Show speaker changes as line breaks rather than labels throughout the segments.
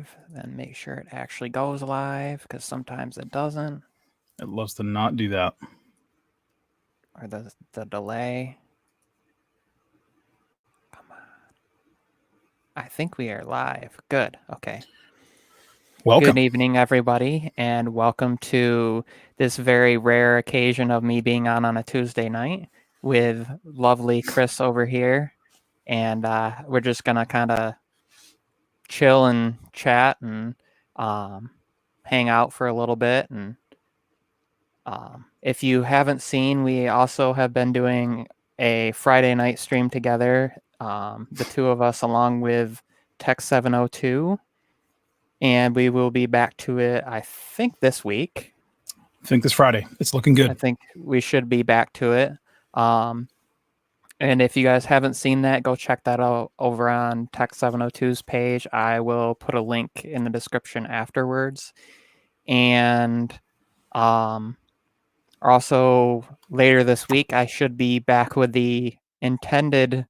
live, then make sure it actually goes live, because sometimes it doesn't.
It loves to not do that.
Or the delay. Come on. I think we are live. Good. Okay.
Welcome.
Good evening, everybody, and welcome to this very rare occasion of me being on a Tuesday night with lovely Chris over here. And we're just going to kind of chill and chat and hang out for a little bit. And if you haven't seen, we also have been doing a Friday night stream together, the two of us along with Tech 702. And we will be back to it, I think, this week.
I think this Friday. It's looking good.
I think we should be back to it. And if you guys haven't seen that, go check that out over on Tech 702's page. I will put a link in the description afterwards. And also later this week, I should be back with the intended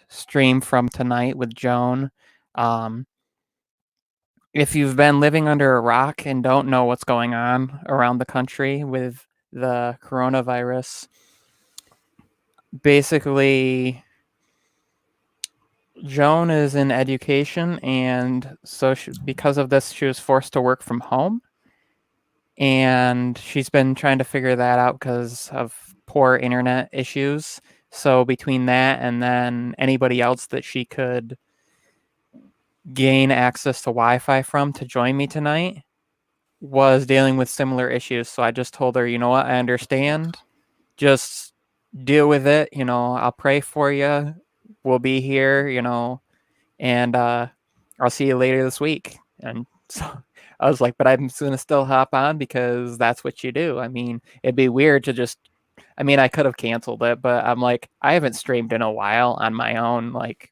stream from tonight with Joan. If you've been living under a rock and don't know what's going on around the country with the coronavirus, basically, Joan is in education, and so because of this, she was forced to work from home. And she's been trying to figure that out because of poor internet issues. So between that and then anybody else that she could gain access to Wi-Fi from to join me tonight was dealing with similar issues. So I just told her, you know what, I understand. Just deal with it. I'll pray for you. We'll be here, and I'll see you later this week. And so I was like, but I'm going to still hop on because that's what you do. I mean, it'd be weird to just, I could have canceled it, but I'm like, I haven't streamed in a while on my own. Like,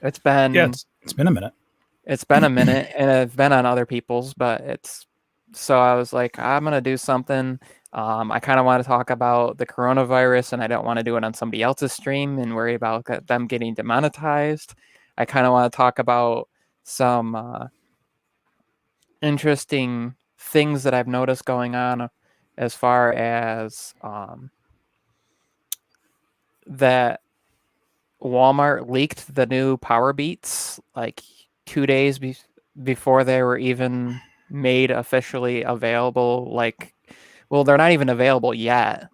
it's been
a minute.
It's been a minute, and I've been on other people's, but so I was like, I'm gonna do something. I kind of want to talk about the coronavirus, and I don't want to do it on somebody else's stream and worry about them getting demonetized. I kind of want to talk about some interesting things that I've noticed going on as far as that Walmart leaked the new Power Beats like 2 days before they were even made officially available. Well, they're not even available yet.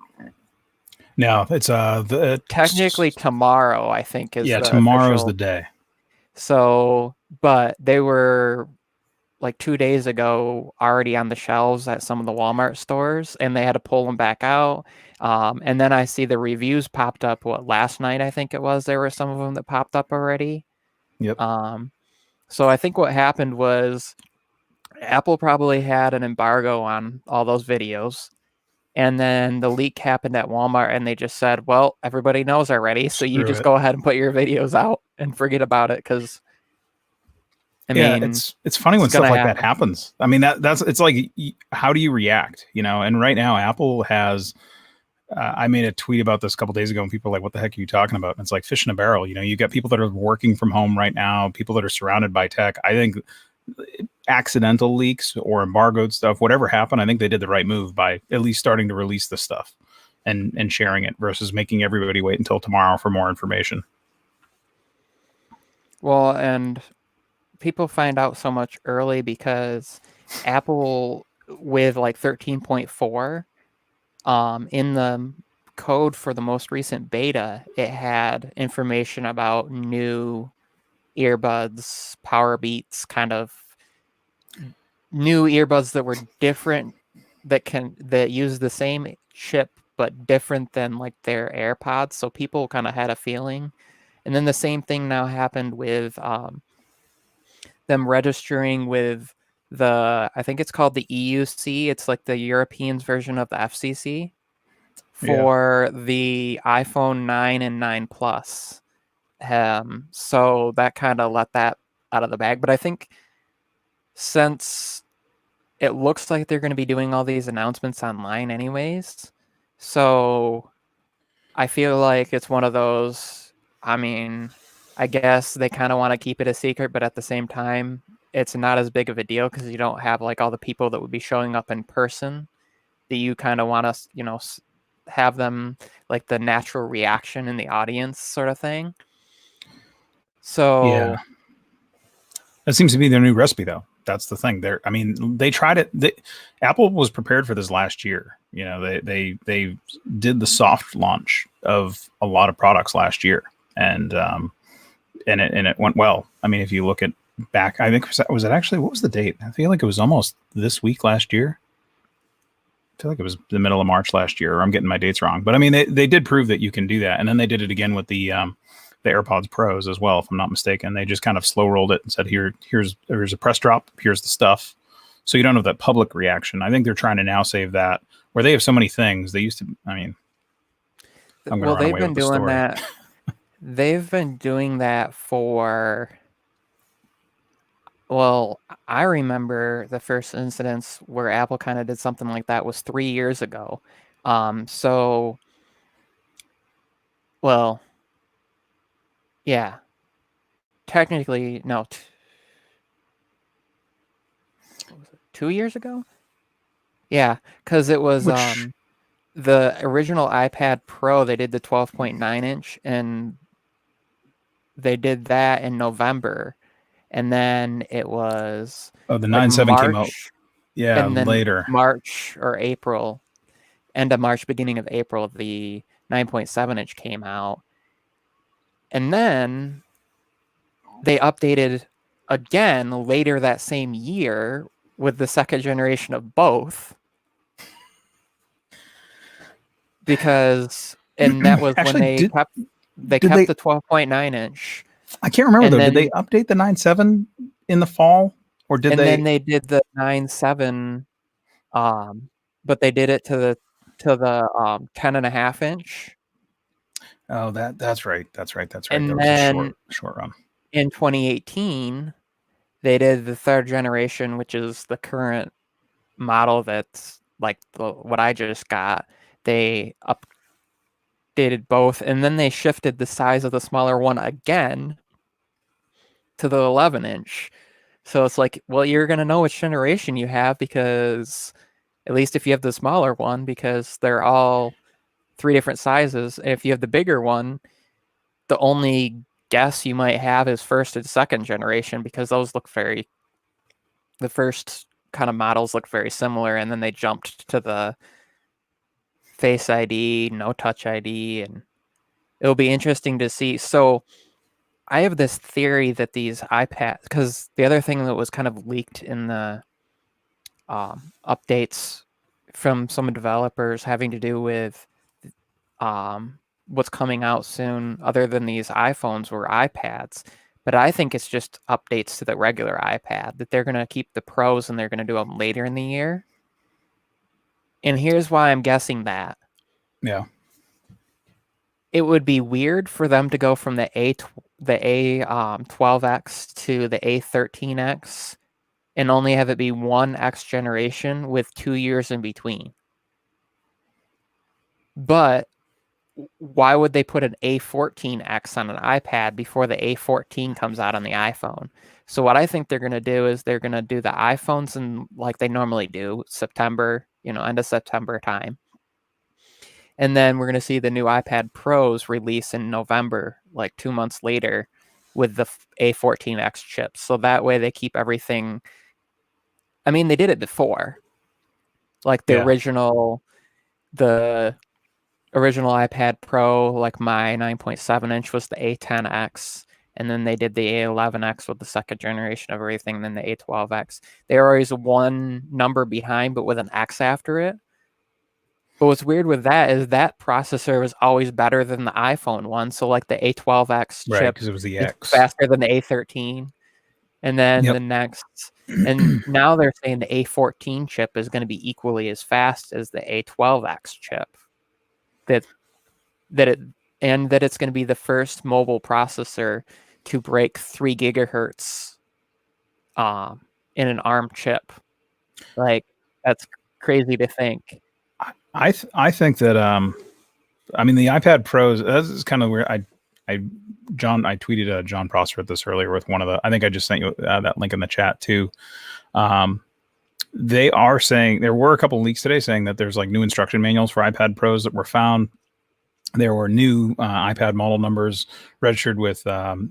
No, it's
technically tomorrow, I think, is
tomorrow's the day.
So, but they were like 2 days ago already on the shelves at some of the Walmart stores, and they had to pull them back out. And then I see the reviews popped up, last night, I think it was, there were some of them that popped up already.
Yep.
So I think what happened was Apple probably had an embargo on all those videos. And then the leak happened at Walmart, and they just said, well, everybody knows already, so you just go ahead and put your videos out and forget about it, because
it's funny when stuff like that happens. I mean, it's like, how do you react? And right now Apple has, I made a tweet about this a couple days ago, and people are like, what the heck are you talking about? And it's like fish in a barrel. You got people that are working from home right now, people that are surrounded by tech. I think accidental leaks or embargoed stuff, whatever happened, I think they did the right move by at least starting to release the stuff and sharing it versus making everybody wait until tomorrow for more information.
Well, and people find out so much early because Apple, with like 13.4, in the code for the most recent beta, it had information about new earbuds, Power Beats, kind of new earbuds that were different, that use the same chip but different than like their AirPods. So people kind of had a feeling. And then the same thing now happened with them registering with I think it's called the EUC. It's like the Europeans version of the FCC for the iPhone 9 and 9 Plus. So that kind of let that out of the bag. But I think since it looks like they're going to be doing all these announcements online anyways, so I feel like it's one of those, I I guess they kind of want to keep it a secret, but at the same time, it's not as big of a deal because you don't have like all the people that would be showing up in person that you kind of want to, have them like the natural reaction in the audience sort of thing.
Yeah.
So
That seems to be their new recipe, though. That's the thing. They tried it. Apple was prepared for this last year. They did the soft launch of a lot of products last year, and it went well. I mean, if you look at back, I think was it actually, what was the date? I feel like it was almost this week last year. I feel like it was the middle of March last year, or I'm getting my dates wrong. But I mean, they did prove that you can do that, and then they did it again with the AirPods Pros as well, if I'm not mistaken. They just kind of slow rolled it and said, here's a press drop, here's the stuff. So you don't have that public reaction. I think they're trying to now save that, where they have so many things. They used to, I mean, I'm going to run
they've
away
been
with the
doing
story.
that. They've been doing that for, well, I remember the first incidents where Apple kind of did something like that was 3 years ago. Well, yeah, technically, no, what was it, 2 years ago? Yeah, because it was
Which,
the original iPad Pro. They did the 12.9 inch, and they did that in November, and then it was
the
like
9.7 came out,
March,
yeah,
and then
later.
March or April, end of March, beginning of April, the 9.7 inch came out, and then they updated again later that same year with the second generation of both, because and that was when
Actually,
kept they
did
kept
they?
the 12.9 inch,
I can't remember
and
though. Did they
then
update the 9.7 in the fall, or did
and then
they?
they did the 9.7, but they did it to the 10.5 inch,
Oh, that's right. That's right. That's right. That
and
was a
then
short run.
in 2018 they did the third generation, which is the current model that's like what I just got. They updated both, and then they shifted the size of the smaller one again to the 11 inch. So it's like, well, you're going to know which generation you have, because at least if you have the smaller one, because they're all three different sizes. If you have the bigger one, the only guess you might have is first and second generation, because those look the first kind of models look very similar, and then they jumped to the Face ID, no Touch ID, and it'll be interesting to see. So I have this theory that these iPads, because the other thing that was kind of leaked in the updates from some developers having to do with what's coming out soon, other than these iPhones, were iPads. But I think it's just updates to the regular iPad, that they're going to keep the Pros and they're going to do them later in the year. And here's why I'm guessing that.
Yeah.
It would be weird for them to go from the A12X to the A13X and only have it be one X generation with 2 years in between. But why would they put an A14X on an iPad before the A14 comes out on the iPhone? So what I think they're going to do is they're going to do the iPhones in, like they normally do, September, end of September time. And then we're going to see the new iPad Pros release in November, like 2 months later, with the A14X chips. So that way they keep everything. I mean, they did it before. Like the
Yeah.
original iPad Pro, like my 9.7 inch, was the A10X. And then they did the A11X with the second generation of everything, and then the A12X. They were always one number behind, but with an X after it. But what's weird with that is that processor was always better than the iPhone one. So like the A12X
Right.
chip
Because it was the
is
X.
faster than the A13. And then
Yep.
the next, and now they're saying the A14 chip is going to be equally as fast as the A12X chip. That it's going to be the first mobile processor to break 3 gigahertz in an ARM chip. Like, that's crazy to think.
I think that I mean the iPad Pros. This is kind of weird. I I tweeted John Prosser at this earlier with one of the. I think I just sent you that link in the chat too. They are saying there were a couple of leaks today saying that there's like new instruction manuals for iPad Pros that were found. There were new iPad model numbers registered with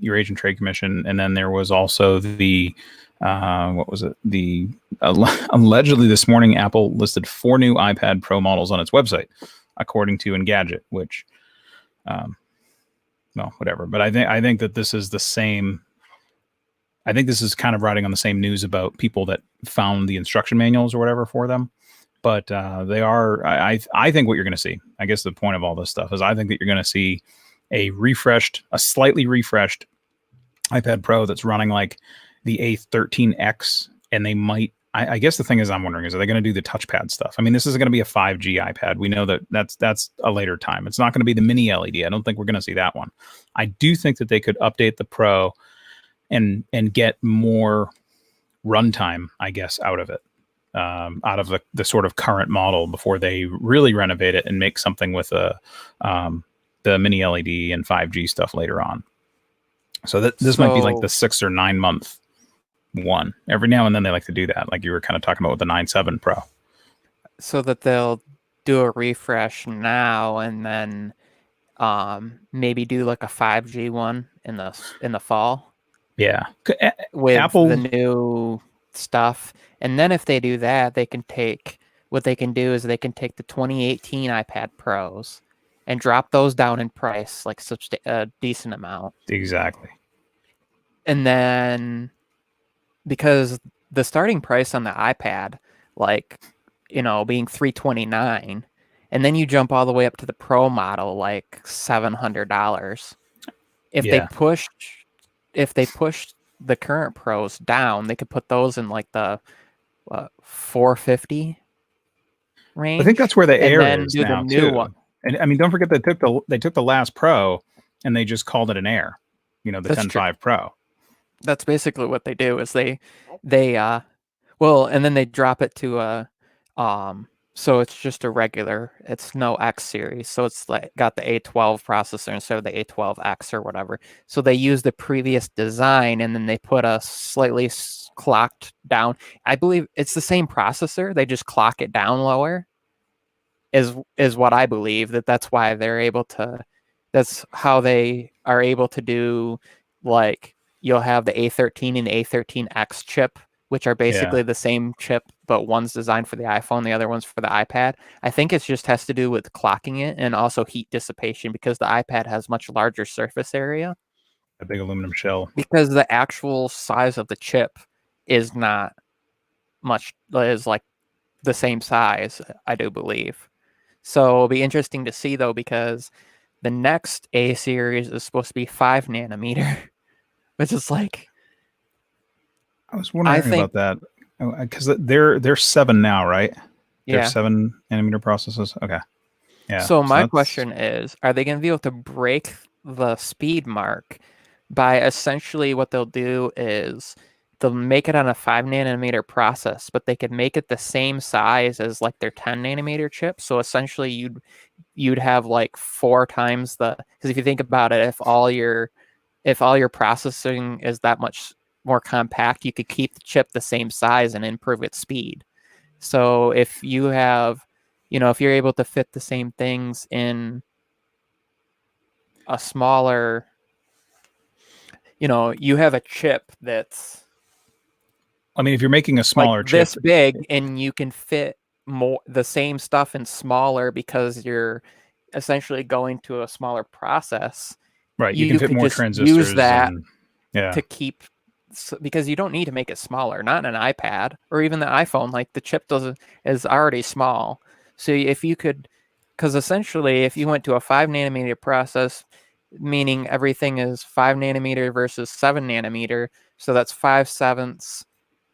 your Asian Trade Commission, and then there was also the what was it? The allegedly this morning, Apple listed 4 new iPad Pro models on its website, according to Engadget. Which, well, whatever. But I think that this is the same. I think this is kind of riding on the same news about people that found the instruction manuals or whatever for them. But they are. I think what you're going to see. I guess the point of all this stuff is I think that you're going to see a slightly refreshed iPad Pro that's running like the A13X, and they might. I guess the thing is, I'm wondering, is are they going to do the touchpad stuff? I mean, this is going to be a 5G iPad. We know that that's a later time. It's not going to be the mini LED. I don't think we're going to see that one. I do think that they could update the Pro and get more runtime, I guess, out of it. Out of the sort of current model before they really renovate it and make something with the mini LED and 5G stuff later on. So this might be like the 6 or 9 month one. Every now and then they like to do that, like you were kind of talking about with the 9.7 Pro.
So that they'll do a refresh now and then maybe do like a 5G one in the fall.
Yeah,
with
Apple,
the new stuff. And then if they do that, they can take the 2018 iPad Pros and drop those down in price like such a decent amount.
Exactly.
And then because the starting price on the iPad, like, being $329, and then you jump all the way up to the Pro model, like $700. If they push the current Pros down, they could put those in like the 450 range.
I think that's where the Air is
do
now
the new
too.
one.
And I mean, don't forget they took the last Pro and they just called it an Air. The 10.5 Pro.
That's basically what they do. Is they and then they drop it to so it's just a regular. It's no X series, so it's like got the A12 processor instead of the A12X or whatever. So they use the previous design and then they put a slightly clocked down. I believe it's the same processor. They just clock it down lower. Is what I believe. That's why they're able to. That's how they are able to do, like, you'll have the A13 and the A13X chip, which are basically the same chip, but one's designed for the iPhone, the other one's for the iPad. I think it just has to do with clocking it and also heat dissipation because the iPad has much larger surface area.
A big aluminum shell.
Because the actual size of the chip is not much, is like the same size, I do believe. So it'll be interesting to see, though, because the next A series is supposed to be 5 nanometer, which is like...
I was wondering about that because they're 7 now, right? They're 7 nanometer processes. Okay. Yeah.
So my question is, are they going to be able to break the speed mark by essentially what they'll do is they'll make it on a 5 nanometer process, but they could make it the same size as like their 10 nanometer chip. So essentially you'd have like 4 times because if you think about it, if all your processing is that much more compact, you could keep the chip the same size and improve its speed. So if you have, if you're able to fit the same things in a smaller, you have a chip that's,
I mean, if you're making a smaller chip
this big and you can fit the same stuff in smaller because you're essentially going to a smaller process,
right? You can fit more transistors.
Use that to keep, because you don't need to make it smaller. Not in an iPad or even the iPhone. Like the chip is already small. So if you could, because essentially if you went to a 5 nanometer process, meaning everything is 5 nanometer versus 7 nanometer, so that's 5/7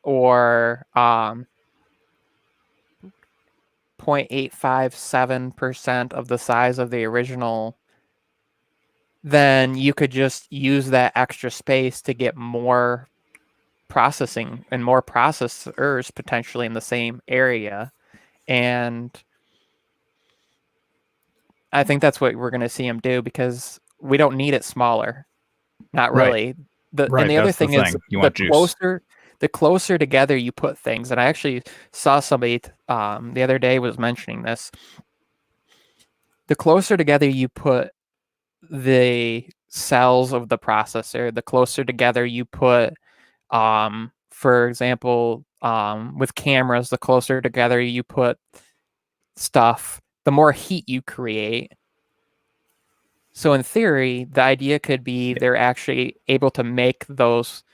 or 0.857% of the size of the original, then you could just use that extra space to get more processing and more processors potentially in the same area. And I think that's what we're going to see them do, because we don't need it smaller. Not
Right.
really. And
Right.
the other
That's the
thing is
thing. You want juice.
the closer together you put things, and I actually saw somebody the other day was mentioning this. The closer together you put the cells of the processor, the closer together you put, for example, with cameras, the closer together you put stuff, the more heat you create. So in theory, the idea could be they're actually able to make those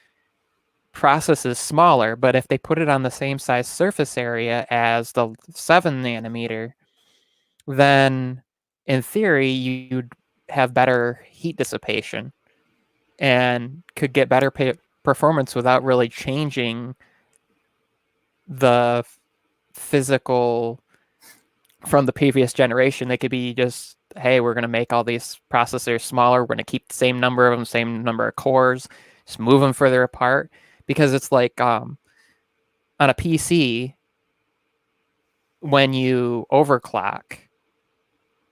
processes smaller, but if they put it on the same size surface area as the 7 nanometer, then in theory you'd have better heat dissipation and could get better performance without really changing the physical from the previous generation. They could be just, hey, we're going to make all these processors smaller. We're going to keep the same number of them, same number of cores, just move them further apart. Because it's like on a PC, when you overclock,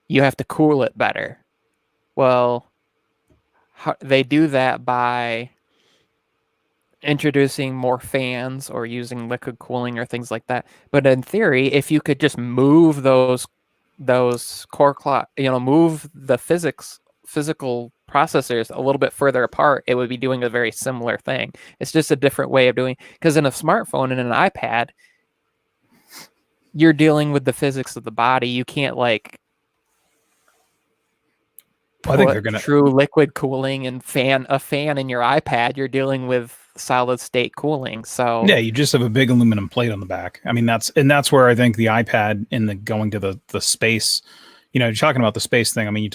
you have to cool it better. Well, they do that by introducing more fans or using liquid cooling or things like that. But in theory, if you could just move those core clock, move the physical processors a little bit further apart, it would be doing a very similar thing. It's just a different way of doing, because in a smartphone and an iPad, you're dealing with the physics of the body. You can't like
I think they're gonna
true liquid cooling and a fan in your iPad. You're dealing with solid state cooling. So
yeah, you just have a big aluminum plate on the back. I mean, that's where I think the iPad and the going to the space, you're talking about the space thing. I mean,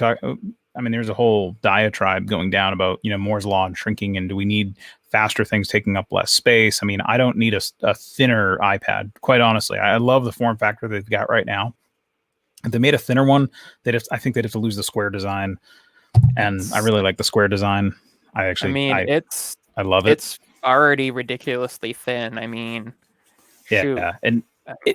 there's a whole diatribe going down about, Moore's law and shrinking, and do we need faster things taking up less space? I mean, I don't need a thinner iPad, quite honestly. I love the form factor they've got right now. If they made a thinner one, I think they'd have to lose the square design, and I really like the square design. I love it.
It's already ridiculously thin. I mean, shoot.
Yeah, and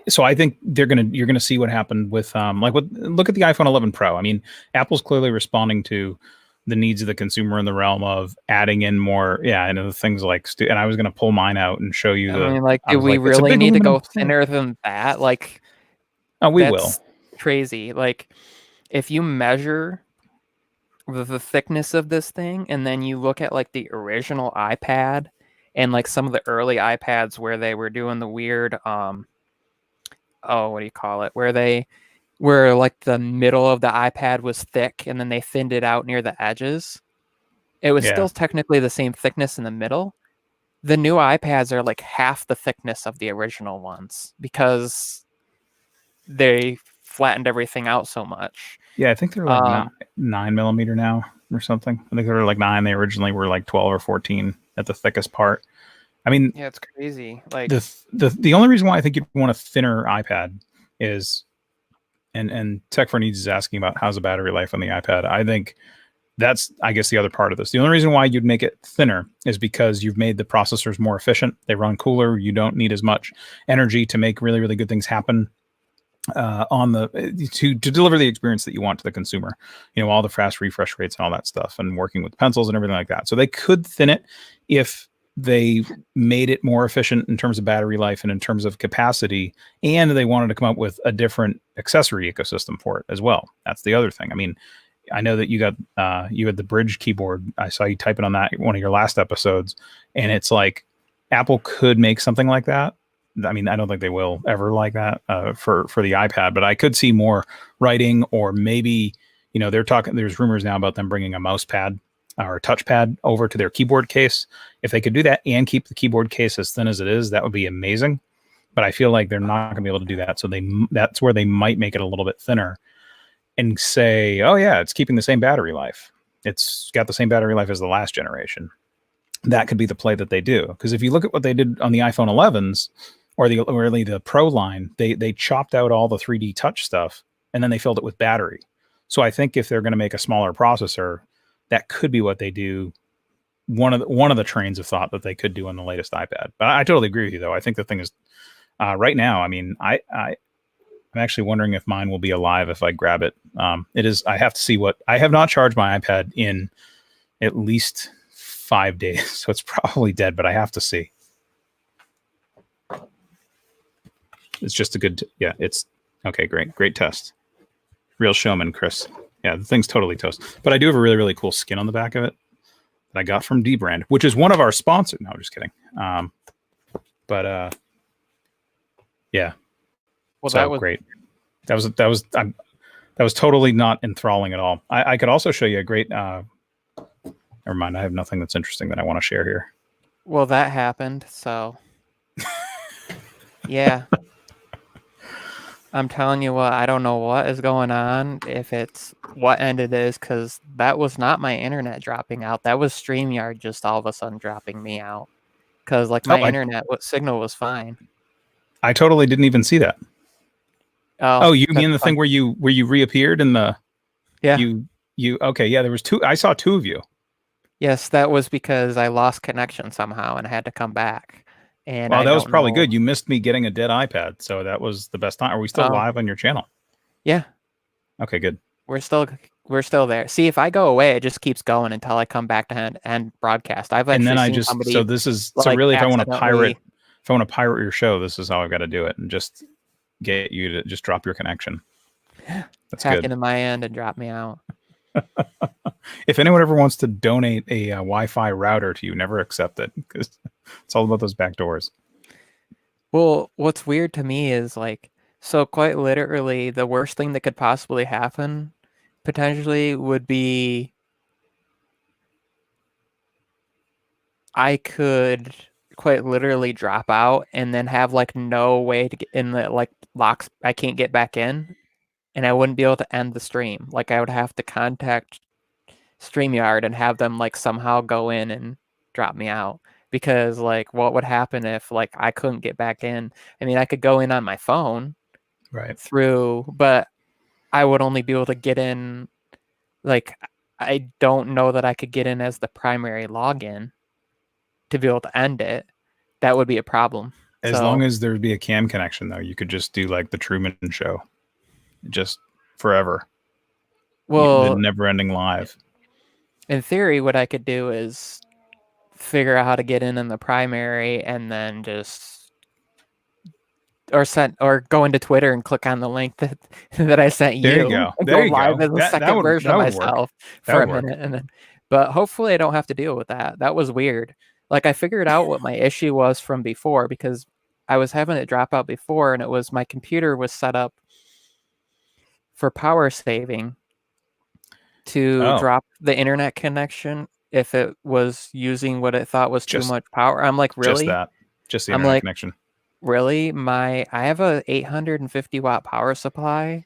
so I think you're gonna see what happened with look at the iPhone 11 Pro. I mean, Apple's clearly responding to the needs of the consumer in the realm of adding in more, and things like. And I was gonna pull mine out and show you.
Do we really need to go thinner than that? Like,
we will.
Crazy. Like, if you measure the thickness of this thing, and then you look at like the original iPad and like some of the early iPads where they were doing the weird what do you call it, where like the middle of the iPad was thick and then they thinned it out near the edges, it was still technically the same thickness in the middle. The new iPads are like half the thickness of the original ones because they flattened everything out so much.
Yeah, I think they're like 9 millimeter now or something. I think they're like 9. They originally were like 12 or 14 at the thickest part. I mean,
yeah, it's crazy. Like
the only reason why I think you'd want a thinner iPad is, and Tech for Needs is asking about how's the battery life on the iPad. I think that's, I guess, the other part of this. The only reason why you'd make it thinner is because you've made the processors more efficient. They run cooler. You don't need as much energy to make really, really good things happen to deliver the experience that you want to the consumer. All the fast refresh rates and all that stuff, and working with pencils and everything like that. So they could thin it if they made it more efficient in terms of battery life and in terms of capacity, and they wanted to come up with a different accessory ecosystem for it as well. That's the other thing. I mean, I know that you had the Bridge keyboard. I saw you typing on that one of your last episodes, and it's like Apple could make something like that. I mean, I don't think they will ever like that for the iPad, but I could see more writing, or maybe, there's rumors now about them bringing a mouse pad or a touchpad over to their keyboard case. If they could do that and keep the keyboard case as thin as it is, that would be amazing. But I feel like they're not going to be able to do that. So that's where they might make it a little bit thinner and say, oh yeah, it's keeping the same battery life. It's got the same battery life as the last generation. That could be the play that they do. Because if you look at what they did on the iPhone 11s, or the Pro line, they chopped out all the 3D touch stuff and then they filled it with battery. So I think if they're going to make a smaller processor, that could be what they do. One of the trains of thought that they could do on the latest iPad. But I totally agree with you, though. I think the thing is, right now, I mean, I'm actually wondering if mine will be alive if I grab it. It is. I have to see what. I have not charged my iPad in at least 5 days, so it's probably dead. But I have to see. It's just a good. Yeah, it's okay. Great test. Real showman, Chris. Yeah, the thing's totally toast. But I do have a really, really cool skin on the back of it that I got from Dbrand, which is one of our sponsors. No, I'm just kidding. Yeah.
Well,
So
that was
great. That was totally not enthralling at all. I could also show you a great. Never mind. I have nothing that's interesting that I want to share here.
well that happened. So yeah, I'm telling you what. I don't know what is going on. If it's what end it is, because that was not my internet dropping out. That was StreamYard just all of a sudden dropping me out. Because like my internet signal was fine.
I totally didn't even see that. Oh, you mean the thing where you reappeared in the?
Yeah.
You okay? Yeah, there was two. I saw two of you.
Yes, that was because I lost connection somehow and had to come back. And
well, that was probably good. You missed me getting a dead iPad, so that was the best time. Are we still live on your channel?
Yeah.
Okay, good.
We're still there. See, if I go away, it just keeps going until I come back to end broadcast. I've actually seen somebody.
So this is so really if I want to pirate your show, this is how I've got to do it, and just get you to just drop your connection. That's
hack
good.
into my end and drop me out.
If anyone ever wants to donate a Wi-Fi router to you, never accept it because it's all about those back doors.
Well, what's weird to me is like, so quite literally, the worst thing that could possibly happen potentially would be I could quite literally drop out and then have like no way to get in the like locks. I can't get back in, and I wouldn't be able to end the stream. Like I would have to contact StreamYard and have them like somehow go in and drop me out, because like what would happen if like I couldn't get back in? I mean, I could go in on my phone through, but I would only be able to get in. Like I don't know that I could get in as the primary login to be able to end it. That would be a problem.
As long as there'd be a cam connection, though, you could just do like the Truman Show, just forever.
Well,
the never-ending live.
In theory, what I could do is figure out how to get in the primary, and then just or go into Twitter and click on the link that I sent you.
There you go. There you
live
go.
as a second version of myself for a minute, and then. But hopefully, I don't have to deal with that. That was weird. Like I figured out what my issue was from before, because I was having it drop out before, and it was my computer was set up for power saving to drop the internet connection if it was using what it thought was too much power. I'm like, really?
Just the internet connection.
Really? I have a 850 watt power supply.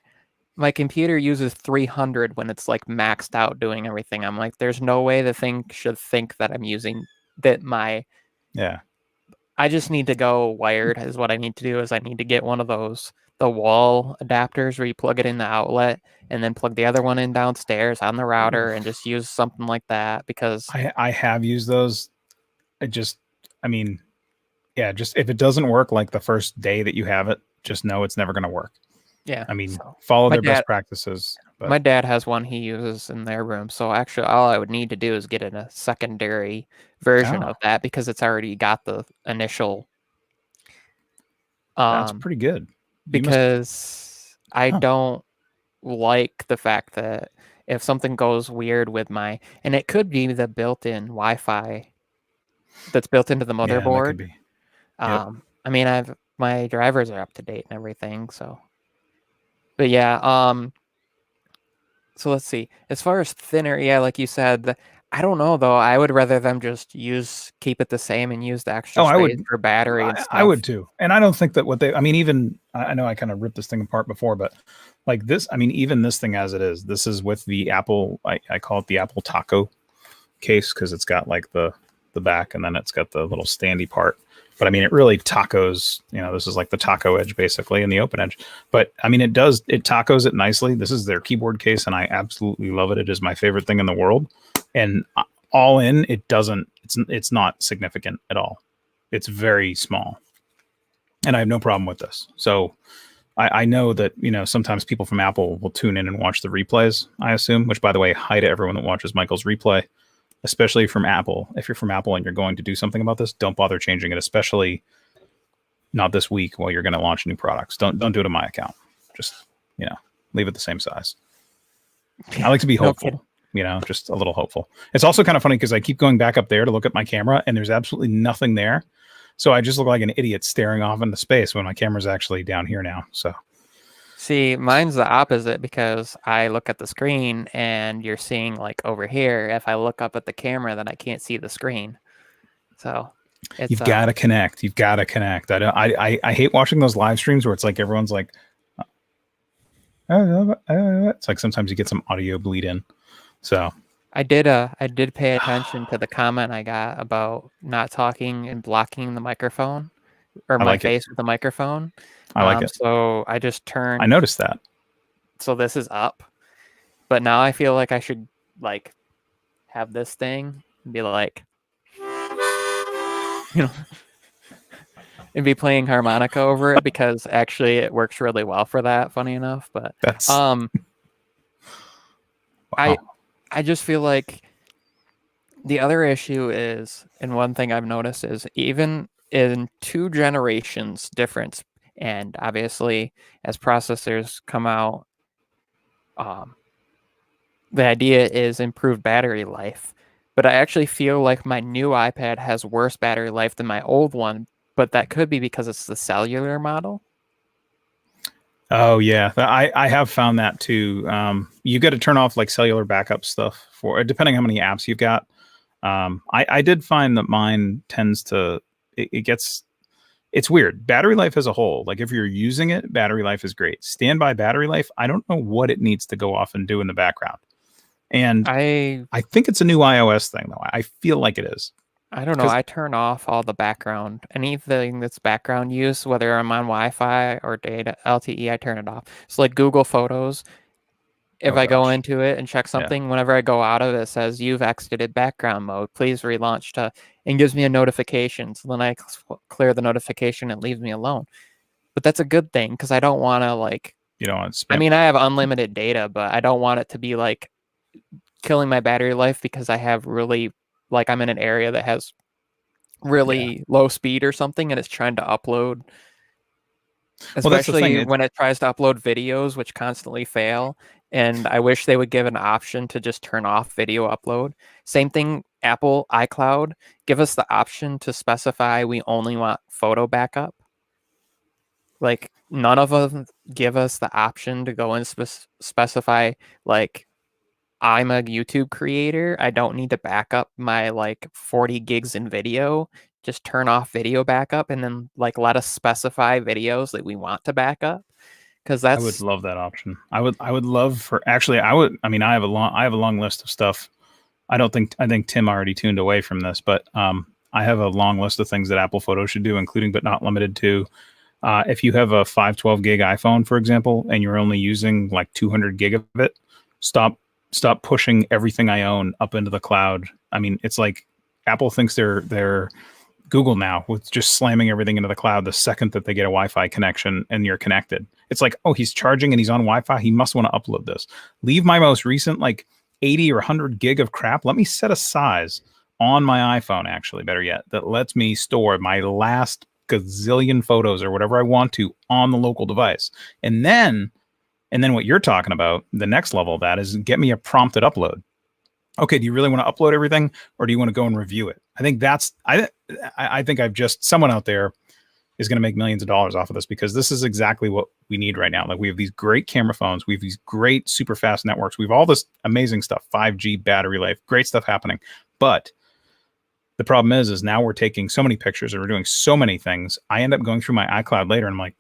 My computer uses 300 when it's like maxed out doing everything. I'm like, there's no way the thing should think that I'm using that I just need to go wired is what I need to do. Is I need to get one of the wall adapters where you plug it in the outlet and then plug the other one in downstairs on the router and just use something like that, because
I have used those. Just if it doesn't work like the first day that you have it, just know it's never going to work.
Yeah.
I mean, follow their best practices.
But my dad has one he uses in their room. So actually all I would need to do is get in a secondary version of that, because it's already got the initial.
That's pretty good.
Because I don't like the fact that if something goes weird with and it could be the built-in Wi-Fi that's built into the motherboard.
Yeah, that could be. Yep.
I mean, my drivers are up to date and everything, so. But yeah, so let's see. As far as thinner, like you said, I don't know though. I would rather them just keep it the same and use the extra space for battery and stuff.
I would too. And I don't think that I know I kind of ripped this thing apart before, but like this, I mean, even this thing as it is, this is with the Apple, I call it the Apple Taco case, because it's got like the back and then it's got the little standy part. But I mean, it really tacos, this is like the taco edge basically and the open edge. But I mean, it tacos it nicely. This is their keyboard case and I absolutely love it. It is my favorite thing in the world. And all in, it's not significant at all. It's very small. And I have no problem with this. So I know that, you know, sometimes people from Apple will tune in and watch the replays, I assume, which, by the way, hi to everyone that watches Michael's replay, especially from Apple. If you're from Apple and you're going to do something about this, don't bother changing it, especially not this week while you're going to launch new products. Don't do it on my account. Just, you know, leave it the same size. I like to be hopeful.
kidding.
You know, just a little hopeful. It's also kind of funny because I keep going back up there to look at my camera and there's absolutely nothing there. So I just look like an idiot staring off into space when my camera's actually down here now. So
See, mine's the opposite because I look at the screen and you're seeing like over here. If I look up at the camera, then I can't see the screen. So it's
you've got to connect. You've got to connect. I hate watching those live streams where it's like everyone's like, it's like sometimes you get some audio bleed in. So
I did pay attention to the comment I got about not talking and blocking the microphone or my face with the microphone.
I like it.
So I just turned.
I noticed that.
So this is up, but now I feel like I should like have this thing and be like, you know, and be playing harmonica over it because actually it works really well for that. Funny enough, but
that's
wow. I just feel like the other issue is, and one thing I've noticed is even in 2 generations difference, and obviously as processors come out, the idea is improved battery life. But I actually feel like my new iPad has worse battery life than my old one, but that could be because it's the cellular model.
Oh yeah, I have found that too. You got to turn off like cellular backup stuff for depending how many apps you've got. I did find that mine tends to it's weird. Battery life as a whole, like if you're using it, battery life is great. Standby battery life, I don't know what it needs to go off and do in the background. And I think it's a new iOS thing though. I feel like it is.
I don't know. I turn off all the background. Anything that's background use, whether I'm on Wi-Fi or data LTE, I turn it off. So like Google Photos, if I go into it and check something, whenever I go out of it, it says you've exited background mode. Please relaunch to, and gives me a notification. So then I clear the notification and it leaves me alone. But that's a good thing because I don't want to like.
You don't want to
I mean, I have unlimited data, but I don't want it to be like killing my battery life because I have really. Like I'm in an area that has really low speed or something and it's trying to upload, especially when it tries to upload videos, which constantly fail. And I wish they would give an option to just turn off video upload. Same thing, Apple iCloud, give us the option to specify we only want photo backup. Like none of them give us the option to go and specify like, I'm a YouTube creator. I don't need to back up my like 40 gigs in video. Just turn off video backup and then like let us specify videos that we want to back up. Because that's
I would love that option. I would love for actually I mean I have a long list of stuff. I think Tim already tuned away from this, but I have a long list of things that Apple Photo should do, including but not limited to if you have a 512 gig iPhone, for example, and you're only using like 200 gig of it, stop pushing everything I own up into the cloud. I mean, it's like Apple thinks they're Google now with just slamming everything into the cloud the second that they get a Wi-Fi connection and you're connected. It's like, oh, he's charging and he's on Wi-Fi. He must want to upload this. Leave my most recent like 80 or 100 gig of crap. Let me set a size on my iPhone, actually, better yet, that lets me store my last gazillion photos or whatever I want to on the local device. And then what you're talking about, the next level of that is get me a prompted upload. Okay, do you really want to upload everything or do you want to go and review it? I think I think I've just, someone out there is going to make millions of dollars off of this because this is exactly what we need right now. Like we have these great camera phones. We have these great super fast networks. We have all this amazing stuff, 5G battery life, great stuff happening. But the problem is now we're taking so many pictures and we're doing so many things. I end up going through my iCloud later and I'm like,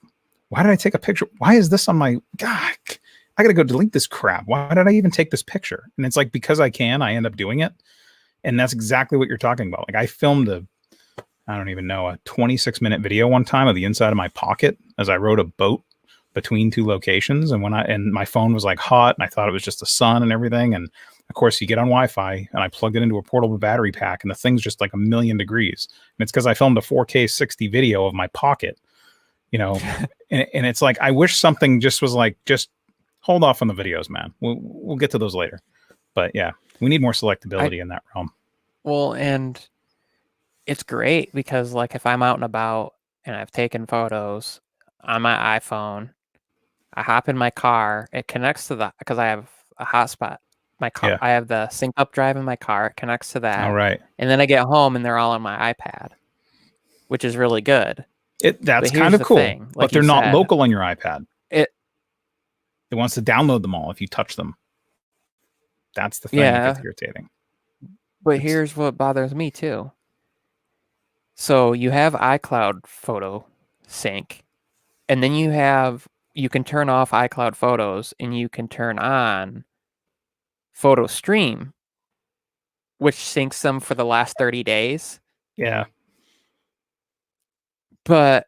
why did I take a picture? Why is this on my, God, I got to go delete this crap. Why did I even take this picture? And it's like, because I can, I end up doing it. And that's exactly what you're talking about. Like I filmed a 26-minute video one time of the inside of my pocket as I rode a boat between 2 locations. And my phone was like hot and I thought it was just the sun and everything. And of course you get on Wi-Fi and I plugged it into a portable battery pack and the thing's just like 1,000,000 degrees. And it's because I filmed a 4K 60 video of my pocket, you know, and it's like I wish something just was like just hold off on the videos, man. We'll get to those later. But yeah, we need more selectability in that realm.
Well, and it's great because like if I'm out and about and I've taken photos on my iPhone, I hop in my car, it connects to the because I have a hotspot. My car,
Yeah.
I have the sync up drive in my car, it connects to that.
All right.
And then I get home and they're all on my iPad, which is really good.
That's
But
kind
here's
of
the
cool,
thing,
but
like
they're
you
not
said,
local on your iPad.
it
It wants to download them all if you touch them. That's the thing that
yeah,
gets irritating.
but
It's
here's what bothers me too. So you have iCloud photo sync, and then you can turn off iCloud photos and you can turn on photo stream, which syncs them for the last 30 days.
yeah.
But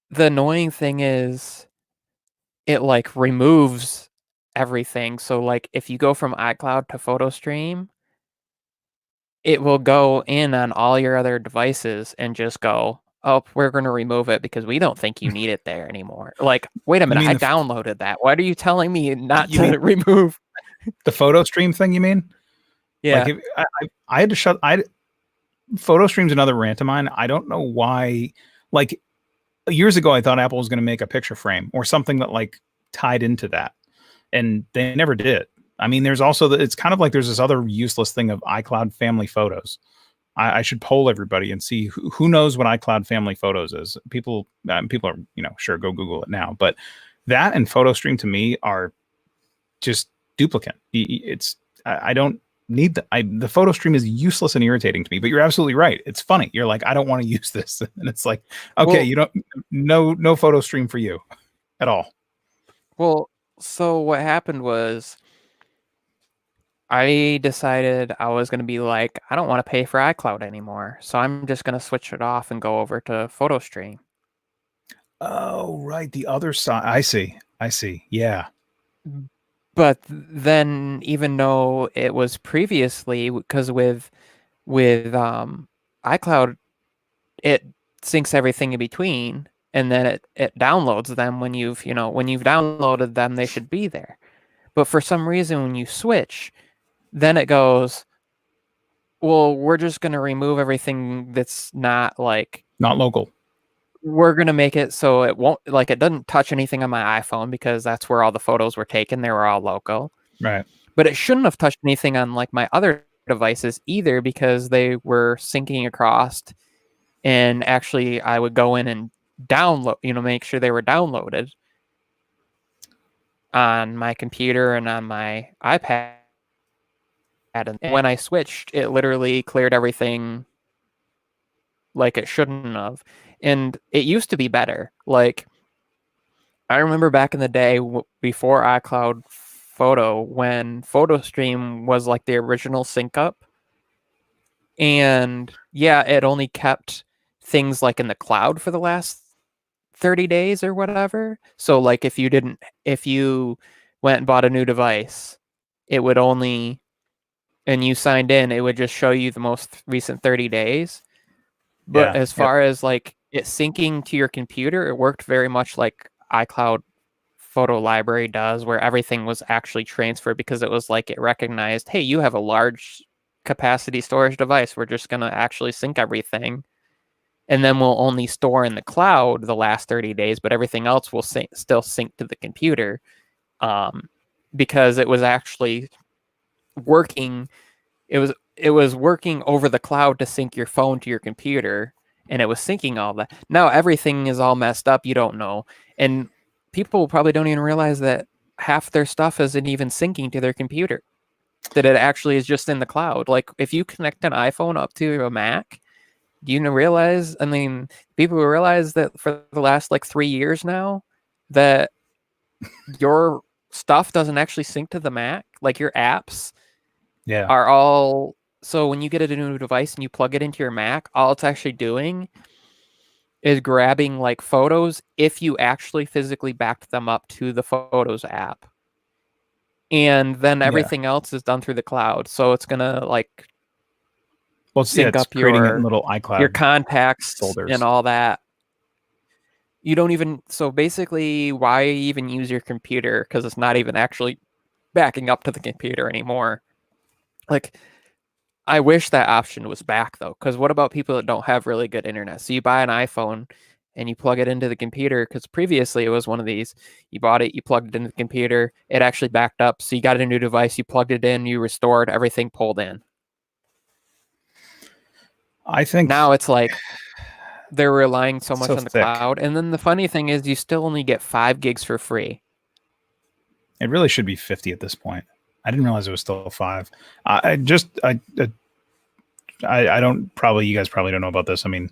the annoying thing is it like removes everything. So like if you go from iCloud to photo stream, it will go in on all your other devices and just go, oh, we're going to remove it because we don't think you need it there anymore. Like, wait a
You
minute,
mean
I downloaded that. What are you telling me not
you
to
mean
remove?
the photo stream thing? You mean like
Yeah.
if I had to shut I photo stream's another rant of mine. I don't know why. Like years ago, I thought Apple was going to make a picture frame or something that like tied into that, and they never did. I mean, there's also it's kind of like there's this other useless thing of iCloud family photos. I should poll everybody and see who knows what iCloud family photos is. People are, sure, go Google it now. But that and PhotoStream to me are just duplicate. I don't need the PhotoStream is useless and irritating to me. But you're absolutely right. It's funny. You're like, I don't want to use this, and it's like, okay,
Well,
you don't no PhotoStream for you at all.
well, so what happened was I decided I was going to be like, I don't want to pay for iCloud anymore. So I'm just going to switch it off and go over to PhotoStream.
Oh, right. The other side. I see. Yeah.
But then even though it was previously because with iCloud it syncs everything in between and then it downloads them when you've downloaded them they should be there. But for some reason when you switch then it goes, well, we're just going to remove everything that's not like
Not local.
we're going to make it so it won't like it doesn't touch anything on my iPhone because that's where all the photos were taken. They were all local.
Right.
But it shouldn't have touched anything on like my other devices either because they were syncing across and actually I would go in and download, make sure they were downloaded on my computer and on my iPad. And when I switched, it literally cleared everything like it shouldn't have. And it used to be better. Like I remember back in the day before iCloud Photo when PhotoStream was like the original sync up. And yeah, it only kept things like in the cloud for the last 30 days or whatever. So like if you went and bought a new device, it would only and you signed in, it would just show you the most recent 30 days. But
Yeah.
as far as like it syncing to your computer, it worked very much like iCloud Photo Library does, where everything was actually transferred because it was like it recognized, hey, you have a large capacity storage device. We're just going to actually sync everything. And then we'll only store in the cloud the last 30 days, but everything else will still sync to the computer because it was actually working. It was working over the cloud to sync your phone to your computer, and it was syncing all that. Now everything is all messed up. You don't know. And people probably don't even realize that half their stuff isn't even syncing to their computer, that it actually is just in the cloud. Like if you connect an iPhone up to a Mac, do you realize, I mean, people realize that for the last like 3 years now that your stuff doesn't actually sync to the Mac, like your apps
Yeah.
are all, so when you get a new device and you plug it into your Mac, all it's actually doing is grabbing like photos if you actually physically backed them up to the Photos app. And then everything else is done through the cloud. So it's going to like
Well,
sync
it's
up
creating it in little iCloud
your contacts
folders.
and all that You don't even, so basically, why even use your computer? Because it's not even actually backing up to the computer anymore. Like, I wish that option was back though, because what about people that don't have really good internet? So you buy an iPhone and you plug it into the computer, because previously it was one of these. You bought it, you plugged it into the computer, it actually backed up. So you got a new device, you plugged it in, you restored, everything pulled in.
I think
Now it's like they're relying so
it's
much
so
on the
thick.
cloud. And then the funny thing is you still only get 5 gigs for free.
It really should be 50 at this point. I didn't realize it was still 5. I don't, probably you guys probably don't know about this. I mean,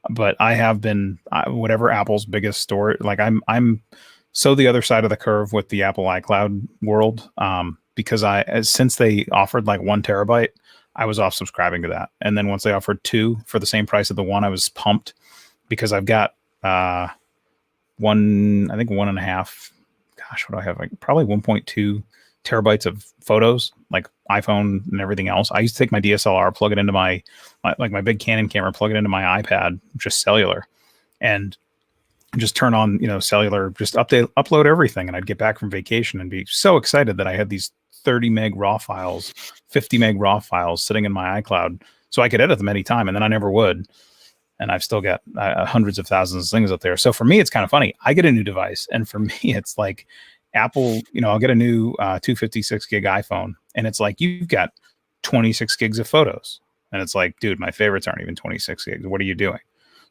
but I have been whatever Apple's biggest store. Like I'm so the other side of the curve with the Apple iCloud world, because since they offered like 1 terabyte, I was off subscribing to that. And then once they offered 2 for the same price of the one, I was pumped because I've got I think 1.5. Gosh, what do I have? Like probably 1.2 terabytes of photos, like iPhone and everything else. I used to take my DSLR, plug it into my my big Canon camera, plug it into my iPad, just cellular, and just turn on, cellular, just upload everything. And I'd get back from vacation and be so excited that I had these 30 meg raw files, 50 meg raw files sitting in my iCloud so I could edit them anytime. And then I never would. And I've still got hundreds of thousands of things up there. So for me, it's kind of funny. I get a new device. And for me, it's like Apple, I'll get a new 256 gig iPhone. And it's like, you've got 26 gigs of photos. And it's like, dude, my favorites aren't even 26 gigs. What are you doing?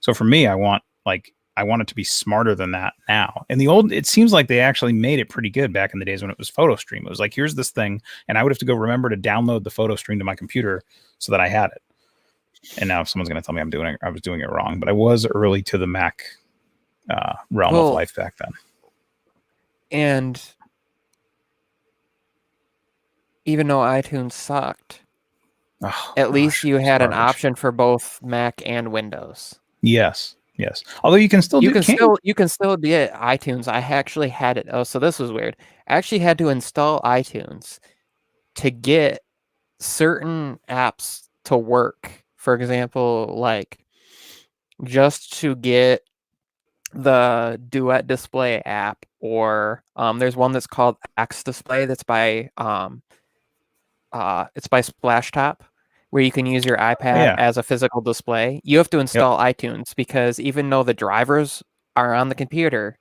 So for me, I want it to be smarter than that now. And it seems like they actually made it pretty good back in the days when it was PhotoStream. It was like, here's this thing, and I would have to go remember to download the PhotoStream to my computer so that I had it. And now if someone's going to tell me I was doing it wrong, but I was early to the Mac realm of life back then.
And even though iTunes sucked, at least you had an option for both Mac and Windows.
Yes. Although you can still
you can still get iTunes. I actually had it. Oh, so this was weird. I actually had to install iTunes to get certain apps to work. For example, like just to get the Duet Display app, or there's one that's called X Display that's by it's by Splashtop, where you can use your iPad as a physical display. You have to install iTunes, because even though the drivers are on the computer,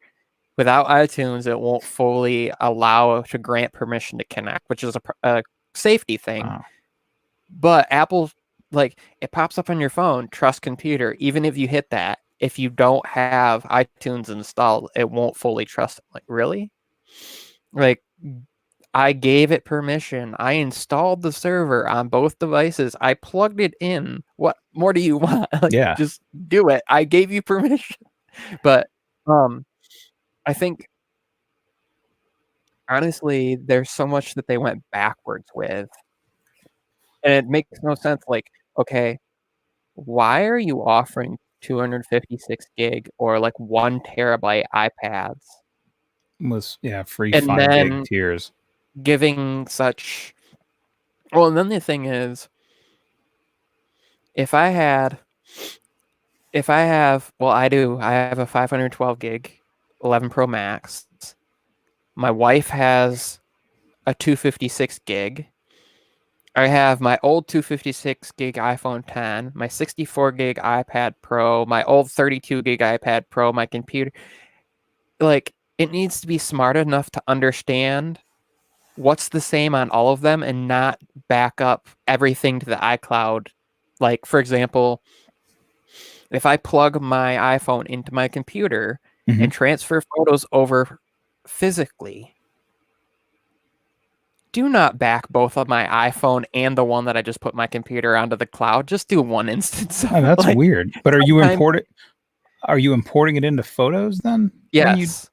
without iTunes, it won't fully allow to grant permission to connect, which is a safety thing.
Wow.
But Apple, like, it pops up on your phone, trust computer. Even if you hit that, if you don't have iTunes installed, it won't fully trust it. Like, really? Like, I gave it permission. I installed the server on both devices. I plugged it in. What more do you want? Just do it. I gave you permission. But I think, honestly, there's so much that they went backwards with. And it makes no sense. Like, okay, why are you offering 256 gig or like 1 terabyte iPads?
Free 5 gig tiers.
Giving such, well, and then the thing is, I have a 512 gig 11 Pro Max. My wife has a 256 gig. I have my old 256 gig iPhone 10, my 64 gig iPad Pro, my old 32 gig iPad Pro, my computer. Like, it needs to be smart enough to understand what's the same on all of them and not back up everything to the iCloud. Like, for example, if I plug my iPhone into my computer and transfer photos over physically, do not back both of my iPhone and the one that I just put my computer onto the cloud. Just do one instance.
Oh, that's weird. But are you importing it into Photos then?
Yes.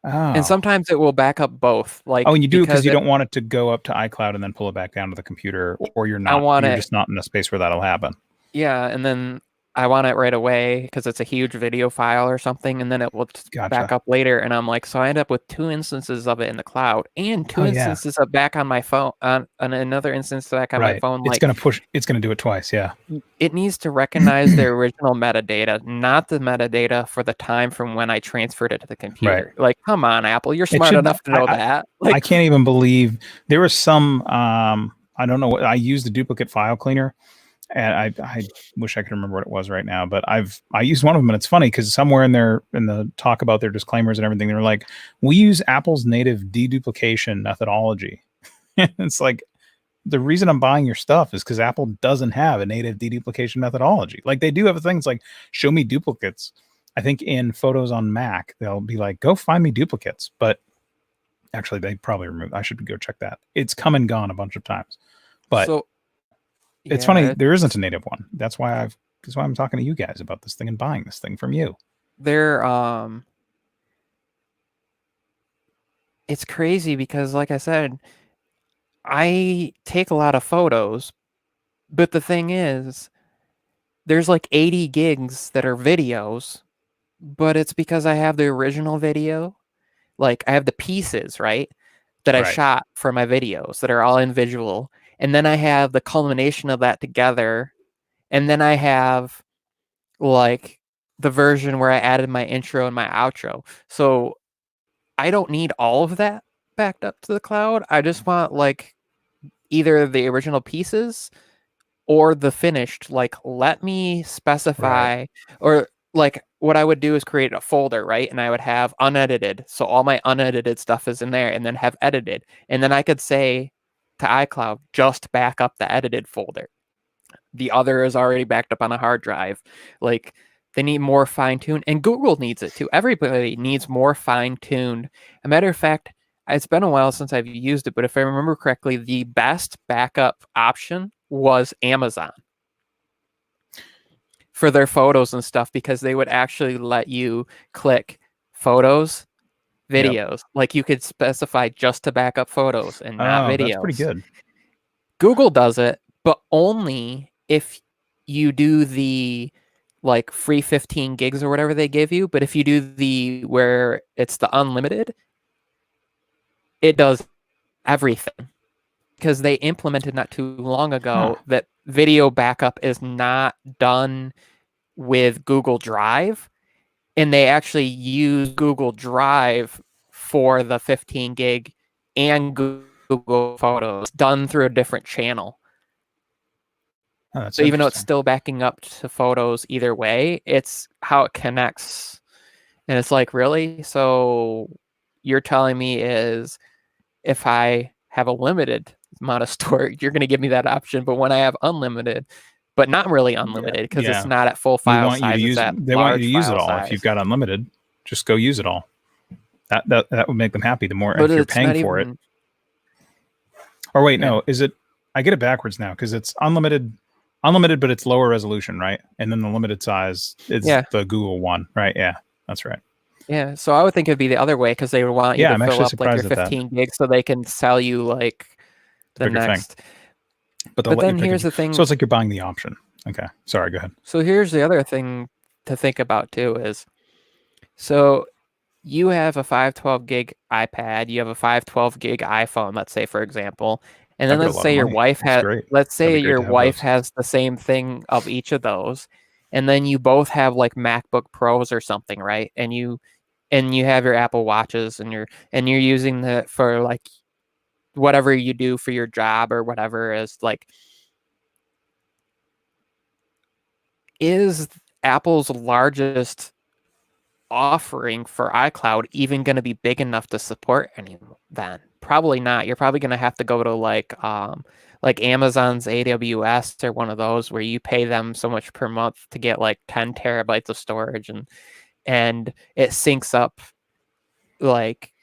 And sometimes it will back up both. Like,
and you do it because you don't want it to go up to iCloud and then pull it back down to the computer, or you're just not in a space where that'll happen.
Yeah, and then I want it right away because it's a huge video file or something, and then it will just back
Gotcha.
up later. And I'm like, so I end up with 2 instances of it in the cloud and two
Oh yeah.
instances of back on my phone, on another instance back on my
Right.
phone.
It's
Like,
gonna push. It's gonna do it twice. Yeah.
it needs to recognize the original metadata, not the metadata for the time from when I transferred it to the
Right.
computer. Like, come on, Apple, you're
It
smart
should.
enough to know that.
I
Like,
can't even believe there was some. I don't know what I used a duplicate file cleaner, and I wish I could remember what it was right now. But I used one of them, and it's funny because somewhere in the talk about their disclaimers and everything, they were like, "We use Apple's native deduplication methodology." It's like the reason I'm buying your stuff is because Apple doesn't have a native deduplication methodology. Like they do have things like show me duplicates. I think in Photos on Mac, they'll be like, go find me duplicates. But actually, they probably removed. I should go check that. It's come and gone a bunch of times. But
so
it's
yeah,
funny, there isn't a native one. That's why I'm talking to you guys about this thing and buying this thing from you.
they're it's crazy because, like I said, I take a lot of photos, but the thing is, there's like 80 gigs that are videos, but it's because I have the original video. Like, I have the pieces, right, that I
Right.
shot for my videos that are all individual. And then I have the culmination of that together. And then I have like the version where I added my intro and my outro. So I don't need all of that backed up to the cloud. I just want like either the original pieces or the finished. Like, let me
Right.
specify, or like what I would do is create a folder, right? And I would have unedited. So all my unedited stuff is in there, and then have edited. And then I could say to iCloud, just back up the edited folder. The other is already backed up on a hard drive. Like, they need more fine tuned, and Google needs it too. Everybody needs more fine tuned. A matter of fact, it's been a while since I've used it, but if I remember correctly, the best backup option was Amazon for their photos and stuff, because they would actually let you click photos,
Yep.
videos. Like, you could specify just to back up photos and not
Oh, that's pretty
videos.
good.
Google does it, but only if you do the like free 15 gigs or whatever they give you. But if you do the where it's the unlimited, it does everything, because they implemented not too long ago
Huh.
that video backup is not done with Google Drive, and they actually use Google Drive for the 15 gig and Google Photos done through a different channel.
Oh, that's
So even though it's
interesting.
still backing up to photos either way, it's how it connects. And it's like, really? So you're telling me is if I have a limited amount of storage, you're going to give me that option. But when I have unlimited, but not really
Yeah.
unlimited because it's
Yeah.
not at full
We
file
want you to
size, it's
use
at
they want you to
large
use it
file
all. If you've
size.
got unlimited, just go use it all. That would make them happy. The more
But
if you're
it's
paying
not
for it.
even,
Or wait,
yeah.
no, is it I get it backwards now because it's unlimited, but it's lower resolution, right? And then the limited size is
Yeah.
the Google one, right? Yeah, that's right.
Yeah. So I would think it'd be the other way, because they would want you
Yeah,
to
I'm
fill
actually
up like your
surprised at that.
15 gigs so they can sell you like
The
the
bigger thing,
next.
but they'll
But
let you
then
pick
here's
it.
the
So
thing.
it's like you're buying the option. Okay, sorry, go ahead.
So here's the other thing to think about too is, so you have a 512 gig iPad, you have a 512 gig iPhone, let's say, for example, and then
I've got a lot of money. That's great.
let's
That'd
say
be great
your
to have
wife
those.
has the same thing of each of those, and then you both have like MacBook Pros or something, right? And you have your Apple Watches, and you're using that for like whatever you do for your job or whatever. Is like, is Apple's largest offering for iCloud even going to be big enough to support any then? Probably not. You're probably going to have to go to like Amazon's AWS or one of those where you pay them so much per month to get like 10 terabytes of storage, and it syncs up like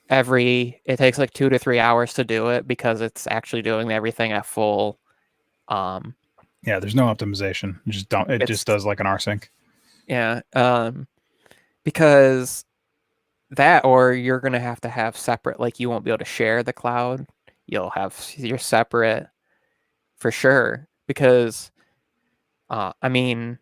it takes like 2 to 3 hours to do it, because it's actually doing everything at full.
Yeah, there's no optimization. You just don't. It
It's
just does like an rsync.
yeah, because that, or you're gonna have to have separate, like, you won't be able to share the cloud. You'll have your separate for sure, because I mean,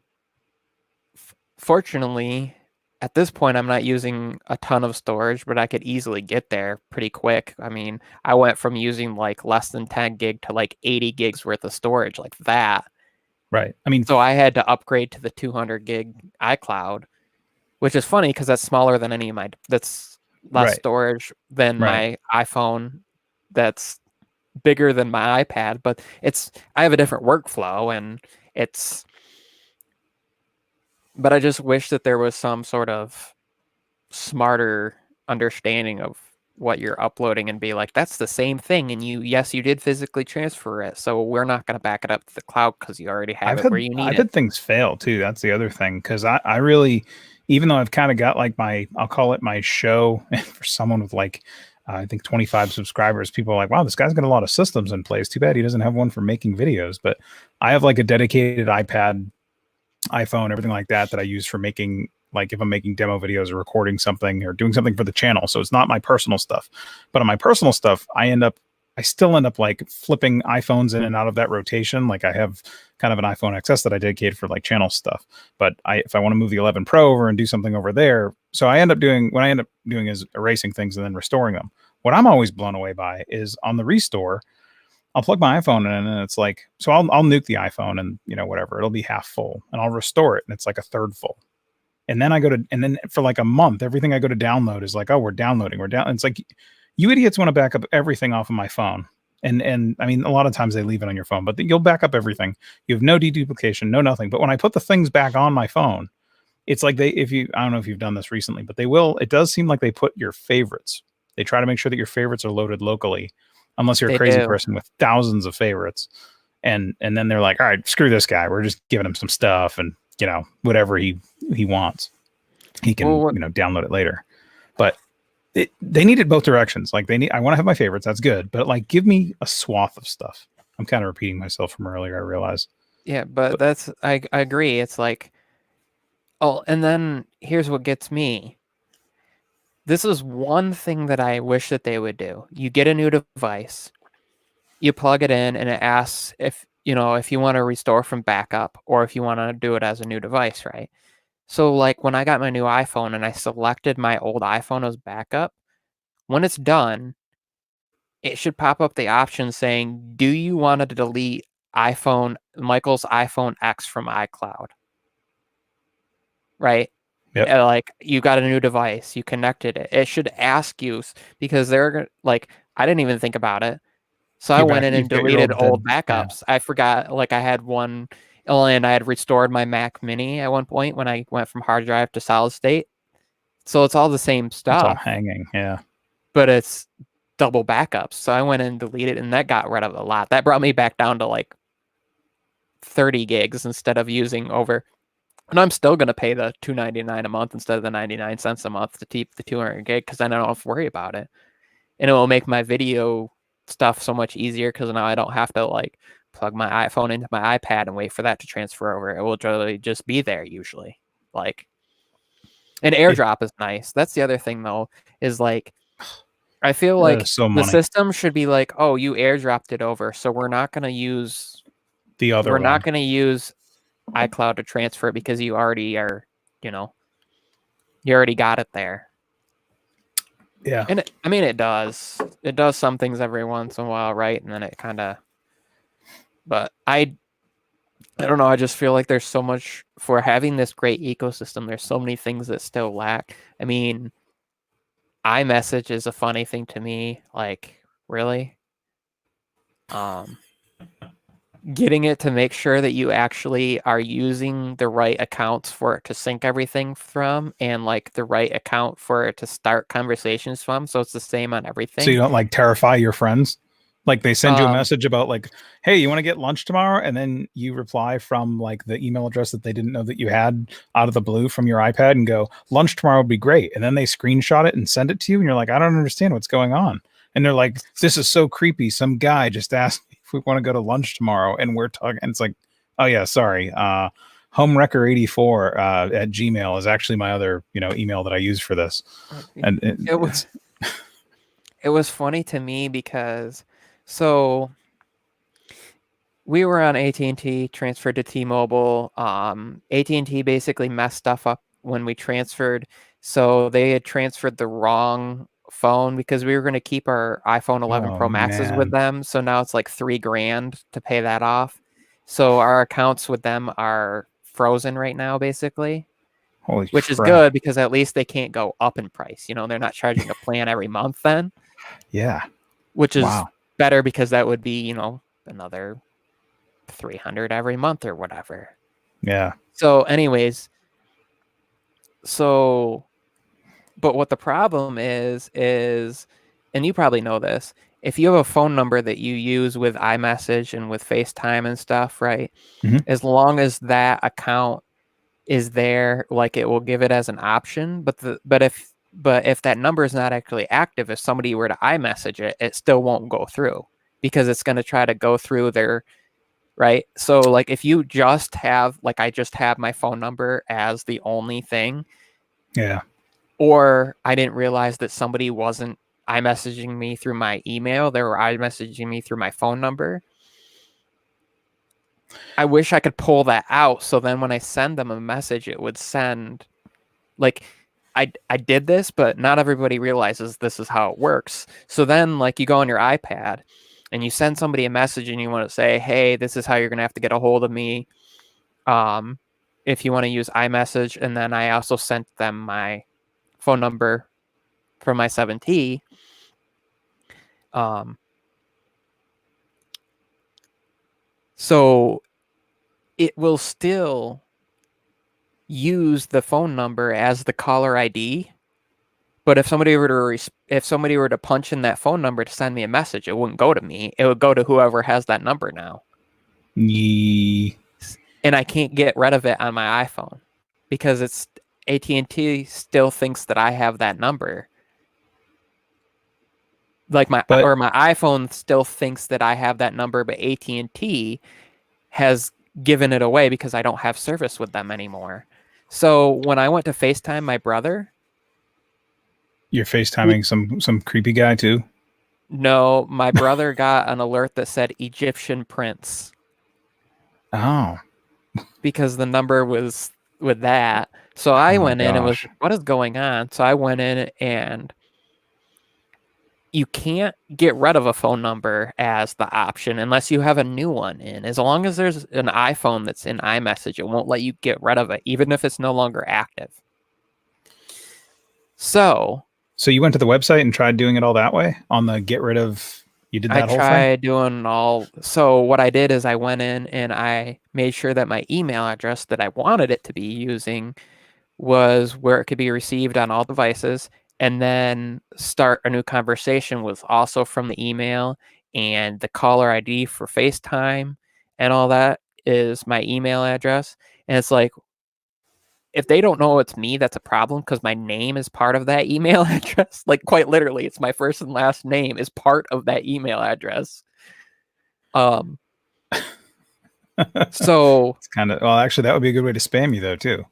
fortunately, at this point, I'm not using a ton of storage, but I could easily get there pretty quick. I mean, I went from using like less than 10 gig to like 80 gigs worth of storage like that.
Right. I mean,
So I had to upgrade to the 200 gig iCloud, which is funny because that's smaller than any of my, that's less
right.
storage than
Right.
my iPhone. That's bigger than my iPad, but I have a different workflow and it's, but I just wish that there was some sort of smarter understanding of what you're uploading and be like, that's the same thing. And yes, you did physically transfer it. So we're not going to back it up to the cloud because you already have it where you need
I've
it.
had things fail too. That's the other thing. Cause I really, even though I've kind of got like I'll call it my show for someone with like, I think 25 subscribers, people are like, wow, this guy's got a lot of systems in place. Too bad he doesn't have one for making videos. But I have like a dedicated iPad, iPhone, everything like that I use for making, like if I'm making demo videos or recording something or doing something for the channel. So it's not my personal stuff. But on my personal stuff, I still end up like flipping iPhones in and out of that rotation. Like I have kind of an iPhone XS that I dedicated for like channel stuff. But if I want to move the 11 Pro over and do something over there, so what I end up doing is erasing things and then restoring them. What I'm always blown away by is on the restore, I'll plug my iPhone in and it's like, so I'll nuke the iPhone and whatever, it'll be half full and I'll restore it and it's like a third full. And then and then for like a month, everything I go to download is like, oh, we're downloading. It's like, you idiots want to back up everything off of my phone. And I mean, a lot of times they leave it on your phone, but you'll back up everything. You have no deduplication, no nothing. But when I put the things back on my phone, it's like I don't know if you've done this recently, but it does seem like they put your favorites. They try to make sure that your favorites are loaded locally, unless you're a crazy person with thousands of favorites. And then they're like, all right, screw this guy. We're just giving him some stuff and, whatever he wants, he can, download it later. But they need it both directions. Like I want to have my favorites. That's good. But like, give me a swath of stuff. I'm kind of repeating myself from earlier, I realize.
Yeah, but that's, I agree. It's like, oh, and then here's what gets me. This is one thing that I wish that they would do. You get a new device, you plug it in, and it asks if you want to restore from backup or if you want to do it as a new device, right? So like when I got my new iPhone and I selected my old iPhone as backup, when it's done, it should pop up the option saying, do you want to delete Michael's iPhone X from iCloud? Right?
Yep.
Like you got a new device, you connected it. It should ask you because they're like, I didn't even think about it. So I went in and deleted old backups. Yeah. I forgot, like I had one, and I had restored my Mac Mini at one point when I went from hard drive to solid state. So it's all the same stuff.
It's all hanging, yeah.
But it's double backups. So I went in and deleted, and that got rid of a lot. That brought me back down to like 30 gigs instead of using over. And I'm still going to pay the $2.99 a month instead of the 99 cents a month to keep the 200 gig because then I don't have to worry about it. And it will make my video stuff so much easier because now I don't have to like plug my iPhone into my iPad and wait for that to transfer over. It will really just be there usually. Like, and AirDrop is nice. That's the other thing though, is like, I feel like the system should be like, oh, you AirDropped it over, so we're not going to use
the other.
We're not going to use iCloud to transfer it because you already are, you already got it there.
Yeah.
And it does some things every once in a while, right? And then it kind of, but I don't know. I just feel like there's so much for having this great ecosystem. There's so many things that still lack. I mean, iMessage is a funny thing to me. Like, really? Getting it to make sure that you actually are using the right accounts for it to sync everything from, and like the right account for it to start conversations from, so it's the same on everything.
So you don't like terrify your friends? Like they send you a message about like, hey, you want to get lunch tomorrow? And then you reply from like the email address that they didn't know that you had out of the blue from your iPad and go, lunch tomorrow would be great. And then they screenshot it and send it to you. And you're like, I don't understand what's going on. And they're like, this is so creepy. Some guy just asked me if we want to go to lunch tomorrow. And we're talking. And it's like, oh yeah, sorry. Homewrecker84 at Gmail is actually my other, email that I use for this. And
it was funny to me because, so we were on AT&T, transferred to T-Mobile. AT&T basically messed stuff up when we transferred. So they had transferred the wrong phone because we were going to keep our iPhone 11
Oh
Pro Maxes with
man.
them. So now it's like $3,000 to pay that off. So our accounts with them are frozen right now, basically,
Holy
which is
crap.
good because at least they can't go up in price. You know, they're not charging a plan every month then,
Yeah.
which is
Wow.
better because that would be, another 300 every month or whatever.
Yeah.
So anyways, so but what the problem is and you probably know this, if you have a phone number that you use with iMessage and with FaceTime and stuff, right?
Mhm.
As long as that account is there, like it will give it as an option, but if that number is not actually active, if somebody were to iMessage it, it still won't go through because it's going to try to go through their right? So like if you just have like I just have my phone number as the only thing,
Yeah.
or I didn't realize that somebody wasn't iMessaging me through my email, they were iMessaging me through my phone number. I wish I could pull that out so then when I send them a message, it would send like I did this, but not everybody realizes this is how it works. So then like you go on your iPad and you send somebody a message and you want to say, hey, this is how you're gonna have to get a hold of me. Um, if you want to use iMessage, and then I also sent them my phone number from my 7T. Um, so it will still use the phone number as the caller ID. But if somebody were to punch in that phone number to send me a message, it wouldn't go to me. It would go to whoever has that number now.
Ye-
And I can't get rid of it on my iPhone because it's AT&T still thinks that I have that number. Like my
But
iPhone still thinks that I have that number, but AT&T has given it away because I don't have service with them anymore. So when I went to FaceTime my brother,
you're FaceTiming some creepy guy too.
no, my brother got an alert that said Egyptian prince
Oh.
because the number was with that. So
Oh
I
my
went in and was
gosh.
like, what is going on? So I went in and you can't get rid of a phone number as the option unless you have a new one in. As long as there's an iPhone that's in iMessage, it won't let you get rid of it, even if it's no longer active. So
So you went to the website and tried doing it all that way on the get rid of. You did
I
that whole thing.
tried doing all. So what I did is I went in and I made sure that my email address that I wanted it to be using was where it could be received on all devices, and then start a new conversation was also from the email, and the caller ID for FaceTime and all that is my email address. And it's like if they don't know it's me, that's a problem because my name is part of that email address. Like quite literally, it's my first and last name is part of that email address. Um, so
It's kind of well, actually, that would be a good way to spam you though too.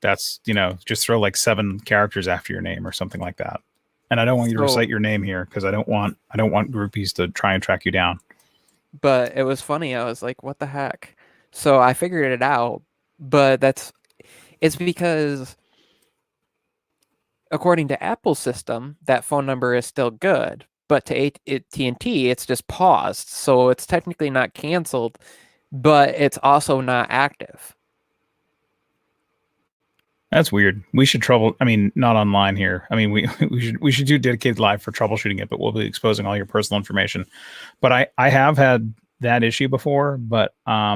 That's just throw like 7 characters after your name or something like that. And I don't want you to recite
so
your name here because I don't want groupies to try and track you down.
but it was funny. I was like, what the heck? So I figured it out, but it's because according to Apple's system, that phone number is still good, but to AT&T, it's just paused. So it's technically not canceled, but it's also not active.
That's weird. We should trouble. I mean, not online here. I mean, we we should do dedicated live for troubleshooting it, but we'll be exposing all your personal information. But I have had that issue before. But I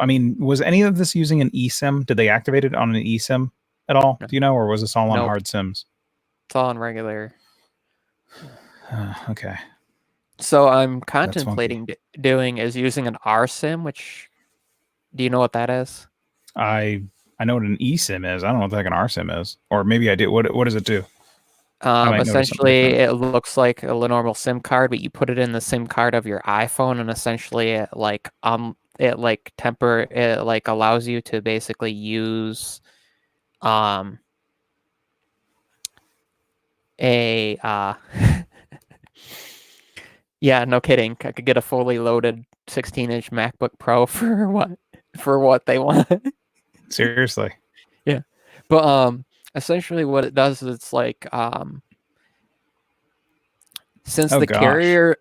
mean, was any of this using an eSIM? Did they activate it on an eSIM at all?
No,
Do you know, or was this all on
nope,
hard SIMs?
it's all on regular.
Okay,
So I'm
that's funky.
contemplating doing is using an RSIM, which do you know what that is?
I I know what an eSIM is. I don't know what the heck an RSIM is, or maybe I do. What does it do? I might notice something
Essentially,
different.
it looks like a normal SIM card, but you put it in the SIM card of your iPhone, and essentially, it like allows you to basically use um a Yeah, no kidding. I could get a fully loaded 16-inch MacBook Pro for what they want.
Seriously.
Yeah. But essentially what it does is it's like since
Oh
the
gosh.
carrier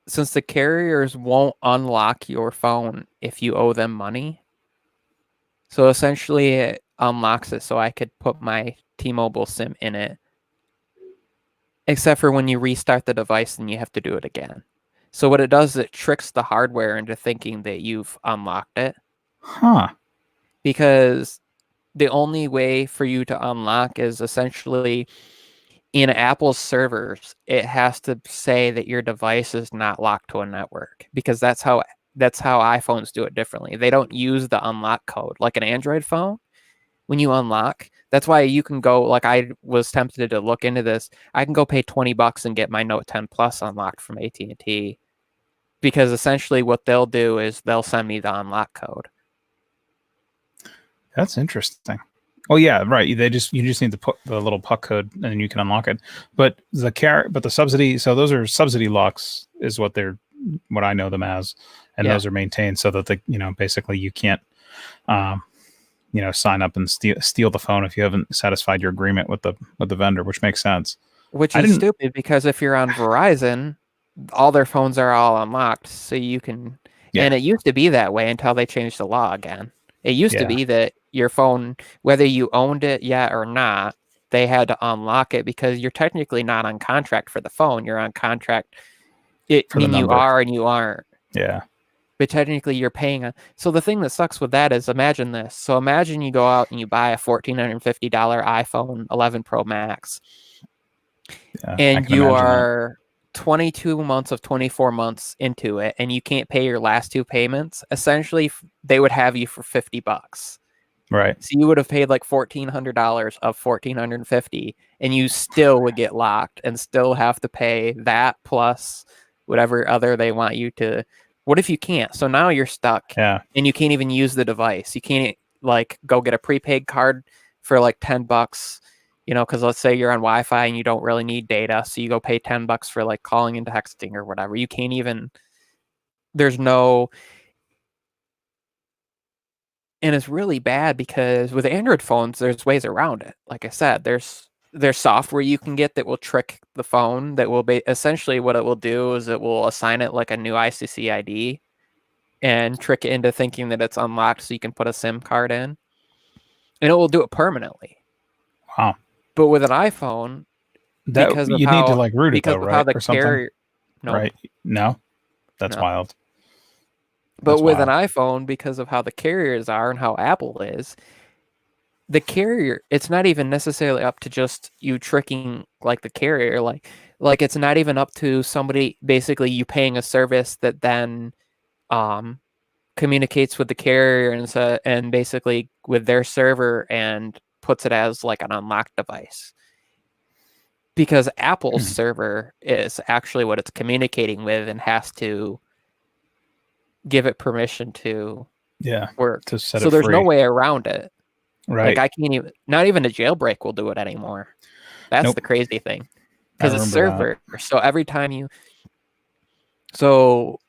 since the carriers won't unlock your phone if you owe them money. So essentially it unlocks it so I could put my T-Mobile SIM in it. Except for when you restart the device and you have to do it again. So what it does is it tricks the hardware into thinking that you've unlocked it.
Huh.
Because the only way for you to unlock is essentially in Apple's servers, it has to say that your device is not locked to a network because that's how iPhones do it differently. They don't use the unlock code like an Android phone. When you unlock, that's why you can go like I was tempted to look into this. I can go pay $20 and get my Note 10 Plus unlocked from AT&T because essentially what they'll do is they'll send me the unlock code.
That's interesting. Oh yeah, right. You just need to put the little puck code and then you can unlock it. But the subsidy, so those are subsidy locks is what I know them as, and those are maintained so that basically you can't sign up and steal the phone if you haven't satisfied your agreement with the vendor, which makes sense.
Which is stupid because if you're on Verizon, all their phones are all unlocked, so you can. Yeah. And it used to be that way until they changed the law again. It used to be that your phone, whether you owned it yet or not, they had to unlock it because you're technically not on contract for the phone. You're on contract. I mean, you are and you aren't.
Yeah.
But technically you're paying. So the thing that sucks with that is imagine this. So imagine you go out and you buy a $1,450 iPhone 11 Pro Max. Yeah, and you are 22 months of 24 months into it and you can't pay your last two payments. Essentially, they would have you for $50.
Right.
So you would have paid like $1,400 of $1,450 and you still would get locked and still have to pay that plus whatever other they want you to. What if you can't? So now you're stuck.
Yeah.
And you can't even use the device. You can't like go get a prepaid card for like $10, because let's say you're on Wi-Fi and you don't really need data. So you go pay $10 for like calling and texting or whatever. You can't even, there's no, and it's really bad because with Android phones, there's ways around it. Like I said, there's software you can get that will trick the phone that will be essentially what it will do is it will assign it like a new ICC ID and trick it into thinking that it's unlocked so you can put a SIM card in and it will do it permanently.
Wow.
But with an iPhone,
because you need to like root it though, right?
Or something.
No. Right. No, that's wild.
But with an iPhone, because of how the carriers are and how Apple is, the carrier, it's not even necessarily up to just you tricking like the carrier, like it's not even up to somebody basically you paying a service that then communicates with the carrier and basically with their server and puts it as like an unlocked device. Because Apple's server is actually what it's communicating with and has to give it permission to work.
To set
so
it
there's
free.
No way around it.
Right.
Like I can't even, not even a jailbreak will do it anymore. That's the crazy thing. Because it's server. That. So every time you, so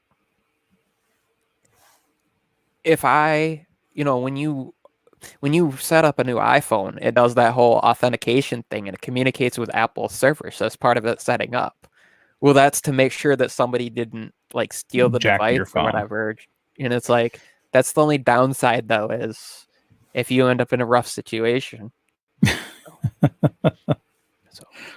if I, when you set up a new iPhone, it does that whole authentication thing and it communicates with Apple's server. So that's part of it setting up. Well, that's to make sure that somebody didn't like steal the device or whatever. And it's like, that's the only downside though, is if you end up in a rough situation.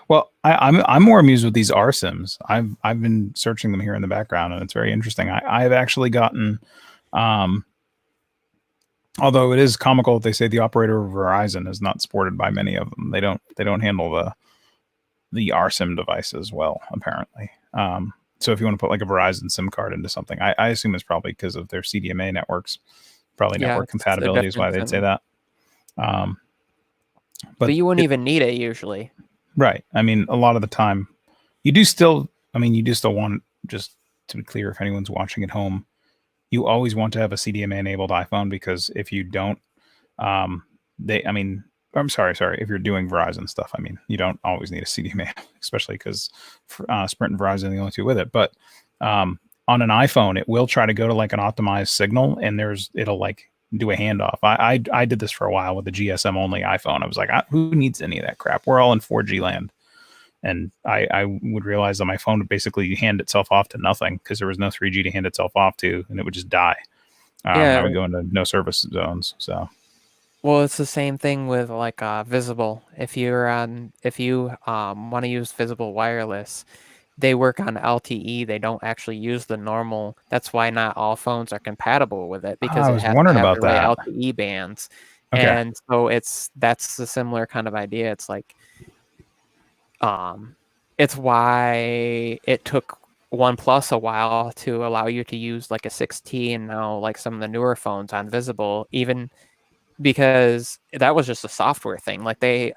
Well, I'm more amused with these RSIMs. I've been searching them here in the background, and it's very interesting. I've actually gotten, although it is comical, they say the operator of Verizon is not supported by many of them. They don't handle the RSIM devices well, apparently. So if you want to put like a Verizon SIM card into something, I assume it's probably because of their CDMA networks. Probably network compatibility is why they'd say that.
But you wouldn't even need it usually.
Right. I mean, a lot of the time you do still want, just to be clear, if anyone's watching at home, you always want to have a CDMA enabled iPhone, because if you don't, I'm sorry. If you're doing Verizon stuff, I mean, you don't always need a CDMA, especially because Sprint and Verizon are the only two with it. But On an iPhone, it will try to go to like an optimized signal, and it'll like do a handoff. I did this for a while with the GSM only iPhone. I was like, who needs any of that crap? We're all in 4G land. And I would realize that my phone would basically hand itself off to nothing because there was no 3G to hand itself off to, and it would just die. And I would go into no service zones. So,
well, it's the same thing with like Visible. If you want to use Visible wireless, they work on LTE. They don't actually use the normal. That's why not all phones are compatible with it, because
I
it
was
has
wondering
to have
about
the right
that.
LTE bands.
Okay.
And so that's a similar kind of idea. It's like, it's why it took OnePlus a while to allow you to use like a 6T and now like some of the newer phones on Visible, even because that was just a software thing. Like they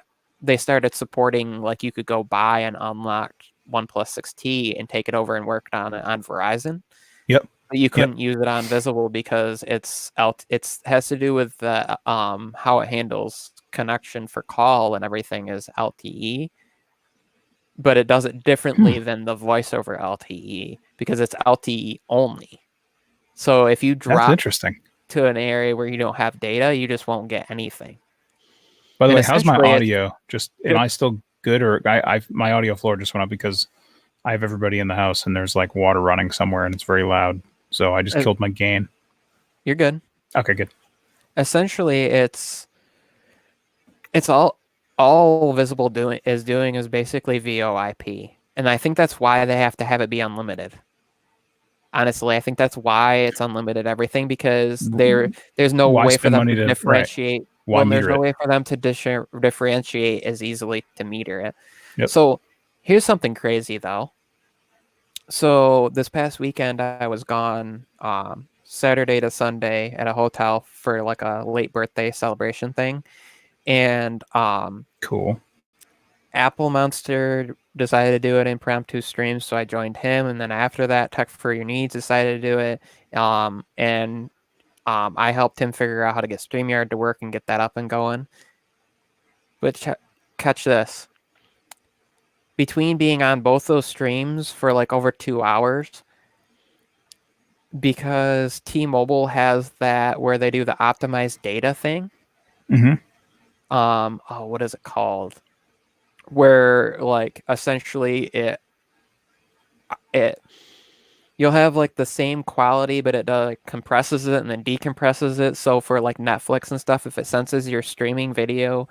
started supporting, like you could go buy an unlocked OnePlus 6T and take it over and work on it on Verizon.
Yep.
But you couldn't use it on Visible because it's has to do with the how it handles connection for call and everything is LTE. But it does it differently than the voice over LTE because it's LTE only. So if you
That's
drop
interesting.
to an area where you don't have data, you just won't get anything.
By the
And
way, how's my
essentially
audio? Just am I still good, or my audio floor just went up because I have everybody in the house and there's like water running somewhere and it's very loud. So I just killed my gain.
You're good.
Okay, good.
Essentially, it's all Visible is basically VoIP, and I think that's why they have to have it be unlimited. Honestly, I think that's why it's unlimited everything, because there's no
Why
way for
spend
them
money
to differentiate.
Right. Why
Well, there's
meter
no
it?
way for them to differentiate as easily to meter it.
Yep.
So here's something crazy though. So this past weekend I was gone Saturday to Sunday at a hotel for like a late birthday celebration thing. And
Cool.
Apple Monster decided to do an impromptu stream, so I joined him. And then after that, Tech for Your Needs decided to do it. And I helped him figure out how to get StreamYard to work and get that up and going. But catch this. Between being on both those streams for like over 2 hours, because T-Mobile has that where they do the optimized data thing.
Mm-hmm.
What is it called? Where like essentially you'll have like the same quality, but it compresses it and then decompresses it. So for like Netflix and stuff, if it senses your streaming video,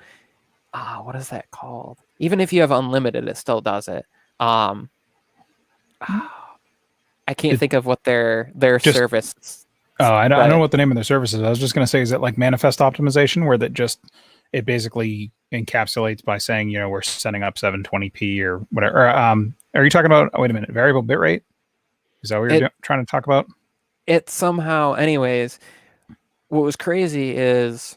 what is that called? Even if you have unlimited, it still does it. I can't think of what their service.
Oh, I don't know what the name of their service is. I was just going to say, is it like manifest optimization, where it basically encapsulates by saying, we're setting up 720p or whatever. Are you talking about? Wait a minute, variable bitrate? Is that what you're trying to talk about?
It somehow, anyways. What was crazy is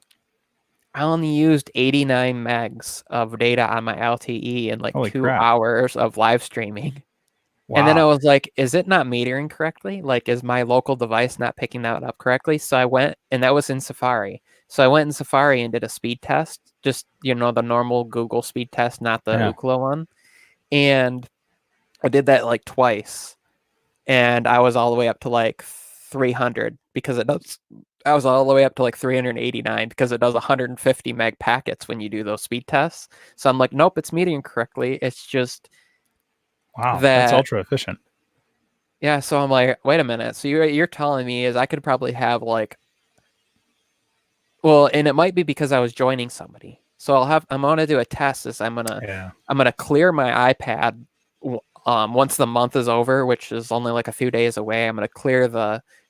I only used 89 megs of data on my LTE in like
Holy
2
crap.
hours of live streaming.
Wow.
And then I was like, is it not metering correctly? Like, is my local device not picking that up correctly? So I went, and that was in Safari. So I went in Safari and did a speed test, just, the normal Google speed test, not the Ookla one. And I did that like twice. And I was all the way up to like 300 because it does. I was all the way up to like 389 because it does 150 meg packets when you do those speed tests. So I'm like, nope, it's metering correctly. It's just
that's ultra efficient.
Yeah, so I'm like, wait a minute. So you're telling me is I could probably have like, well, and it might be because I was joining somebody. So I'm gonna do a test. I'm gonna clear my iPad once the month is over, which is only like a few days away. I'm gonna clear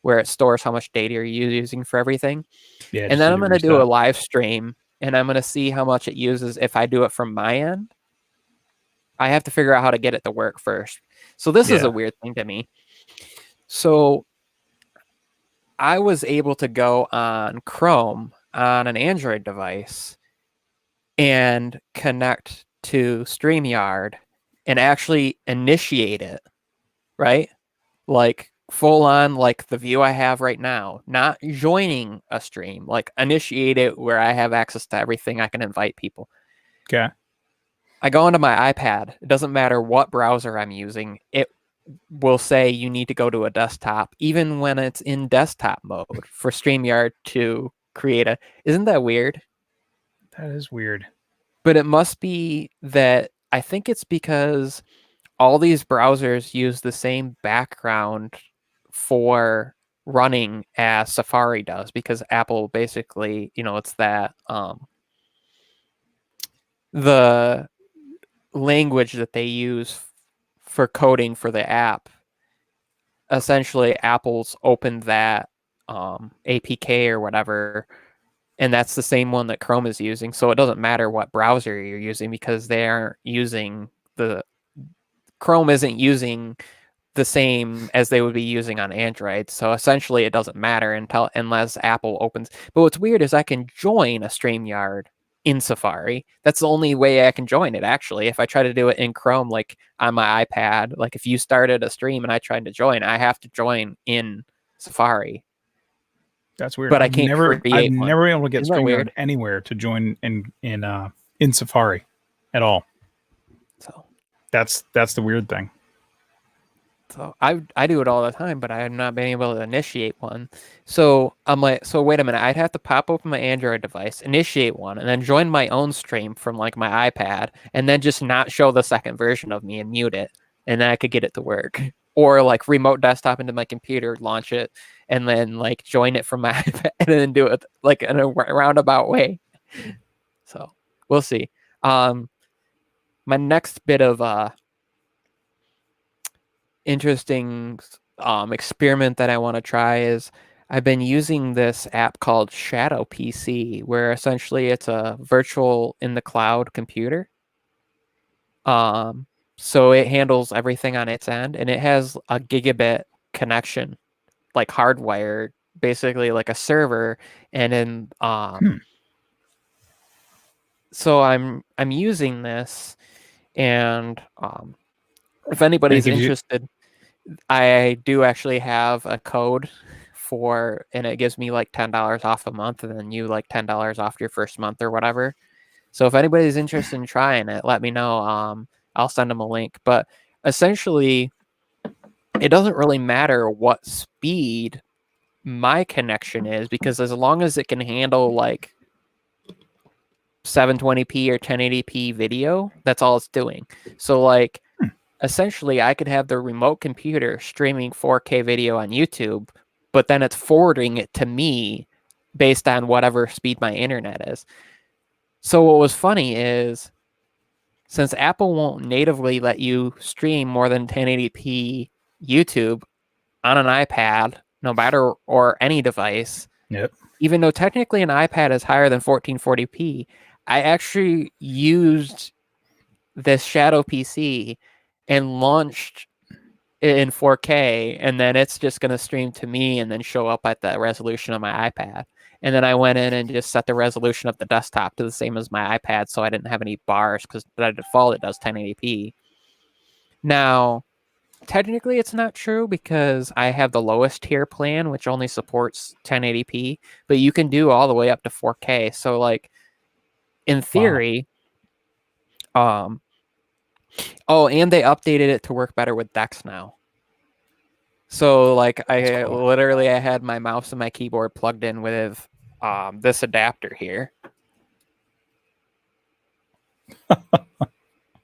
where it stores how much data you're using for everything. Yeah, and then I'm gonna do a live stream, and I'm gonna see how much it uses if I do it from my end. I have to figure out how to get it to work first. So this is a weird thing to me. So I was able to go on Chrome on an Android device and connect to StreamYard and actually initiate it, right? Like full on, like the view I have right now, not joining a stream, like initiate it where I have access to everything. I can invite people.
Okay.
I go into my iPad. It doesn't matter what browser I'm using. will say you need to go to a desktop, even when it's in desktop mode for StreamYard to create a. Isn't that weird?
That is weird.
But it must be that I think it's because all these browsers use the same background for running as Safari does, because Apple basically, it's that the language that they use for coding for the app. Essentially, Apple's opened that APK or whatever, and that's the same one that Chrome is using. So it doesn't matter what browser you're using, because they aren't using Chrome isn't using the same as they would be using on Android. So essentially, it doesn't matter unless Apple opens. But what's weird is I can join a StreamYard in Safari. That's the only way I can join it, actually. If I try to do it in Chrome, like on my iPad, like if you started a stream and I tried to join, I have to join in Safari.
That's weird.
But I can't
I've
create one.
never been able to get
Isn't that
StreamYard
weird?
anywhere to join in Safari at all.
So
That's the weird thing.
I do it all the time, but I have not been able to initiate one. So I'm like, so wait a minute, I'd have to pop open my Android device, initiate one, and then join my own stream from like my iPad, and then just not show the second version of me and mute it, and then I could get it to work. Or like remote desktop into my computer, launch it, and then like join it from my iPad, and then do it like in a roundabout way. So we'll see. My next bit of interesting experiment that I want to try is I've been using this app called Shadow PC, where essentially it's a virtual in the cloud computer. So it handles everything on its end, and it has a gigabit connection, like hardwired, basically like a server. And then so I'm using this, and if anybody's interested, I do actually have a code and it gives me like $10 off a month, and then you like $10 off your first month or whatever. So if anybody's interested in trying it, let me know. I'll send them a link. But essentially, it doesn't really matter what speed my connection is, because as long as it can handle like 720p or 1080p video, that's all it's doing. So like essentially I could have the remote computer streaming 4K video on YouTube, but then it's forwarding it to me based on whatever speed my internet is. So what was funny is, since Apple won't natively let you stream more than 1080p YouTube on an iPad, no matter, or any device,
yep,
even though technically an iPad is higher than 1440p, I actually used this Shadow PC and launched it in 4K, and then it's just going to stream to me and then show up at the resolution of my iPad. And then I went in and just set the resolution of the desktop to the same as my iPad, so I didn't have any bars, because by default it does 1080p. Now, technically it's not true, because I have the lowest tier plan, which only supports 1080p, but you can do all the way up to 4K. So like in theory, wow. Oh, and they updated it to work better with Dex now. So like I had my mouse and my keyboard plugged in with this adapter here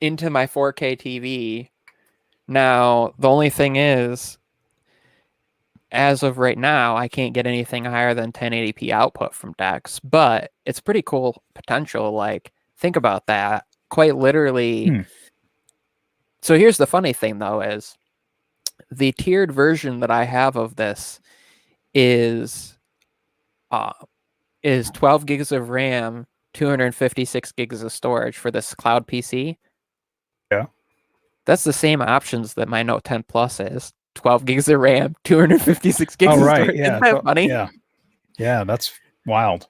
into my 4K TV. Now, the only thing is, as of right now, I can't get anything higher than 1080p output from Dex, but it's pretty cool potential. Like, think about that. Quite literally. So here's the funny thing, though, is the tiered version that I have of this is 12 gigs of RAM, 256 gigs of storage for this cloud PC.
Yeah.
That's the same options that my Note 10 Plus is. 12 gigs of RAM, 256 gigs of storage.
Yeah.
Isn't that funny?
Yeah, that's wild.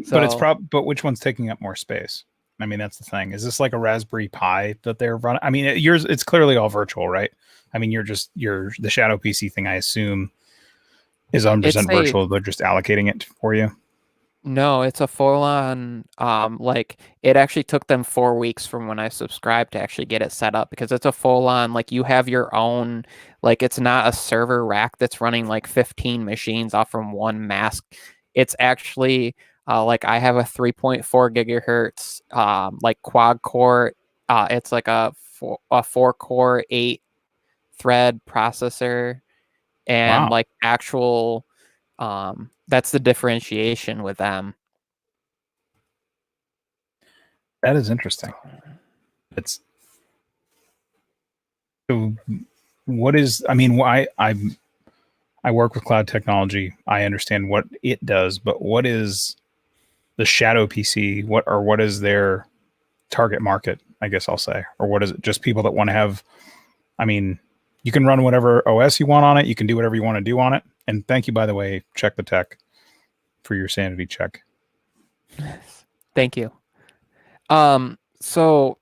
So, but which one's taking up more space? I mean, that's the thing. Is this like a Raspberry Pi that they're running? I mean, it's clearly all virtual, right? I mean, the Shadow PC thing, I assume, is 100% virtual. They're just allocating it for you.
No, it's a full on like it actually took them 4 weeks from when I subscribed to actually get it set up because it's a full on like you have your own like it's not a server rack that's running like 15 machines off from one mask. It's actually like I have a 3.4 gigahertz like quad core it's like a 4 core 8 thread processor and
Wow,
like actual that's the differentiation with them.
that is interesting. It's so. What is? I mean, I work with cloud technology. I understand what it does, but what is the shadow PC? What is their target market? I guess I'll say, or what is it? Just people that want to have. I mean, you can run whatever OS you want on it. You can do whatever you want to do on it. And thank you, by the way, Check the Tech, for your sanity check.
Thank you. So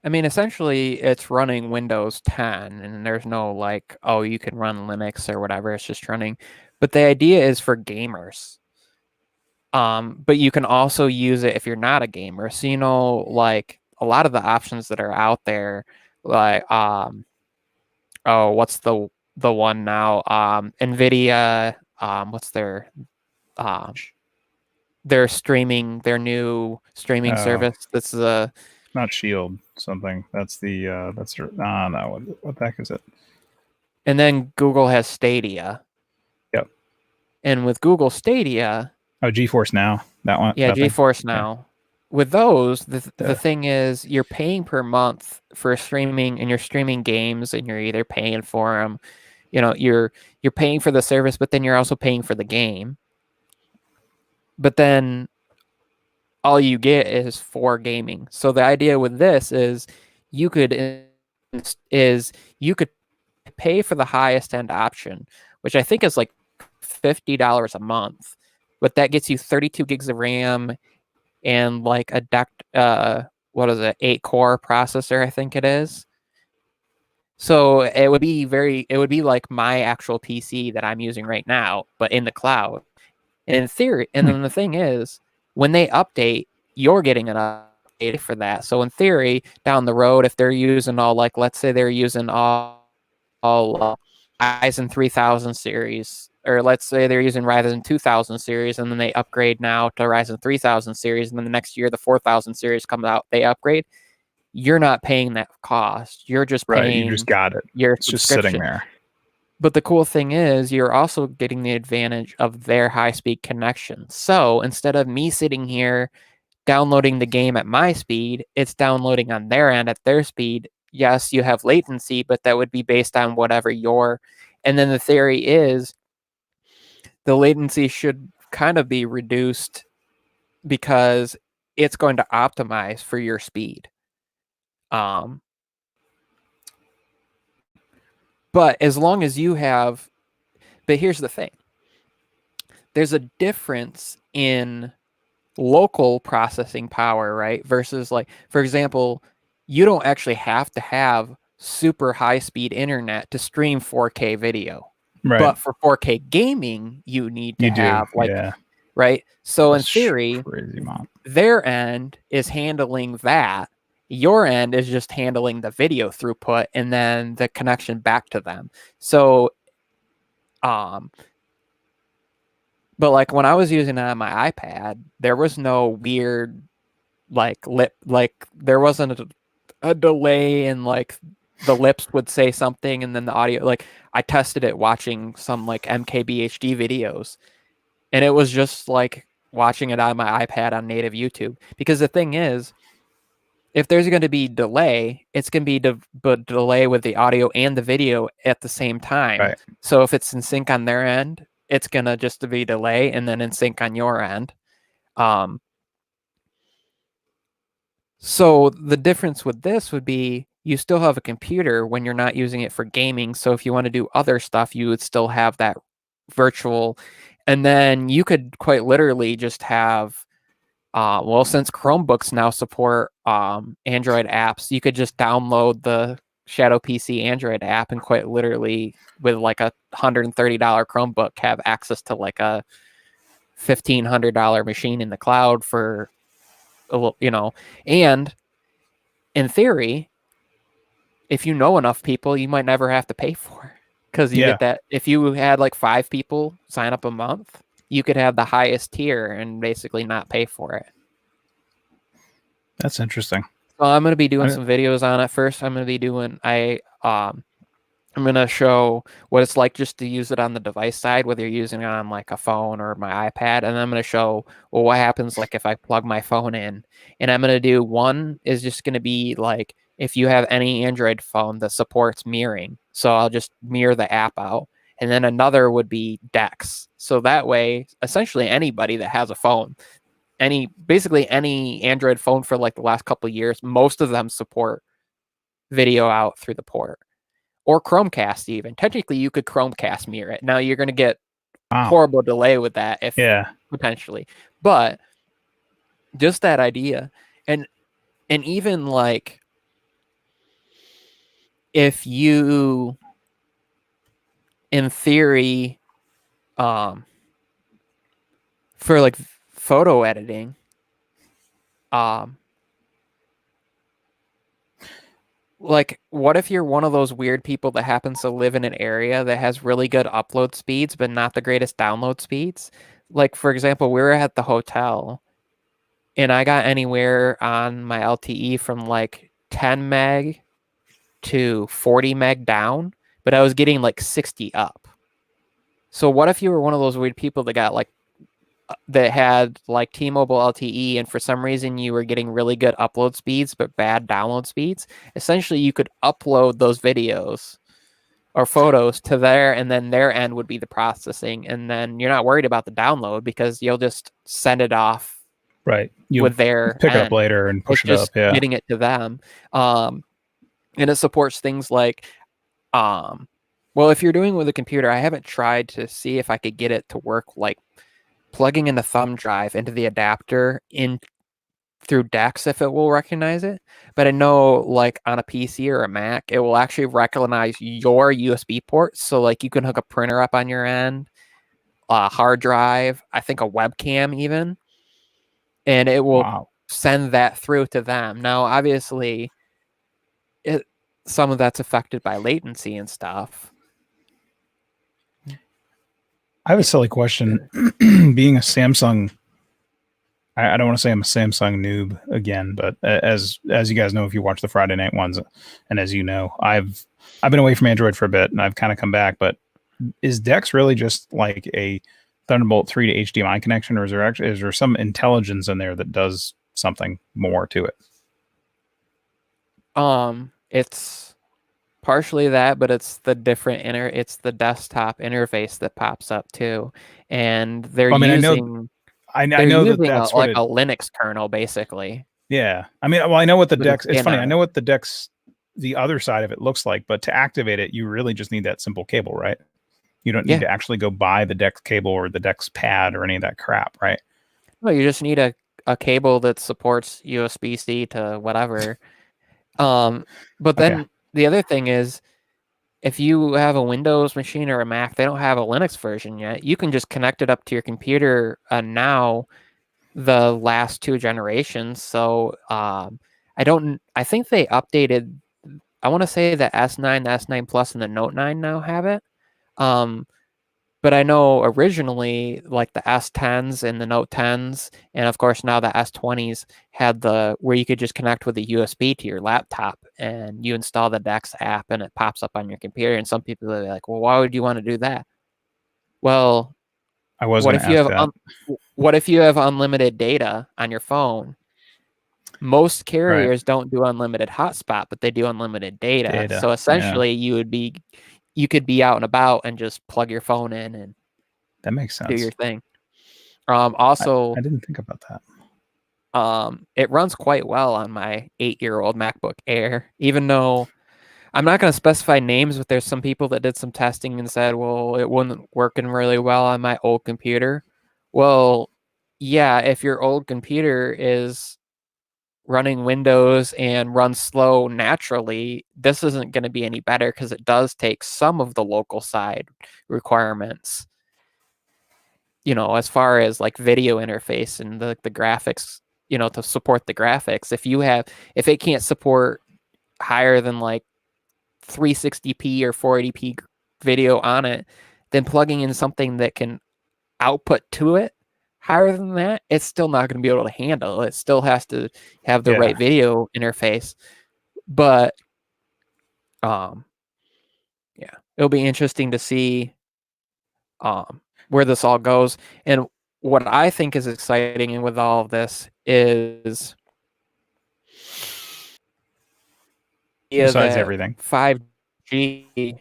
I mean, essentially, it's running Windows 10, and there's no like, oh, you can run Linux or whatever. It's just running. But the idea is for gamers. But you can also use it if you're not a gamer. So like a lot of the options that are out there, like oh, what's the one now? Nvidia. What's um their streaming, their new streaming
Oh,
service? That's the
not Shield something. That's the no. What the heck is it?
and then Google has Stadia.
Yep.
And with Google Stadia,
Oh, GeForce Now. That one.
yeah,
That thing.
GeForce
Yeah.
Now. With those, the
Yeah.
thing is, you're paying per month for streaming, and you're streaming games, and you're either paying for them. You're paying for the service, but then you're also paying for the game. But then all you get is for gaming. So the idea with this is you could you could pay for the highest end option, which I think is like $50 a month, but that gets you 32 gigs of RAM and like a what is it, 8 core processor, I think it is. So it would be like my actual PC that I'm using right now, but in the cloud. And in theory, and
Hmm.
then the thing is, when they update, you're getting an update for that. So in theory, down the road, if they're using all like, let's say they're using all Ryzen 3000 series, or let's say they're using Ryzen 2000 series, and then they upgrade now to Ryzen 3000 series, and then the next year the 4000 series comes out, they upgrade. You're not paying that cost. You're just
Right. You just
paying
got it.
your
It's just sitting
subscription.
there.
But the cool thing is, you're also getting the advantage of their high speed connection. So instead of me sitting here downloading the game at my speed, it's downloading on their end at their speed. Yes, you have latency, but that would be based on whatever your. And then the theory is the latency should kind of be reduced because it's going to optimize for your speed. Um, but as long as you have, but here's the thing, there's a difference in local processing power, right? Versus like, for example, you don't actually have to have super high speed internet to stream 4K video.
Right.
But for 4K gaming, you need to
You do.
have like,
Yeah.
right? So in
That's
theory,
crazy amount.
their end is handling that. Your end is just handling the video throughput and then the connection back to them. So, but like when I was using it on my iPad, there was no weird like there wasn't a delay and like the lips would say something and then the audio, like I tested it watching some like MKBHD videos and it was just like watching it on my iPad on native YouTube. Because the thing is, if there's going to be delay, it's going to be delay with the audio and the video at the same time.
Right.
So if it's in sync on their end, it's going to just be delay and then in sync on your end. So the difference with this would be you still have a computer when you're not using it for gaming. So if you want to do other stuff, you would still have that virtual. And then you could quite literally just have, well, since Chromebooks now support Android apps, you could just download the Shadow PC Android app and quite literally with like a $130 Chromebook have access to like a $1,500 machine in the cloud for a little, and in theory, if you know enough people, you might never have to pay for it, because you
Yeah,
get that. If you had like 5 people sign up a month, you could have the highest tier and basically not pay for it.
that's interesting.
So I'm going to be doing
I,
some videos on it. First, I'm going to be doing I'm going to show what it's like just to use it on the device side, whether you're using it on like a phone or my iPad. And then I'm going to show, well, what happens like if I plug my phone in. And I'm going to do one is just going to be like if you have any Android phone that supports mirroring. So I'll just mirror the app out. And then another would be Dex. So that way, essentially anybody that has a phone, basically any Android phone for like the last couple of years, most of them support video out through the port. Or Chromecast even. Technically, you could Chromecast mirror it. Now you're going to get
wow.
horrible delay with that, if
Yeah.
potentially, but just that idea, and even like if you, in theory, for like photo editing, like what if you're one of those weird people that happens to live in an area that has really good upload speeds but not the greatest download speeds? Like for example, we were at the hotel and I got anywhere on my LTE from like 10 meg to 40 meg down, but I was getting like 60 up. So what if you were one of those weird people that got like that had like T-Mobile LTE, and for some reason you were getting really good upload speeds but bad download speeds? Essentially, you could upload those videos or photos to there, and then their end would be the processing, and then you're not worried about the download because you'll just send it off
Right. You
with their
pick it up
end.
later and push
It's
it up.
just
Yeah.
getting it to them. And it supports things like, well, if you're doing with a computer, I haven't tried to see if I could get it to work like plugging in the thumb drive into the adapter in through Dex if it will recognize it. But I know like on a PC or a Mac, it will actually recognize your USB port. So like you can hook a printer up on your end, a hard drive, I think a webcam even, and it will
Wow.
send that through to them. Now, obviously, some of that's affected by latency and stuff.
I have a silly question. Being a Samsung, I don't want to say I'm a Samsung noob again, but as you guys know, if you watch the Friday night ones, and as you know, I've been away from Android for a bit, and I've kind of come back. But is Dex really just like a Thunderbolt 3 to HDMI connection, or is there some intelligence in there that does something more to it?
It's partially that, but it's the it's the desktop interface that pops up too, and they're
I mean,
using
I
they're
know that
using
that's what
a Linux kernel basically.
Yeah. I mean, well, I know what the
With a
Dex. It's
spin
funny.
on
I
it.
know what the Dex, the other side of it looks like, but to activate it, you really just need that simple cable, right? You don't need
Yeah.
to actually go buy the Dex cable or the Dex pad or any of that crap, right?
Well, you just need a cable that supports USB-C to whatever. But
Okay.
then the other thing is, if you have a Windows machine or a Mac, they don't have a Linux version yet. You can just connect it up to your computer now, the last 2 generations. So I think they updated, I want to say the S9, the S9 Plus, and the Note 9 now have it. But I know originally, like the S10s and the Note 10s, and of course now the S20s had where you could just connect with a USB to your laptop and you install the Dex app and it pops up on your computer. And some people are like, well, why would you want to do that? Well,
I was
what
going
if
to
you
ask
have
that.
what if you have unlimited data on your phone? Most
Right.
carriers don't do unlimited hotspot, but they do unlimited data. So
Yeah.
essentially, you could be out and about and just plug your phone in and
That makes
do your
sense.
thing. Also,
I didn't think about that.
it runs quite well on my 8-year-old MacBook Air, even though I'm not going to specify names, but there's some people that did some testing and said, well, it wasn't working really well on my old computer. Well, yeah, if your old computer is running Windows and runs slow naturally, this isn't going to be any better because it does take some of the local side requirements. as far as like video interface and the graphics, to support the graphics. If it can't support higher than like 360p or 480p video on it, then plugging in something that can output to it higher than that, it's still not going to be able to handle. It still has to have the right video interface. But yeah, it'll be interesting to see where this all goes. And what I think is exciting with all of this is
besides everything,
5G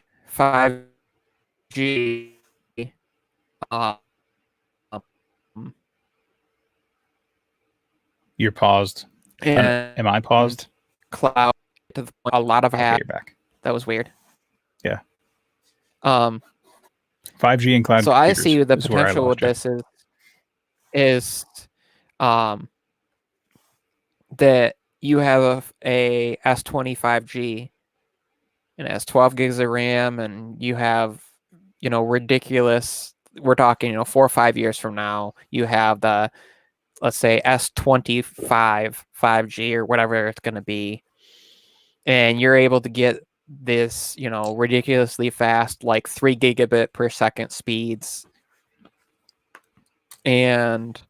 you're paused. Am I paused?
Cloud to a lot of
okay, you're back.
That was weird.
Yeah. 5G and cloud.
So I see the potential with this is that you have a S25G and it has 12 gigs of RAM, and you have ridiculous. We're talking 4 or 5 years from now, you have the, let's say, S25 5G or whatever it's going to be, and you're able to get this ridiculously fast, like 3 gigabit per second speeds, and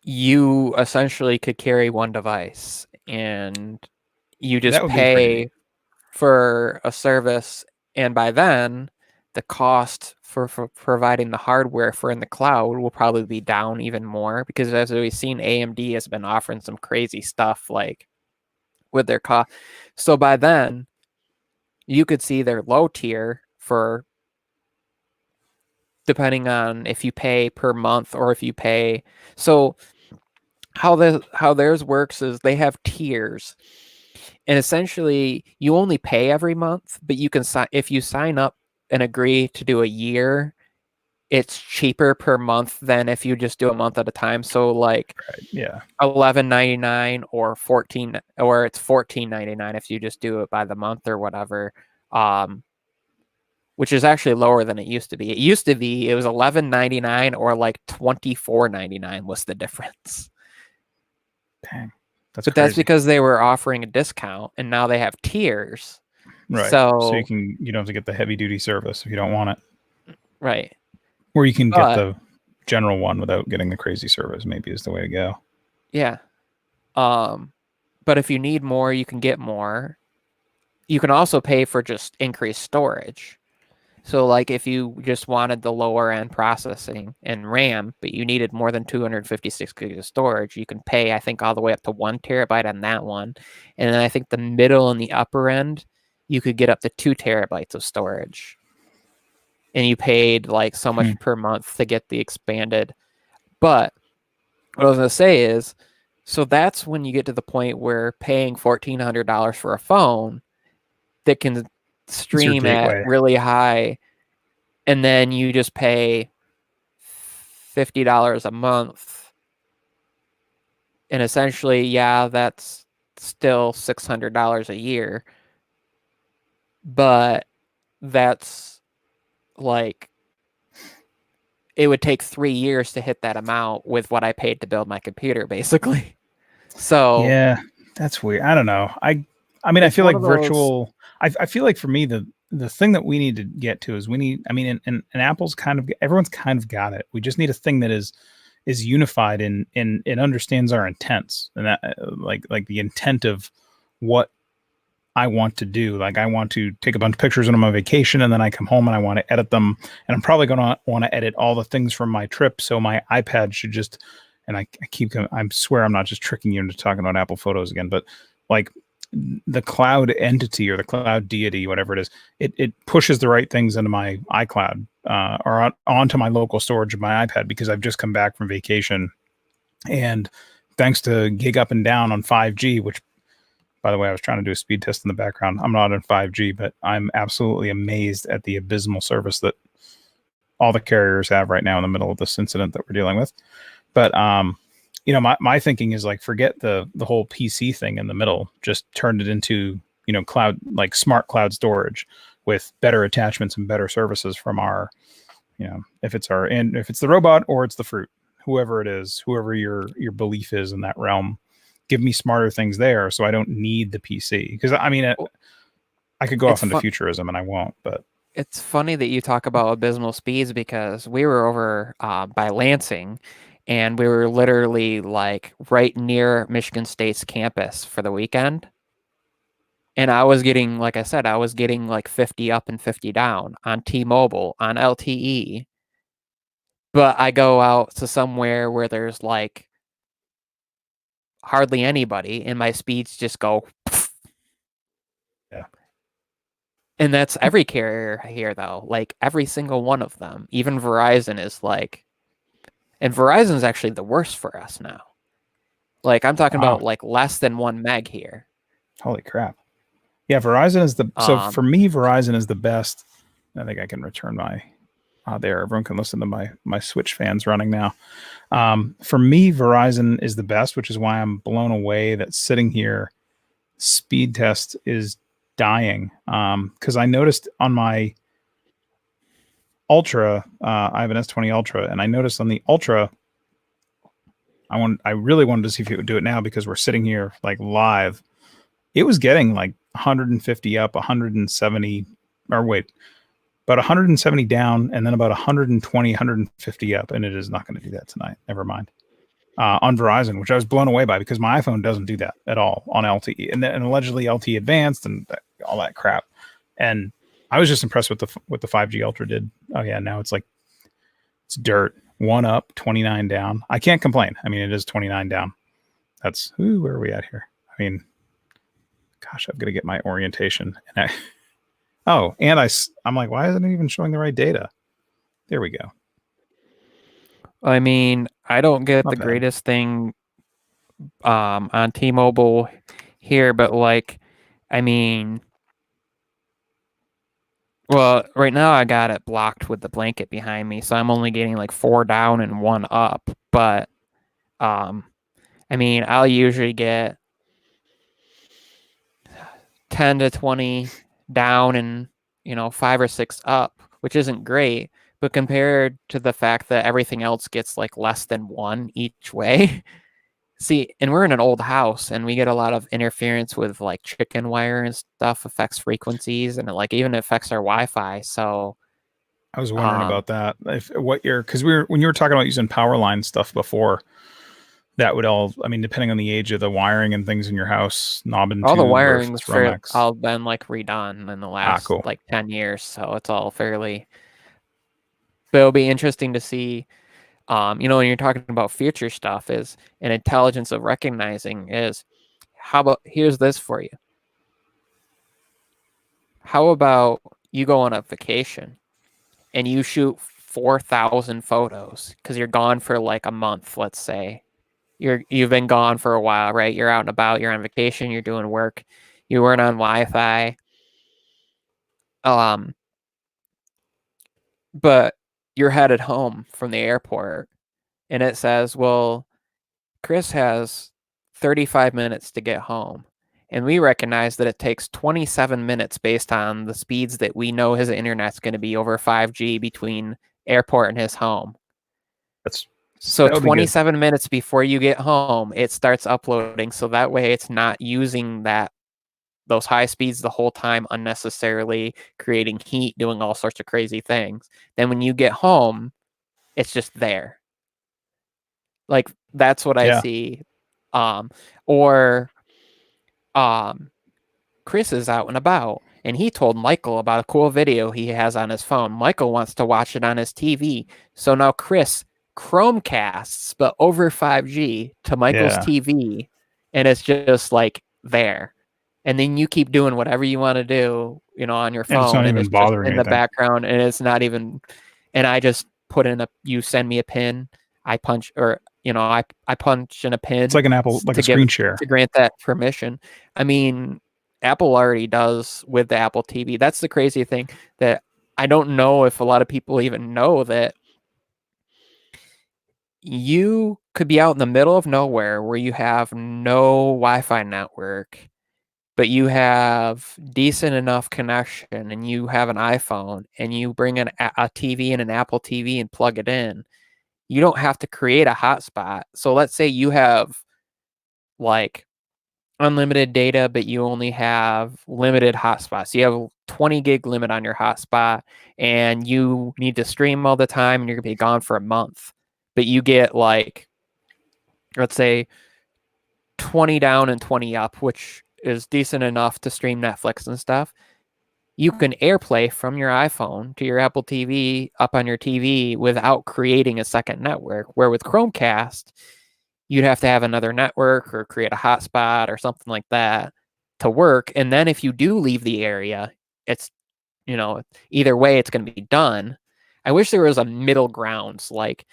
you essentially could carry one device and you just pay for a service, and by then the cost for providing the hardware for in the cloud will probably be down even more, because as we've seen, AMD has been offering some crazy stuff like with their cost. So by then you could see their low tier for, depending on if you pay per month or if you pay. So how theirs works is they have tiers, and essentially you only pay every month, but you can if you sign up and agree to do a year, it's cheaper per month than if you just do a month at a time. So like $11.99 or it's $14.99 if you just do it by the month or whatever, which is actually lower than it used to be. It was $11.99 or like $24.99 was the difference.
Dang.
That's because they were offering a discount, and now they have tiers.
Right. So you don't have to get the heavy duty service if you don't want it.
Right.
Or you can get the general one without getting the crazy service, maybe is the way to go.
Yeah. But if you need more, you can get more. You can also pay for just increased storage. So like if you just wanted the lower end processing and RAM, but you needed more than 256 gigs of storage, you can pay, I think, all the way up to 1 terabyte on that one. And then I think the middle and the upper end, you could get up to 2 terabytes of storage. And you paid like so much per month to get the expanded. But what I was going to say is, so that's when you get to the point where paying $1,400 for a phone that can stream at really high, and then you just pay $50 a month, and essentially, that's still $600 a year, but that's like, it would take 3 years to hit that amount with what I paid to build my computer, basically. So
yeah, that's weird. I don't know. I mean, I feel like virtual. I feel like for me, the thing that we need to get to is and Apple's everyone's kind of got it. We just need a thing that is unified and it understands our intents, and that like the intent of what I want to do. Like I want to take a bunch of pictures when I'm on vacation, and then I come home and I want to edit them, and I'm probably going to want to edit all the things from my trip. So my iPad should just, and I swear I'm not just tricking you into talking about Apple Photos again, but like the cloud entity or the cloud deity, whatever it is, it pushes the right things into my iCloud or onto my local storage of my iPad, because I've just come back from vacation, and thanks to Gig Up and Down on 5G, which, by the way, I was trying to do a speed test in the background. I'm not on 5G, but I'm absolutely amazed at the abysmal service that all the carriers have right now in the middle of this incident that we're dealing with. But my thinking is like, forget the whole PC thing in the middle, just turn it into, cloud, like smart cloud storage with better attachments and better services from our, if it's the robot or it's the fruit, whoever it is, whoever your belief is in that realm, give me smarter things there, so I don't need the PC. Because I mean, I could go off into futurism, and I won't. But
it's funny that you talk about abysmal speeds, because we were over by Lansing, and we were literally like right near Michigan State's campus for the weekend. And I was getting, like I said, I was getting like 50 up and 50 down on T-Mobile, on LTE. But I go out to somewhere where there's like hardly anybody, and my speeds just go.
Yeah.
And that's every carrier here, though. Like every single one of them. Even Verizon is like, and Verizon's actually the worst for us now. Like I'm talking about like less than 1 meg here.
Holy crap. Yeah, Verizon is so for me, Verizon is the best. I think I can return my there. Everyone can listen to my Switch fans running now. For me, Verizon is the best, which is why I'm blown away that sitting here, speed test is dying. Because I noticed on my Ultra, I have an S20 Ultra, and I noticed on the Ultra, I really wanted to see if it would do it now, because we're sitting here like live. It was getting like 150 up, 170, or wait, about 170 down, and then about 120, 150 up, and it is not going to do that tonight. Never mind. On Verizon, which I was blown away by, because my iPhone doesn't do that at all on LTE, and allegedly LTE Advanced and all that crap. And I was just impressed with what the 5G Ultra did. Oh yeah, now it's like it's dirt. 1 up, 29 down. I can't complain. I mean, it is 29 down. That's where are we at here? I mean, gosh, I've got to get my orientation. And I'm like, why isn't it even showing the right data? There we go.
I mean, I don't get the greatest thing on T-Mobile here, but like, I mean, well, right now I got it blocked with the blanket behind me, so I'm only getting like 4 down and 1 up. But I mean, I'll usually get 10 to 20 down and 5 or 6 up, which isn't great, but compared to the fact that everything else gets like less than 1 each way. See, and we're in an old house, and we get a lot of interference with like chicken wire and stuff, affects frequencies, and it like even affects our Wi-Fi. So
I was wondering about that. Because when you were talking about using power line stuff before, that would all, I mean, depending on the age of the wiring and things in your house, knob and
all the wiring's all been like redone in the last like 10 years, so it's all fairly. But it'll be interesting to see. When you're talking about future stuff, is an intelligence of recognizing is, how about, here's this for you. How about you go on a vacation and you shoot 4,000 photos because you're gone for like a month, let's say. You've been gone for a while, right? You're out and about, you're on vacation, you're doing work, you weren't on Wi-Fi. But you're headed home from the airport, and it says, well, Chris has 35 minutes to get home. And we recognize that it takes 27 minutes based on the speeds that we know his internet's going to be over 5G between airport and his home. So 27 minutes before you get home, it starts uploading. So that way it's not using those high speeds the whole time unnecessarily, creating heat, doing all sorts of crazy things. Then when you get home, it's just there. Like that's what I see. Chris is out and about, and he told Michael about a cool video he has on his phone. Michael wants to watch it on his TV. So now Chris Chromecasts, but over 5G to Michael's TV, and it's just like there. And then you keep doing whatever you want to do, on your phone.
And it's not even bothering
in the background, and it's not even. And I just put in you send me a pin, I punch, or I punch in a pin.
It's like an Apple, like a screen share,
to grant that permission. I mean, Apple already does with the Apple TV. That's the crazy thing, that I don't know if a lot of people even know, that you could be out in the middle of nowhere where you have no Wi-Fi network, but you have decent enough connection and you have an iPhone and you bring a TV and an Apple TV and plug it in, you don't have to create a hotspot. So let's say you have like unlimited data, but you only have limited hotspots. You have 20 gig limit on your hotspot and you need to stream all the time and you're gonna be gone for a month. But you get like, let's say 20 down and 20 up, which is decent enough to stream Netflix and stuff. You can AirPlay from your iPhone to your Apple TV up on your TV without creating a second network. Where with Chromecast, you'd have to have another network or create a hotspot or something like that to work. And then if you do leave the area, it's, either way, it's going to be done. I wish there was a middle ground. Like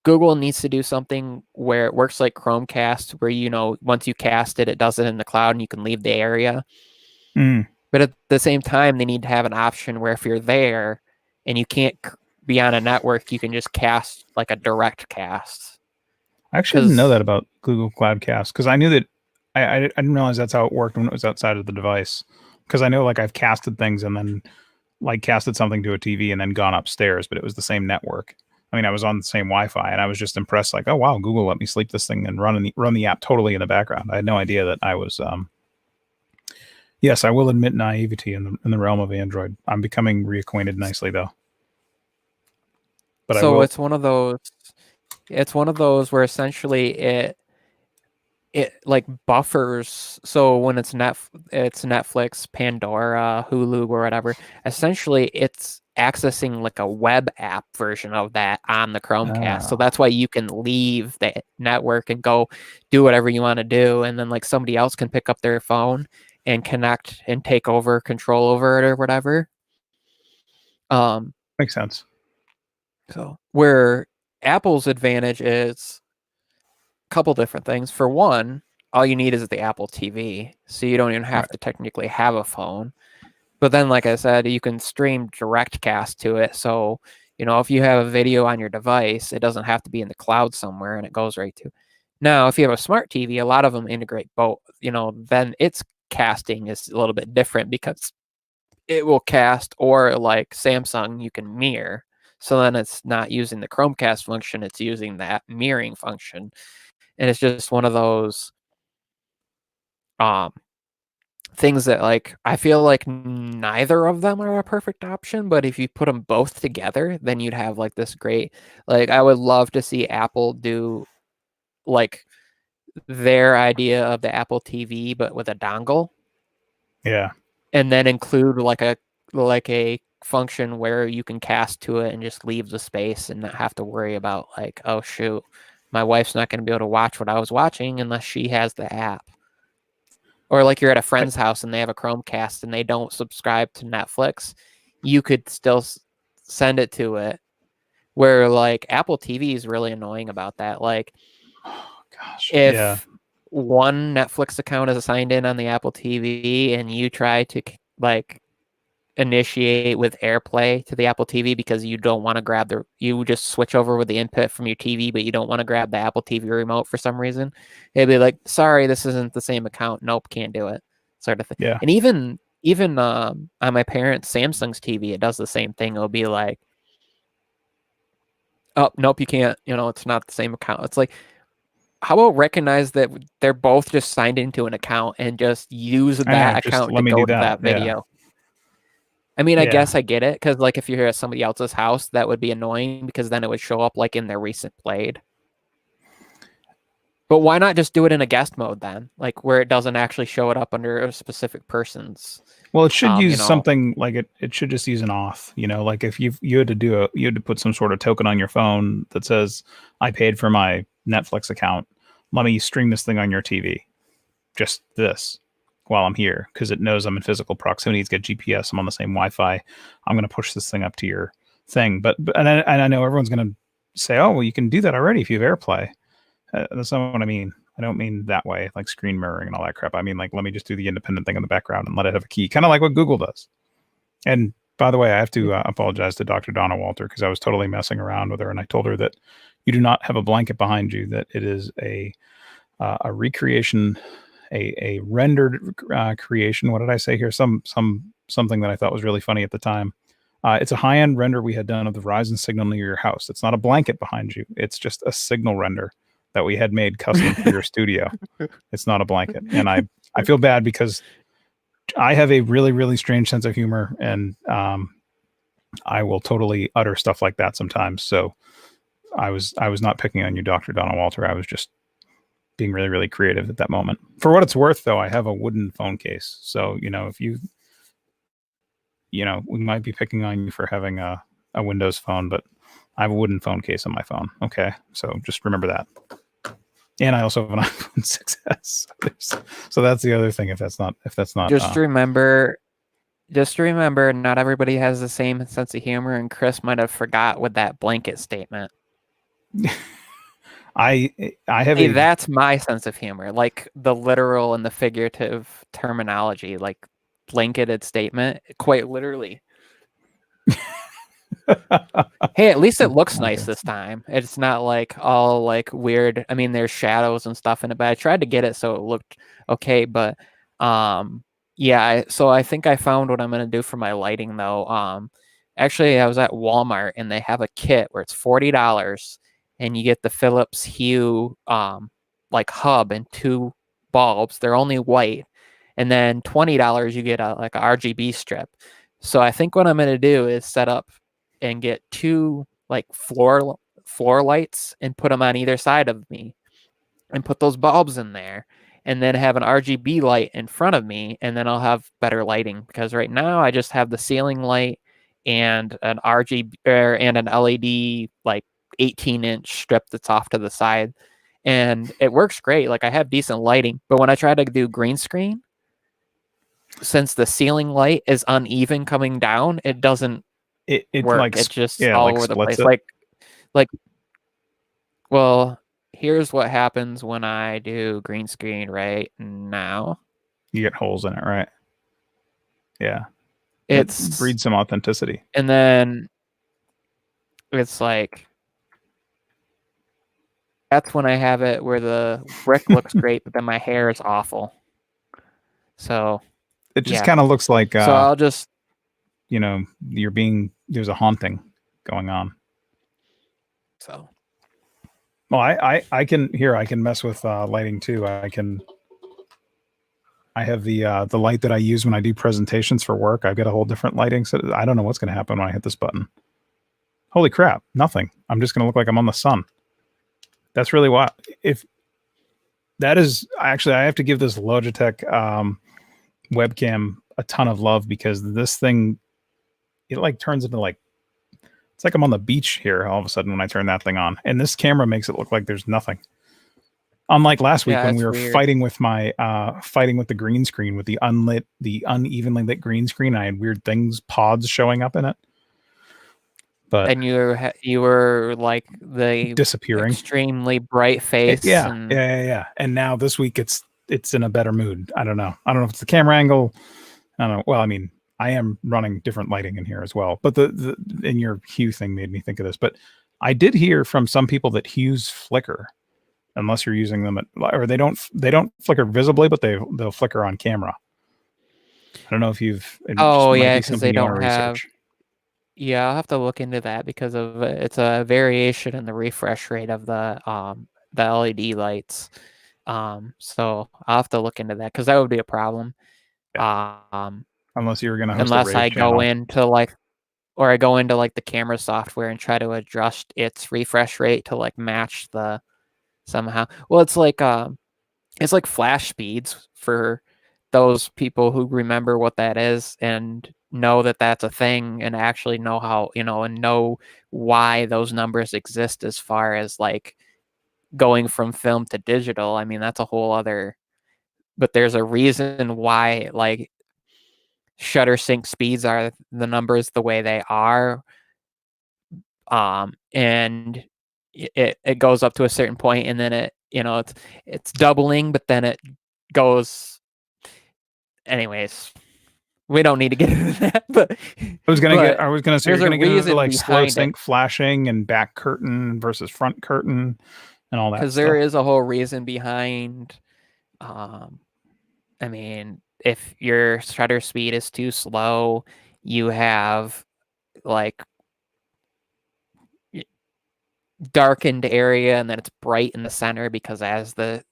Google needs to do something where it works like Chromecast, where, once you cast it, it does it in the cloud and you can leave the area.
Mm.
But at the same time, they need to have an option where if you're there and you can't be on a network, you can just cast like a direct cast.
I actually didn't know that about Google Cloudcast, because I knew that I didn't realize that's how it worked when it was outside of the device. Because I know like I've casted things and then like casted something to a TV and then gone upstairs, but it was the same network. I mean, I was on the same Wi-Fi and I was just impressed, like, oh wow, Google let me sleep this thing and run the app totally in the background. I had no idea that I was. Yes, I will admit naivety in the realm of Android. I'm becoming reacquainted nicely though.
But so it's one of those. It's one of those where essentially it like buffers. So when it's Netflix, Pandora, Hulu, or whatever, essentially it's accessing like a web app version of that on the Chromecast. So that's why you can leave the network and go do whatever you want to do, and then like somebody else can pick up their phone and connect and take over control over it or whatever.
Makes sense.
So where Apple's advantage is a couple different things. For one, all you need is the Apple TV, so you don't even have to technically have a phone. But then, like I said, you can stream DirectCast to it. So, if you have a video on your device, it doesn't have to be in the cloud somewhere and it goes right to. Now, if you have a smart TV, a lot of them integrate both, then its casting is a little bit different because it will cast, or like Samsung, you can mirror. So then it's not using the Chromecast function, it's using that mirroring function. And it's just one of those things that like I feel like neither of them are a perfect option, but if you put them both together, then you'd have like this great, like I would love to see Apple do like their idea of the Apple TV but with a dongle.
Yeah.
And then include like a function where you can cast to it and just leave the space and not have to worry about like, oh shoot, my wife's not going to be able to watch what I was watching unless she has the app. Or like you're at a friend's house and they have a Chromecast and they don't subscribe to Netflix, you could still send it to it. Where like Apple TV is really annoying about that. Like, if one Netflix account is assigned in on the Apple TV and you try to like initiate with AirPlay to the Apple TV because you don't want to you just switch over with the input from your TV, but you don't want to grab the Apple TV remote for some reason, it'd be like, sorry, this isn't the same account. Nope, can't do it, sort of thing.
Yeah.
And even on my parents' Samsung's TV, it does the same thing. It'll be like, oh, nope, you can't, it's not the same account. It's like, how about recognize that they're both just signed into an account and just use that account to go to that video? Yeah. I mean, I guess I get it, because like if you're at somebody else's house, that would be annoying because then it would show up like in their recent played. But why not just do it in a guest mode then, like where it doesn't actually show it up under a specific person's?
Well, it should use something like it should just use an auth. Like if you had to put some sort of token on your phone that says, I paid for my Netflix account, let me stream this thing on your TV, just this, while I'm here, because it knows I'm in physical proximity. It's got GPS. I'm on the same Wi-Fi. I'm going to push this thing up to your thing. But I know everyone's going to say, oh, well, you can do that already if you have AirPlay. That's not what I mean. I don't mean that way, like screen mirroring and all that crap. I mean, like, let me just do the independent thing in the background and let it have a key, kind of like what Google does. And by the way, I have to apologize to Dr. Donna Walter, because I was totally messing around with her, and I told her that you do not have a blanket behind you, that it is a recreation a rendered creation. What did I say here? Something that I thought was really funny at the time. It's a high-end render we had done of the Verizon signal near your house. It's not a blanket behind you. It's just a signal render that we had made custom for your studio. It's not a blanket. And I feel bad because I have a really, really strange sense of humor, and I will totally utter stuff like that sometimes. So I was not picking on you, Dr. Donald Walter. I was just being really, really creative at that moment. For what it's worth, though, I have a wooden phone case. So, if we might be picking on you for having a Windows phone, but I have a wooden phone case on my phone. Okay. So just remember that. And I also have an iPhone 6s. So that's the other thing. If that's not,
just remember, not everybody has the same sense of humor, and Chris might have forgot with that blanket statement.
I have
that's my sense of humor, like the literal and the figurative terminology, like blanketed statement, quite literally. Hey, at least it looks nice this time. It's not like all like weird. I mean, there's shadows and stuff in it, but I tried to get it so it looked okay. But yeah, so I think I found what I'm gonna do for my lighting though. Actually, I was at Walmart and they have a kit where it's $40 and you get the Philips Hue like hub and 2 bulbs. They're only white, and then $20 you get a RGB strip. So I think what I'm gonna do is set up and get 2 like floor lights and put them on either side of me and put those bulbs in there, and then have an RGB light in front of me, and then I'll have better lighting, because right now I just have the ceiling light and an RGB and an LED like 18-inch strip that's off to the side, and it works great. Like, I have decent lighting, but when I try to do green screen, since the ceiling light is uneven coming down, it doesn't
it
work.
Like,
it's just all over the place. Well, here's what happens when I do green screen right now.
You get holes in it, right? Yeah.
It
breeds some authenticity.
And then it's like, that's when I have it where the brick looks great, but then my hair is awful. So
it just kind of looks like
so I'll just
there's a haunting going on.
So
well, I can mess with lighting too. I have the light that I use when I do presentations for work. I've got a whole different lighting. So I don't know what's going to happen when I hit this button. Holy crap. Nothing. I'm just going to look like I'm on the sun. That's really wild. If that is actually, I have to give this Logitech webcam a ton of love, because this thing, it like turns into like, it's like I'm on the beach here all of a sudden when I turn that thing on. And this camera makes it look like there's nothing. Unlike last week when we were fighting with the green screen, with the unevenly lit green screen, I had weird pods showing up in it. But
and you were like the
disappearing,
extremely bright face.
Yeah. And now this week it's in a better mood. I don't know if it's the camera angle. I don't know. Well, I mean, I am running different lighting in here as well, but the in your hue thing made me think of this. But I did hear from some people that hues flicker, unless you're using them or they don't flicker visibly, but they'll flicker on camera. I don't know if you've.
Because they don't have. Yeah, I'll have to look into that, because of it's a variation in the refresh rate of the LED lights. So I'll have to look into that, because that would be a problem.
Yeah. Unless you were going to host
unless I go into the camera software and try to adjust its refresh rate to like match the somehow. Well, it's like flash speeds for those people who remember what that is and know that that's a thing, and actually know how, and know why those numbers exist as far as like going from film to digital. I mean, that's a whole other, but there's a reason why like shutter sync speeds are the numbers the way they are. And it goes up to a certain point, and then it's doubling, but then it goes. Anyways, we don't need to get into that. But
I was gonna say you're gonna get into like slow sync flashing and back curtain versus front curtain and all that.
Because there is a whole reason behind I mean, if your shutter speed is too slow, you have like darkened area and then it's bright in the center because as the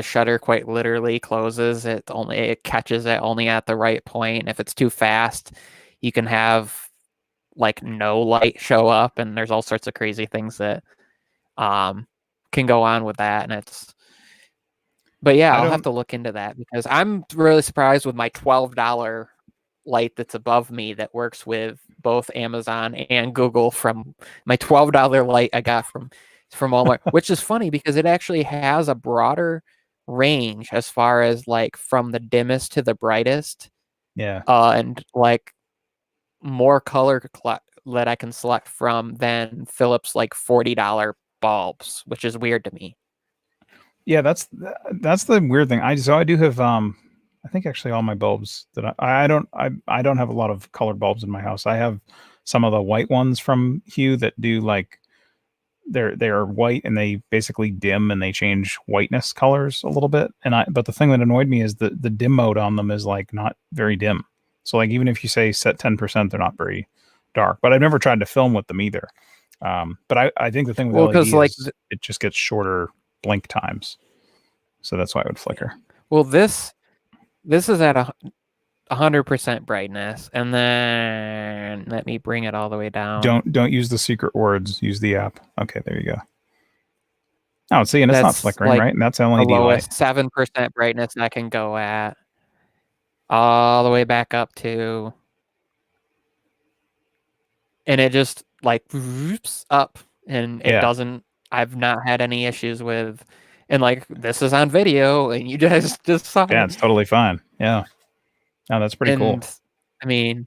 shutter quite literally closes, it catches it only at the right point. And if it's too fast, you can have like no light show up, and there's all sorts of crazy things that um can go on with that. And but yeah,
I
I'll have
don't.
to look into that because I'm really surprised with my $12 light that's above me that works with both Amazon and Google. From my $12 light I got from Walmart, which is funny because it actually has a broader range as far as like from the dimmest to the brightest,
Yeah.
and like more that I can select from than Philips like $40 bulbs, which is weird to me.
Yeah, that's the weird thing. I do have I think actually all my bulbs that I don't have a lot of colored bulbs in my house. I have some of the white ones from Hue that do like they're white and they basically dim and they change whiteness colors a little bit. And I but the thing that annoyed me is the dim mode on them is like not very dim. So like even if you say set 10%, they're not very dark. But I've never tried to film with them either. But I think the thing with
Well,
LED
because like
is it just gets shorter blink times. So that's why it would flicker.
well this is at 100% brightness, and then let me bring it all the way down.
Don't use the secret words. Use the app. Okay, there you go. Oh, see, and it's not
That's
flickering,
like
right? And that's
the
LED light.
lowest 7% brightness I can go at, all the way back up to, and it just like whoops up, and it
Yeah,
doesn't. I've not had any issues with, and like this is on video, and you guys just saw
yeah,
it.
it's totally fine. Yeah, no, that's pretty cool.
And I mean,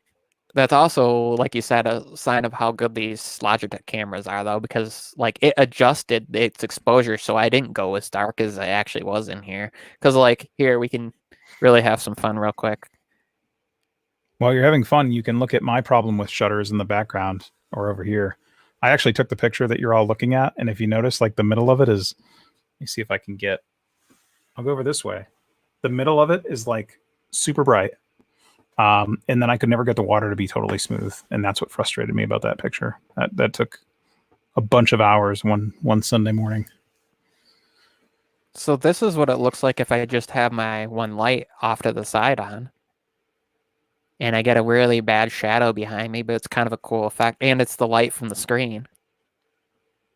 that's also, like you said, a sign of how good these Logitech cameras are, though, because like it adjusted its exposure, so I didn't go as dark as I actually was in here. Because like here, we can really have some fun real quick.
While you're having fun, you can look at my problem with shutters in the background or over here. I actually took the picture that you're all looking at, and if you notice, like the middle of it is. Let me see if I can get. I'll go over this way. The middle of it is like super bright, and then I could never get the water to be totally smooth, and that's what frustrated me about that picture. That took a bunch of hours one Sunday morning.
So this is what it looks like if I just have my one light off to the side on, and I get a really bad shadow behind me, but it's kind of a cool effect, and it's the light from the screen.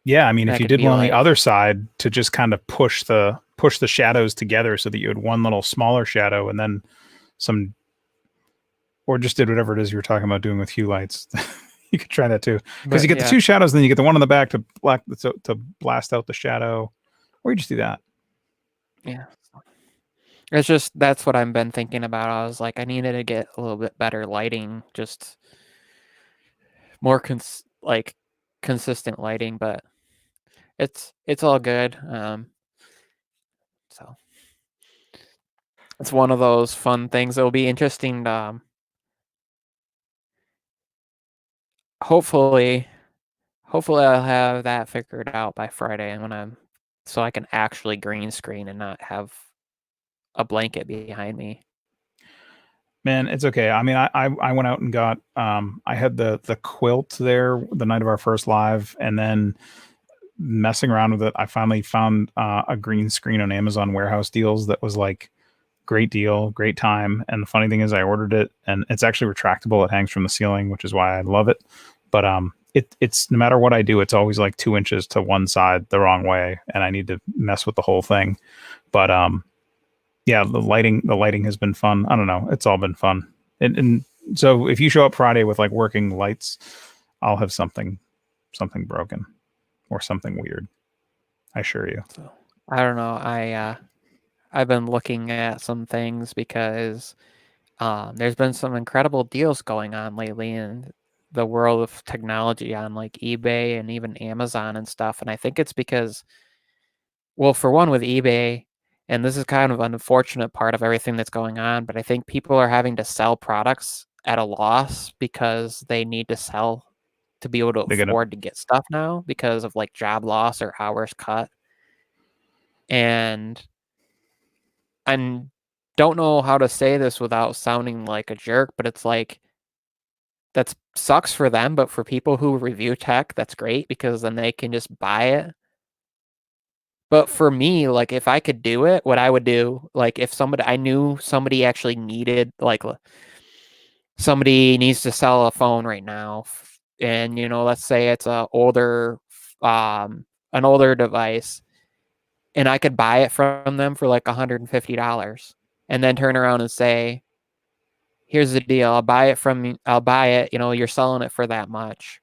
Yeah, I mean,
And
if
I
you
could
did
be
one on the
like,
other side to just kind of push the shadows together so that you had one little smaller shadow and then some, or just did whatever it is you were talking about doing with hue lights. You could try that too, because you
but
get the
yeah,
two shadows, and then you get the one on the back to blast out the shadow, or you just do that.
yeah. It's just that's what I've been thinking about. I was like, I needed to get a little bit better lighting, just more like consistent lighting, but it's all good. So it's one of those fun things. It'll be interesting to, hopefully I'll have that figured out by Friday, and when I'm so I can actually green screen and not have a blanket behind me.
Man, it's okay. I mean, I went out and got I had the quilt there the night of our first live, and then messing around with it, I finally found a green screen on Amazon warehouse deals that was like great deal, great time. And the funny thing is, I ordered it, and it's actually retractable. It hangs from the ceiling, which is why I love it. But it's no matter what I do, it's always like 2 inches to one side the wrong way, and I need to mess with the whole thing. But yeah, the lighting has been fun. I don't know, it's all been fun. And so if you show up Friday with like working lights, I'll have something broken or something weird. I assure you.
So I don't know. I've been looking at some things because there's been some incredible deals going on lately in the world of technology on like eBay and even Amazon and stuff. And I think it's because, well, for one, with eBay, and this is kind of an unfortunate part of everything that's going on, but I think people are having to sell products at a loss because they need to sell to be able to
They're gonna
afford to get stuff now because of like job loss or hours cut. And don't know how to say this without sounding like a jerk, but it's like that sucks for them, but for people who review tech, that's great because then they can just buy it. But for me, like if I could do it, what I would do, like if I knew somebody actually needed, like somebody needs to sell a phone right now, and let's say it's an older device, and I could buy it from them for like $150, and then turn around and say, here's the deal. I'll buy it. You're selling it for that much.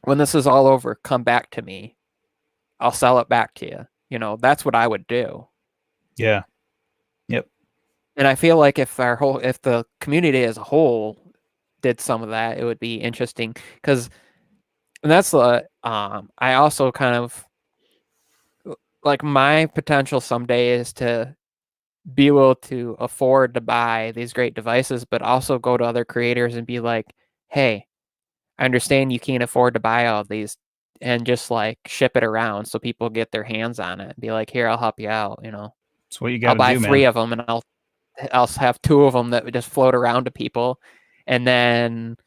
When this is all over, come back to me. I'll sell it back to you. That's what I would do.
Yeah. Yep.
And I feel like if the community as a whole did some of that, it would be interesting because that's I also kind of like my potential someday is to be able to afford to buy these great devices, but also go to other creators and be like, hey, I understand you can't afford to buy all of these, and just like ship it around so people get their hands on it. Be like, here, I'll help you out.
That's what you got
I'll
to
buy
do,
three
man.
of them, and I'll have two of them that would just float around to people, and then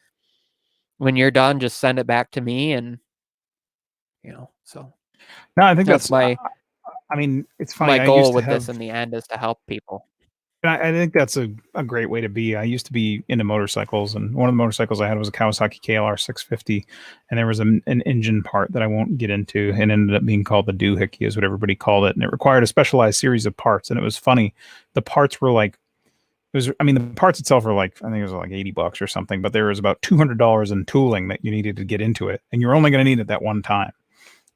when you're done, just send it back to me, and so
No, I think
that's
that's.
my
I mean, it's funny.
my
I
goal
used to
with this
have.
in the end is to help people.
I think that's a great way to be. I used to be into motorcycles, and one of the motorcycles I had was a Kawasaki KLR 650, and there was an engine part that I won't get into, and ended up being called the doohickey, is what everybody called it, and it required a specialized series of parts, and it was funny. The parts were like, I mean, the parts itself were like, I think it was like $80 or something, but there was about $200 in tooling that you needed to get into it, and you're only going to need it that one time.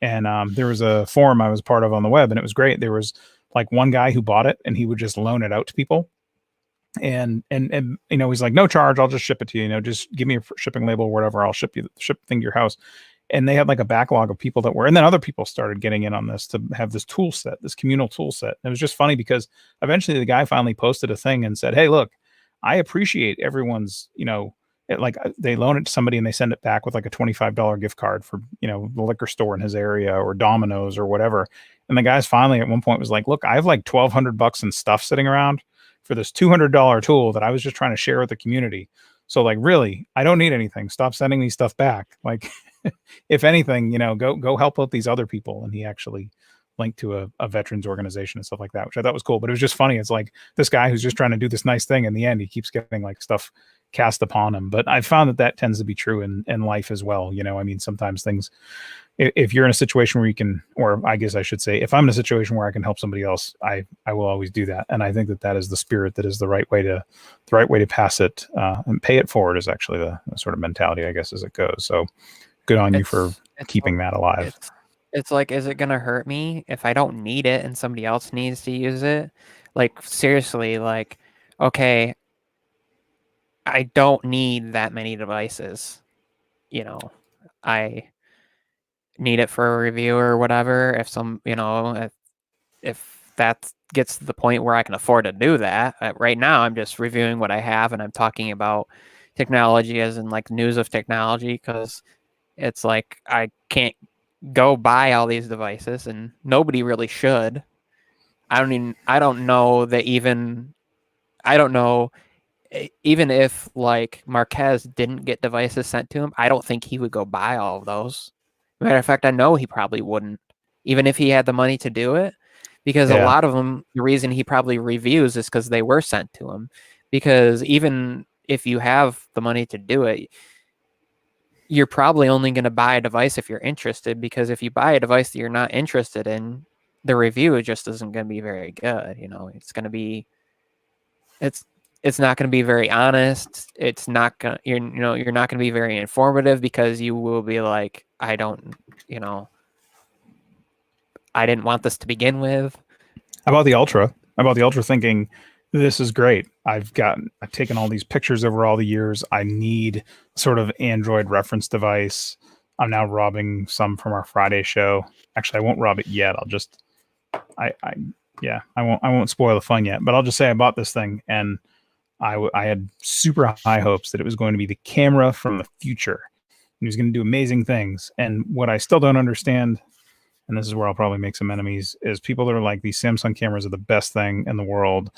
And there was a forum I was part of on the web, and it was great. There was like one guy who bought it, and he would just loan it out to people. And he's like, no charge, I'll just ship it to you. Just give me a shipping label or whatever. I'll ship the thing to your house. And they had like a backlog of people that were, and then other people started getting in on this to have this tool set, this communal tool set. And it was just funny because eventually the guy finally posted a thing and said, hey, look, I appreciate everyone's, they loan it to somebody and they send it back with like a $25 gift card for, the liquor store in his area or Domino's or whatever. And the guy's finally at one point was like, look, I have like $1,200 in stuff sitting around for this $200 tool that I was just trying to share with the community. So like, really, I don't need anything. Stop sending me stuff back. Like, if anything, go help out these other people. And he actually linked to a veterans organization and stuff like that, which I thought was cool. But it was just funny. It's like this guy who's just trying to do this nice thing. In the end, he keeps getting like stuff cast upon him. But I found that tends to be true in life as well. I mean, sometimes things, if you're in a situation where you can, or I guess I should say, if I'm in a situation where I can help somebody else, I will always do that. And I think that is the spirit, that is the right way to pass it and pay it forward, is actually the sort of mentality, I guess, as it goes. So good on you for keeping that alive.
It's like, is it going to hurt me if I don't need it and somebody else needs to use it? Like, seriously, like, okay, I don't need that many devices. I need it for a review or whatever. If that gets to the point where I can afford to do that, right now I'm just reviewing what I have, and I'm talking about technology as in like news of technology, because it's like I can't go buy all these devices, and nobody really should. I don't know even if like Marquez didn't get devices sent to him, I don't think he would go buy all of those. Matter of fact, I know he probably wouldn't, even if he had the money to do it, because a lot of them, the reason he probably reviews is because they were sent to him. Because even if you have the money to do it, you're probably only going to buy a device if you're interested, because if you buy a device that you're not interested in, the review just isn't going to be very good. It's going to be, it's not going to be very honest. It's not going to, you're not going to be very informative, because you will be like, I didn't want this to begin with.
About the Ultra thinking, this is great. I've taken all these pictures over all the years. I need sort of Android reference device. I'm now robbing some from our Friday show. Actually, I won't rob it yet. I won't spoil the fun yet, but I'll just say I bought this thing, and I had super high hopes that it was going to be the camera from the future. It was going to do amazing things. And what I still don't understand, and this is where I'll probably make some enemies, is people that are like, these Samsung cameras are the best thing in the world.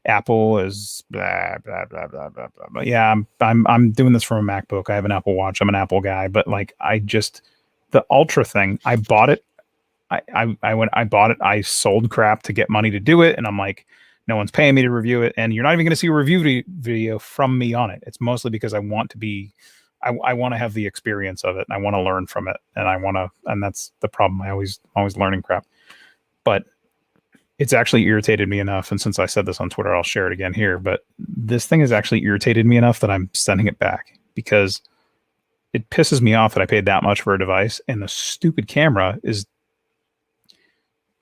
Apple is blah blah blah blah blah blah. But yeah, I'm doing this from a MacBook. I have an Apple Watch. I'm an Apple guy, but like I just the Ultra thing, I bought it. I bought it. I sold crap to get money to do it, and I'm like, no one's paying me to review it, and you're not even going to see a review video from me on it. It's mostly because I want to be, I want to have the experience of it, and I want to learn from it, and that's the problem. I'm always learning crap, but it's actually irritated me enough. And since I said this on Twitter, I'll share it again here. But this thing has actually irritated me enough that I'm sending it back because it pisses me off that I paid that much for a device, and the stupid camera is.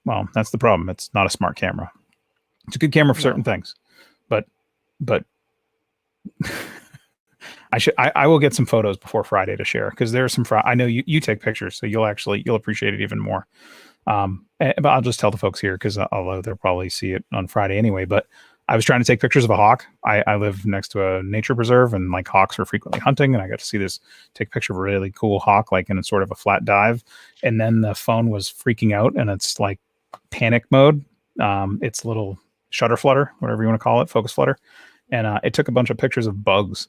Well, that's the problem. It's not a smart camera. It's a good camera for certain things, but I will get some photos before Friday to share because there's some. I know you take pictures, so you'll appreciate it even more. But I'll just tell the folks here because although they'll probably see it on Friday anyway. But I was trying to take pictures of a hawk. I live next to a nature preserve, and like hawks are frequently hunting, and I got to see this take a picture of a really cool hawk, like in a sort of a flat dive, and then the phone was freaking out, and it's like panic mode. It's little shutter flutter, whatever you want to call it, focus flutter, and it took a bunch of pictures of bugs.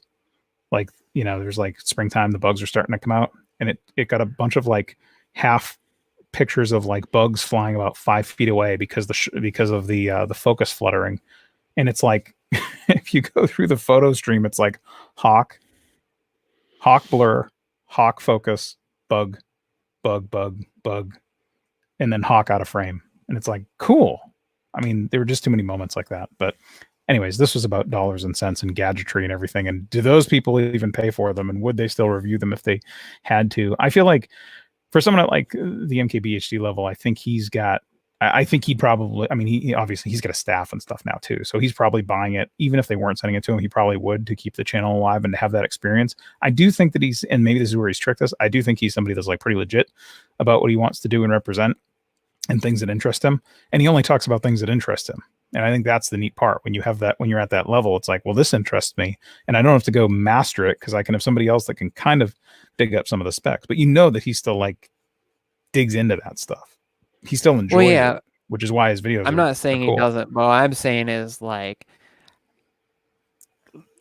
Like there's like springtime, the bugs are starting to come out, and it got a bunch of like half pictures of like bugs flying about 5 feet away because of the focus fluttering, and it's like if you go through the photo stream, it's like hawk blur, hawk focus, bug, and then hawk out of frame. And it's like, cool. I mean, there were just too many moments like that. But anyways, this was about dollars and cents and gadgetry and everything. And do those people even pay for them? And would they still review them if they had to? I feel like for someone at like the MKBHD level, I think he's got, I think he probably, I mean, he obviously he's got a staff and stuff now too. So he's probably buying it. Even if they weren't sending it to him, he probably would to keep the channel alive and to have that experience. I do think that and maybe this is where he's tricked us. I do think he's somebody that's like pretty legit about what he wants to do and represent and things that interest him. And he only talks about things that interest him. And I think that's the neat part. When you have that, when you're at that level, it's like, well, this interests me. And I don't have to go master it because I can have somebody else that can kind of dig up some of the specs. But that he still like digs into that stuff. He still enjoys it, which is why his videos
I'm not saying
cool.
He doesn't. What I'm saying is like,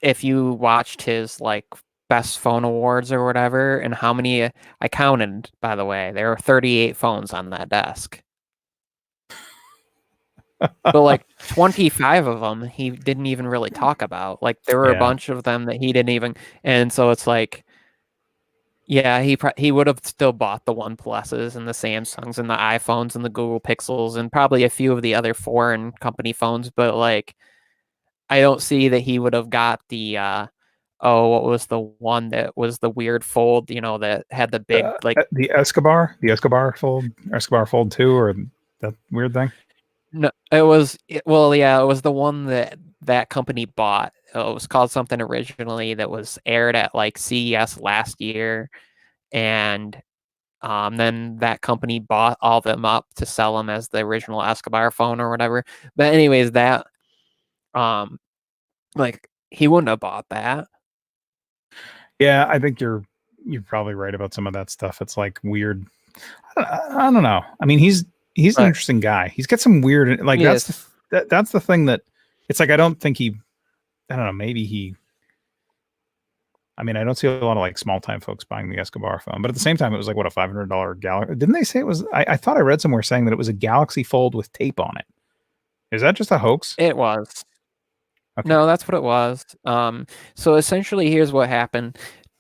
if you watched his like best phone awards or whatever, and how many I counted, by the way, there were 38 phones on that desk. But like 25 of them he didn't even really talk about. Like there were a bunch of them that he didn't even, and so it's like, yeah, he would have still bought the OnePluses and the Samsungs and the iPhones and the Google Pixels and probably a few of the other foreign company phones, but like I don't see that he would have got the what was the one that was the weird fold, that had the big like
the Escobar Fold 2 or that weird thing.
No, it was it was the one that company bought. It was called something originally that was aired at like CES last year, and then that company bought all of them up to sell them as the original Escobar phone or whatever. But anyways, that like he wouldn't have bought that.
Yeah, I think you're probably right about some of that stuff. It's like weird. I don't know. I mean, he's an interesting guy. He's got some weird, like that's the thing that it's like, I don't know, maybe I mean, I don't see a lot of like small time folks buying the Escobar phone, but at the same time, it was like, what, a $500 Galaxy. Didn't they say it was, I thought I read somewhere saying that it was a Galaxy Fold with tape on it. Is that just a hoax?
It was. Okay. No, that's what it was. So essentially here's what happened.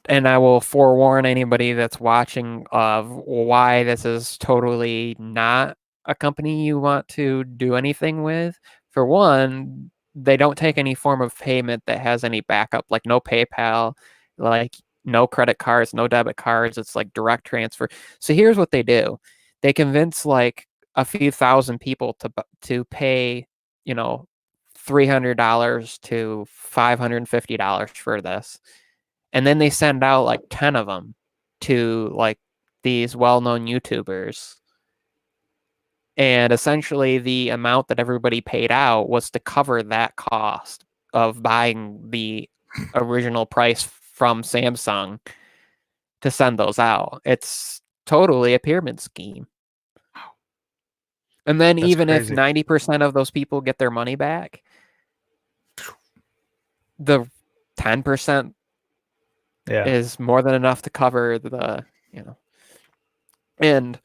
And I will forewarn anybody that's watching of why this is totally not a company you want to do anything with. For one, they don't take any form of payment that has any backup, like no PayPal, like no credit cards, no debit cards. It's like direct transfer. So here's what they do. They convince like a few thousand people to pay, $300 to $550 for this. And then they send out like 10 of them to like these well-known YouTubers. And essentially the amount that everybody paid out was to cover that cost of buying the original price from Samsung to send those out. It's totally a pyramid scheme. And then that's even crazy. If 90% of those people get their money back, the 10%
Yeah.
is more than enough to cover and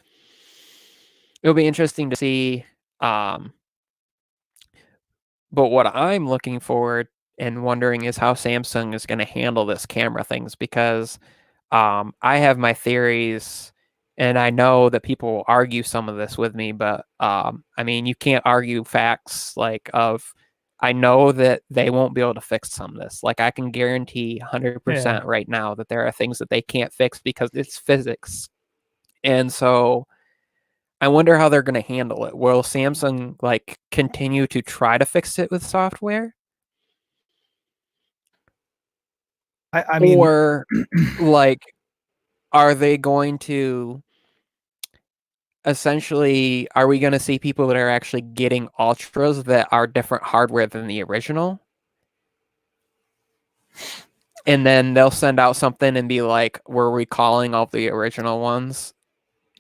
it'll be interesting to see. But what I'm looking forward and wondering is how Samsung is going to handle this camera things, because I have my theories, and I know that people will argue some of this with me, but I mean, you can't argue facts I know that they won't be able to fix some of this. Like, I can guarantee
Yeah.
100% right now that there are things that they can't fix because it's physics. And so I wonder how they're going to handle it. Will Samsung like continue to try to fix it with software?
I mean,
Or like, are they going to essentially, are we going to see people that are actually getting ultras that are different hardware than the original? And then they'll send out something and be like, we're recalling all the original ones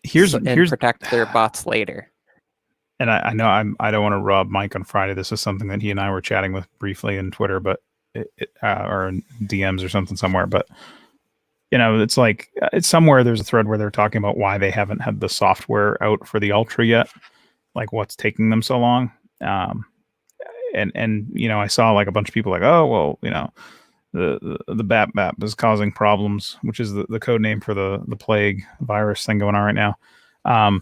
and
here's
protect their bots later.
and I know I don't want to rob Mike on Friday. This is something that he and I were chatting with briefly in Twitter, but or in DMs or something somewhere. But it's like it's somewhere there's a thread where they're talking about why they haven't had the software out for the Ultra yet, like what's taking them so long. Um, and I saw like a bunch of people like, oh well, the BAP is causing problems, which is the code name for the plague virus thing going on right now.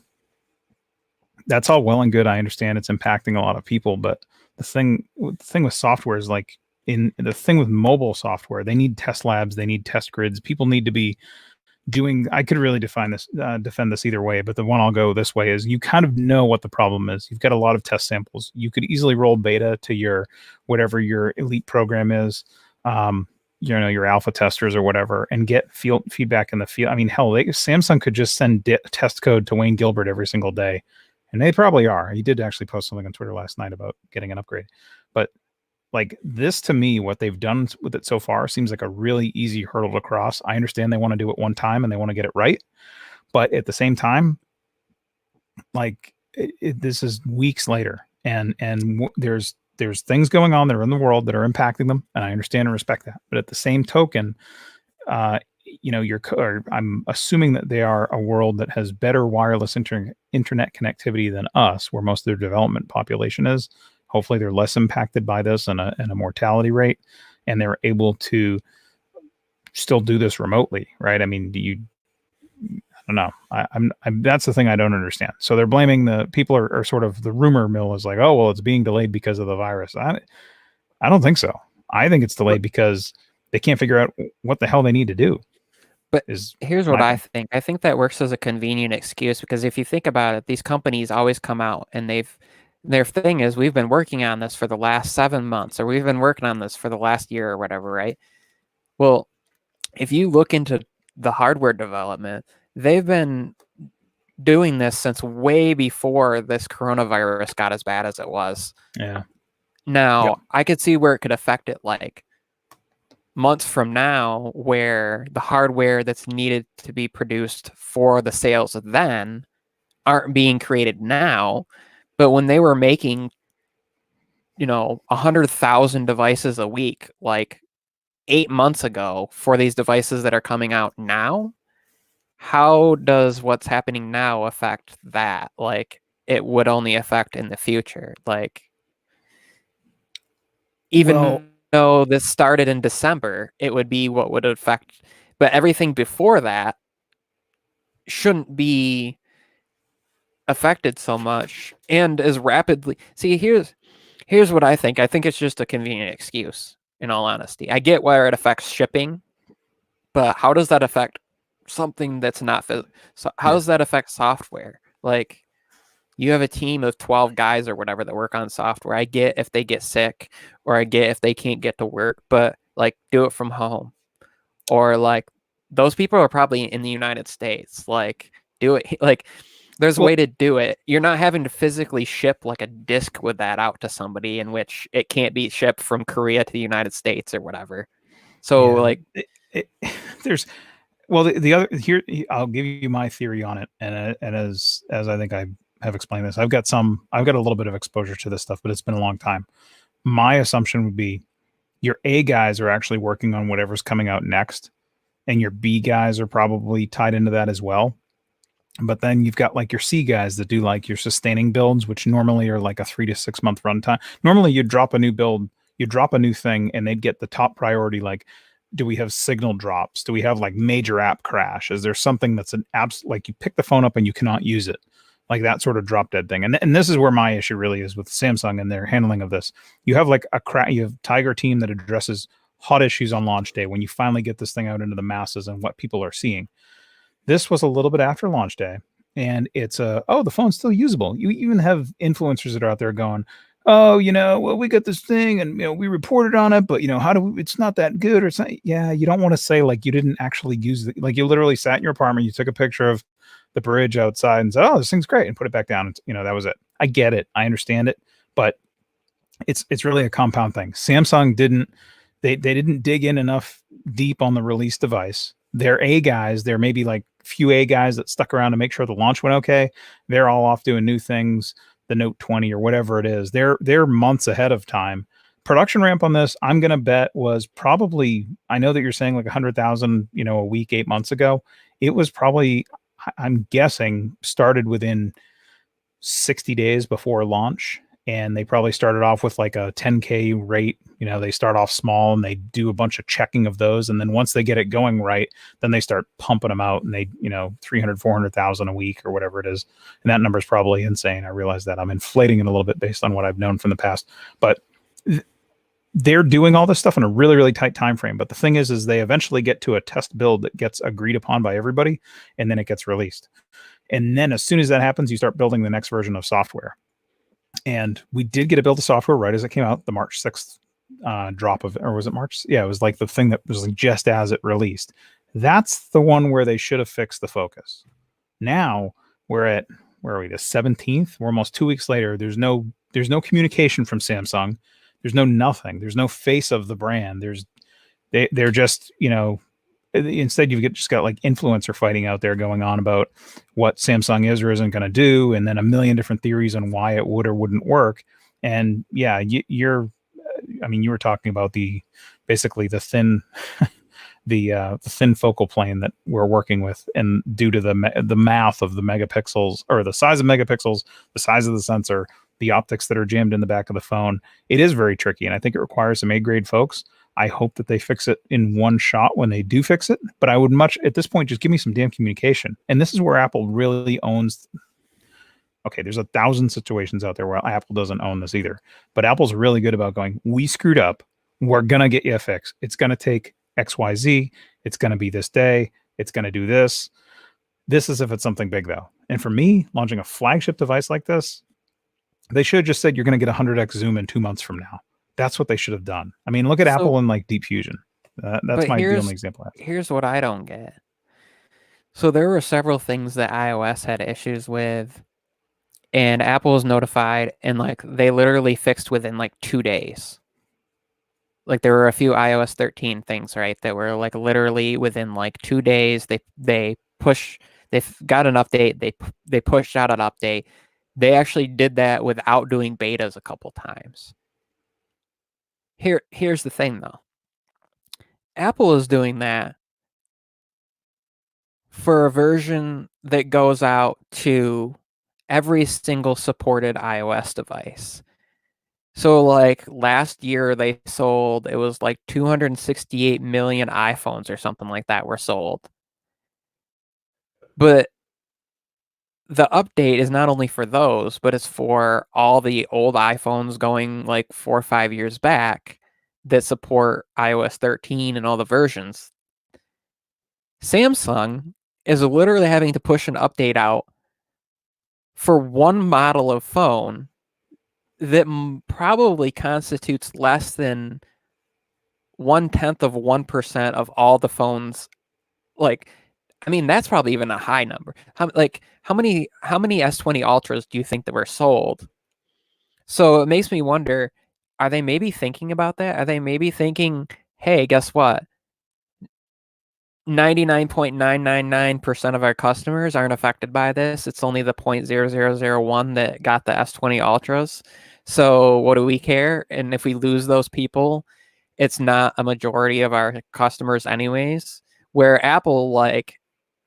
That's all well and good. I understand it's impacting a lot of people, but the thing with software is like the thing with mobile software, they need test labs, they need test grids. People need to be doing. I could really defend this either way, but the one I'll go this way is you kind of know what the problem is. You've got a lot of test samples. You could easily roll beta to your whatever your elite program is. Your alpha testers or whatever, and get field feedback in the field. I mean, hell, Samsung could just send test code to Wayne Gilbert every single day. And they probably are. He did actually post something on Twitter last night about getting an upgrade. But like this, to me, what they've done with it so far seems like a really easy hurdle to cross. I understand they want to do it one time and they want to get it right. But at the same time, like this is weeks later. And there's things going on there in the world that are impacting them. And I understand and respect that. But at the same token, I'm assuming that they are a world that has better wireless internet connectivity than us, where most of their development population is. Hopefully, they're less impacted by this and a mortality rate, and they're able to still do this remotely, right? I mean, I don't know. I'm that's the thing I don't understand. So they're blaming the people are sort of the rumor mill is like, oh well, it's being delayed because of the virus. I don't think so. I think it's delayed because they can't figure out what the hell they need to do.
But here's what I think. I think that works as a convenient excuse, because if you think about it, these companies always come out and their thing is, we've been working on this for the last 7 months, or we've been working on this for the last year or whatever, right? Well, if you look into the hardware development, they've been doing this since way before this coronavirus got as bad as it was.
Yeah.
Now,
Yep.
I could see where it could affect it like months from now, where the hardware that's needed to be produced for the sales then aren't being created now. But when they were making, 100,000 devices a week, like 8 months ago, for these devices that are coming out now, how does what's happening now affect that? Like, it would only affect in the future. Like, even though this started in December, it would be what would affect, but everything before that shouldn't be affected so much and as rapidly. See, here's what I think. I think it's just a convenient excuse, in all honesty. I get where it affects shipping, but how does that affect something that's not so how does that affect software? Like, you have a team of 12 guys or whatever that work on software. I get if they get sick, or I get if they can't get to work, but like, do it from home. Or like, those people are probably in the United States. Like, do it. Like, there's a way to do it. You're not having to physically ship like a disc with that out to somebody, in which it can't be shipped from Korea to the United States or whatever. So like,
there's the other here. I'll give you my theory on it, and as I think I have explained this, I've got a little bit of exposure to this stuff, but it's been a long time. My assumption would be your A guys are actually working on whatever's coming out next, and your B guys are probably tied into that as well. But then you've got like your C guys that do like your sustaining builds, which normally are like a 3 to 6 month runtime. Normally, you'd drop a new build, you drop a new thing, and they'd get the top priority. Like, do we have signal drops? Do we have like major app crash? Is there something that's an like you pick the phone up and you cannot use it? Like that sort of drop dead thing. And this is where my issue really is with Samsung and their handling of this. You have like you have Tiger team that addresses hot issues on launch day when you finally get this thing out into the masses and what people are seeing. This was a little bit after launch day, and it's the phone's still usable. You even have influencers that are out there going, oh, well, we got this thing and we reported on it, but how do we, it's not that good, or it's not. Yeah, you don't want to say like you didn't actually use it. Like you literally sat in your apartment, you took a picture of the bridge outside and said, oh, this thing's great, and put it back down. And that was it. I get it, I understand it, but it's really a compound thing. Samsung didn't dig in enough deep on the release device. Their A guys, there may be like few A guys that stuck around to make sure the launch went okay. They're all off doing new things, the Note 20 or whatever it is. They're months ahead of time. Production ramp on this, I'm gonna bet was probably, I know that you're saying like 100,000, a week, 8 months ago. It was probably, I'm guessing, started within 60 days before launch. And they probably started off with like a 10K rate. They start off small and they do a bunch of checking of those. And then once they get it going right, then they start pumping them out, and they, 300, 400,000 a week or whatever it is. And that number is probably insane. I realize that I'm inflating it a little bit based on what I've known from the past, but they're doing all this stuff in a really, really tight time frame. But the thing is they eventually get to a test build that gets agreed upon by everybody, and then it gets released. And then as soon as that happens, you start building the next version of software. And we did get a build of software right as it came out, the March 6th drop of, or was it March? Yeah, it was like the thing that was like just as it released. That's the one where they should have fixed the focus. Now we're at, where are we, the 17th? We're almost 2 weeks later. There's no communication from Samsung. There's no nothing. There's no face of the brand. They're just, instead you've just got like influencer fighting out there going on about what Samsung is or isn't going to do, and then a million different theories on why it would or wouldn't work. And yeah, you were talking about basically the thin the thin focal plane that we're working with, and due to the math of the megapixels, or the size of megapixels, the size of the sensor, the optics that are jammed in the back of the phone, it is very tricky. And I think it requires some A-grade folks. I hope that they fix it in one shot when they do fix it, but I would at this point, just give me some damn communication. And this is where Apple really owns. Okay, there's 1,000 situations out there where Apple doesn't own this either, but Apple's really good about going, we screwed up, we're going to get you a fix. It's going to take XYZ. It's going to be this day. It's going to do this. This is if it's something big though. And for me, launching a flagship device like this, they should have just said, you're going to get 100x zoom in 2 months from now. That's what they should have done. I mean, look at Apple and like Deep Fusion. That's the only example I have.
Here's what I don't get. So there were several things that iOS had issues with, and Apple was notified, and like they literally fixed within like 2 days. Like there were a few iOS 13 things, right, that were like literally within like 2 days. They've got an update. They pushed out an update. They actually did that without doing betas a couple times. Here's the thing though. Apple is doing that for a version that goes out to every single supported iOS device. So like last year they sold, it was like 268 million iPhones or something like that were sold. But the update is not only for those, but it's for all the old iPhones going like 4 or 5 years back that support iOS 13 and all the versions. Samsung is literally having to push an update out for one model of phone that probably constitutes less than 0.1% of all the phones. Like, I mean, that's probably even a high number. How many S20 Ultras do you think that were sold? So it makes me wonder, are they maybe thinking about that? Are they maybe thinking, hey, guess what? 99.999% of our customers aren't affected by this. It's only the 0.0001 that got the S20 Ultras. So what do we care? And if we lose those people, it's not a majority of our customers anyways. Where Apple, like,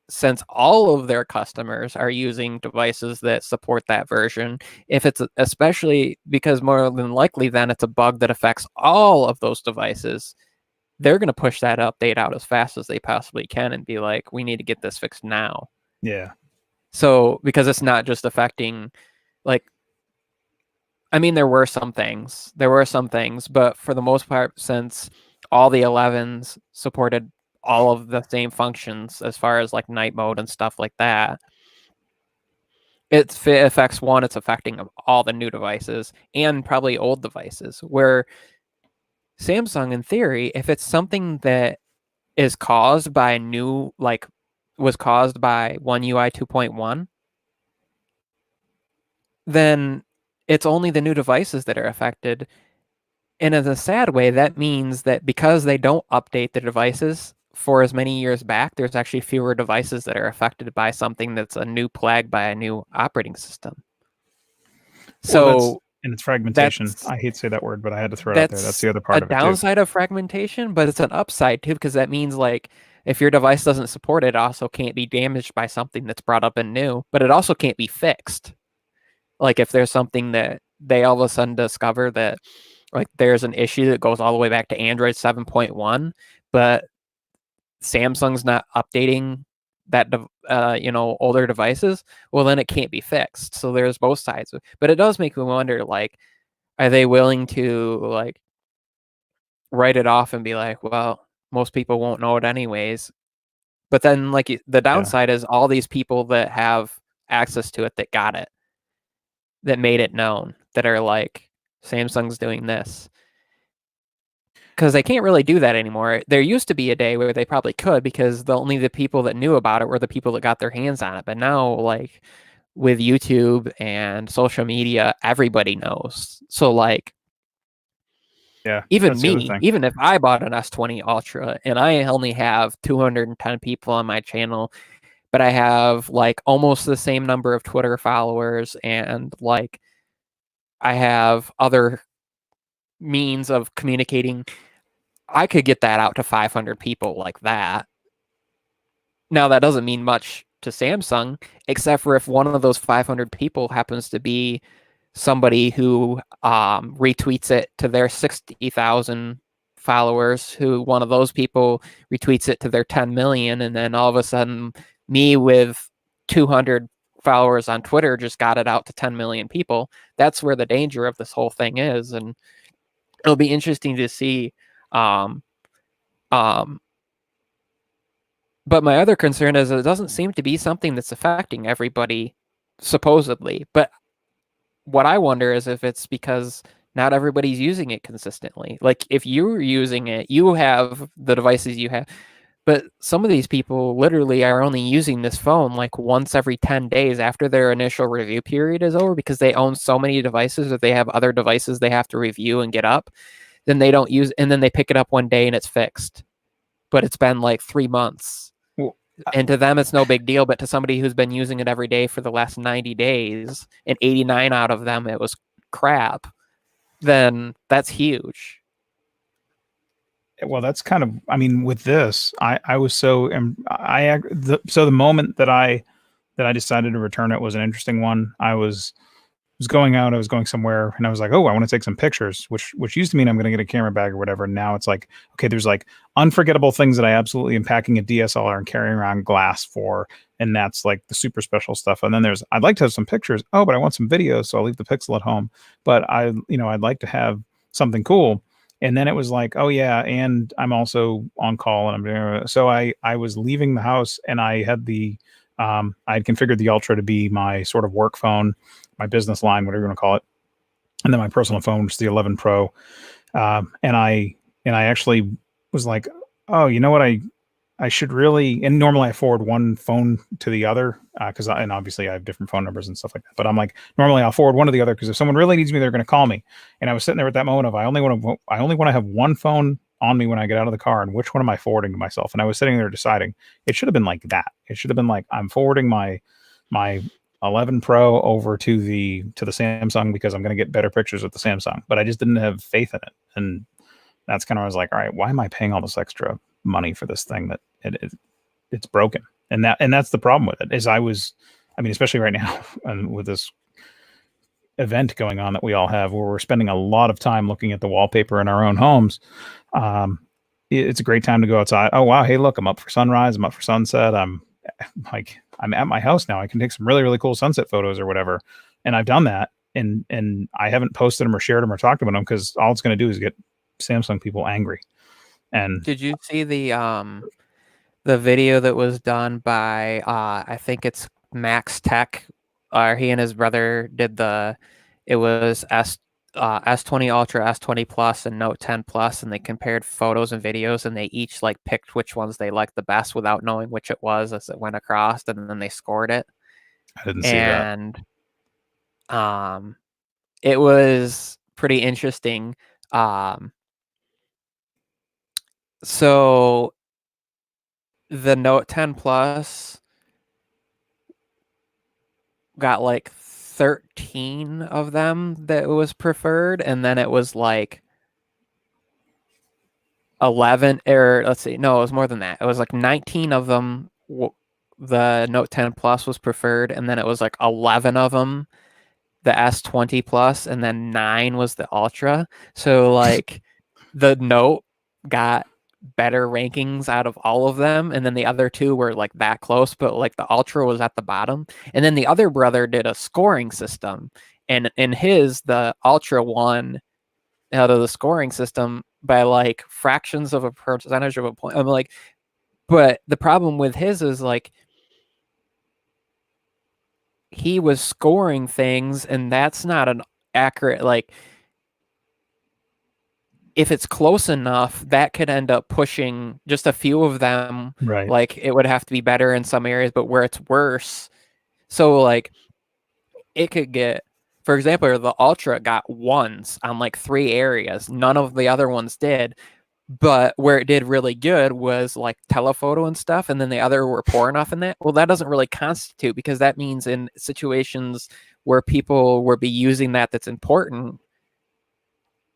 since all of their customers are using devices that support that version, if it's especially because more than likely then it's a bug that affects all of those devices, they're going to push that update out as fast as they possibly can and be like, we need to get this fixed now.
Yeah.
So, because it's not just affecting, like, I mean, there were some things, but for the most part, since all the 11s supported all of the same functions as far as like night mode and stuff like that, it affects one, it's affecting all the new devices and probably old devices. Where Samsung, in theory, if it's something that is caused by new, like, was caused by One UI 2.1, then it's only the new devices that are affected. And in a sad way, that means that because they don't update the devices for as many years back, there's actually fewer devices that are affected by something that's a new plague by a new operating system. So
and it's fragmentation. I hate to say that word, but I had to throw it out there. That's the other part of it.
A downside of fragmentation, but it's an upside too, because that means, like, if your device doesn't support it, it also can't be damaged by something that's brought up and new, but it also can't be fixed. Like, if there's something that they all of a sudden discover that, like, there's an issue that goes all the way back to Android 7.1, but Samsung's not updating that, older devices, well, then it can't be fixed. So there's both sides. But it does make me wonder, like, are they willing to, like, write it off and be like, well, most people won't know it anyways. But then, like, the downside is all these people that have access to it that got it, that made it known, that are like, Samsung's doing this. Because they can't really do that anymore. There used to be a day where they probably could, because only the people that knew about it were the people that got their hands on it. But now, like, with YouTube and social media, everybody knows. So, like, even me, even if I bought an S20 Ultra and I only have 210 people on my channel, but I have, like, almost the same number of Twitter followers, and, like, I have other means of communicating, I could get that out to 500 people like that. Now, that doesn't mean much to Samsung, except for if one of those 500 people happens to be somebody who retweets it to their 60,000 followers, who one of those people retweets it to their 10 million, and then all of a sudden me with 200 followers on Twitter just got it out to 10 million people. That's where the danger of this whole thing is. And it'll be interesting to see. But my other concern is it doesn't seem to be something that's affecting everybody, supposedly. But what I wonder is if it's because not everybody's using it consistently. Like, if you're using it, you have the devices you have, but some of these people literally are only using this phone like once every 10 days after their initial review period is over, because they own so many devices, or they have other devices they have to review and get up. Then they don't use, and then they pick it up one day and it's fixed. But it's been like 3 months. And to them, it's no big deal. But to somebody who's been using it every day for the last 90 days, and 89 out of them, it was crap, then that's huge.
Well, that's kind of, I mean, with this, I was so, so the moment that I decided to return it was an interesting one. I was going out, I was going somewhere, and I was like, oh, I want to take some pictures, which used to mean I'm going to get a camera bag or whatever. And now it's like, okay, there's like unforgettable things that I absolutely am packing a DSLR and carrying around glass for. And that's like the super special stuff. And then there's, I'd like to have some pictures. Oh, but I want some videos. So I'll leave the Pixel at home. But I'd like to have something cool. And then it was like, oh yeah, and I'm also on call, and I'm doing, so I was leaving the house, and I had I had configured the Ultra to be my sort of work phone, my business line, whatever you want to call it. And then my personal phone, which is the 11 Pro. And I actually was like, oh, you know what? I should really, and normally I forward one phone to the other, because and obviously I have different phone numbers and stuff like that. But I'm like, normally I'll forward one to the other, because if someone really needs me, they're going to call me. And I was sitting there at that moment of, I only want to have one phone on me when I get out of the car, and which one am I forwarding to myself? And I was sitting there deciding. It should have been like that. It should have been like, I'm forwarding my 11 Pro over to the Samsung, because I'm going to get better pictures with the Samsung. But I just didn't have faith in it, and that's kind of, I was like, all right, why am I paying all this extra money for this thing that it's broken? And that's the problem with it is I mean, especially right now and with this event going on that we all have where we're spending a lot of time looking at the wallpaper in our own homes. Um, it's a great time to go outside. Oh, wow. Hey, look, I'm up for sunrise. I'm up for sunset. I'm at my house now. I can take some really, really cool sunset photos or whatever. And I've done that. And I haven't posted them or shared them or talked about them because all it's going to do is get Samsung people angry. And
Did you see the video that was done by I think it's Max Tech, he and his brother did it was S20 Ultra, S20 Plus, and Note 10 Plus, and they compared photos and videos, and they each like picked which ones they liked the best without knowing which it was as it went across, and then they scored it.
I didn't see that.
And it was pretty interesting. So the Note 10 Plus got like 13 of them that was preferred, and then it was like 11, or let's see, no, it was more than that. It was like 19 of them the Note 10 Plus was preferred, and then it was like 11 of them the S20 Plus, and then 9 was the Ultra. So like the Note got better rankings out of all of them, and then the other two were like that close, but like the Ultra was at the bottom. And then the other brother did a scoring system, and in his, the Ultra won out of the scoring system by like fractions of a percentage of a point. I'm like, but the problem with his is like he was scoring things, and that's not an accurate, like, if it's close enough, that could end up pushing just a few of them.
Right.
Like it would have to be better in some areas, but where it's worse. So like it could get, for example, the Ultra got ones on like 3 areas. None of the other ones did. But where it did really good was like telephoto and stuff, and then the other were poor enough in that. Well, that doesn't really constitute, because that means in situations where people will be using that's important,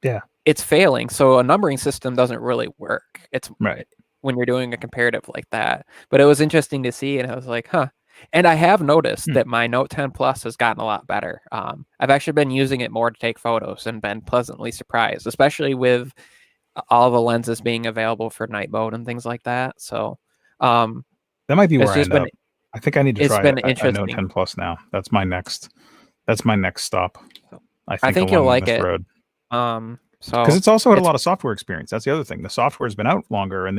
yeah,
it's failing. So a numbering system doesn't really work. It's
right
when you're doing a comparative like that. But it was interesting to see, and I was like, huh. And I have noticed that my Note 10 Plus has gotten a lot better. I've actually been using it more to take photos and been pleasantly surprised, especially with all the lenses being available for night mode and things like that. So
that might be where I end up. I think I need to try a Note 10 Plus now. That's my next stop.
I think you'll like it.
Road.
So
because it's also had a lot of software experience. That's the other thing. The software's been out longer, and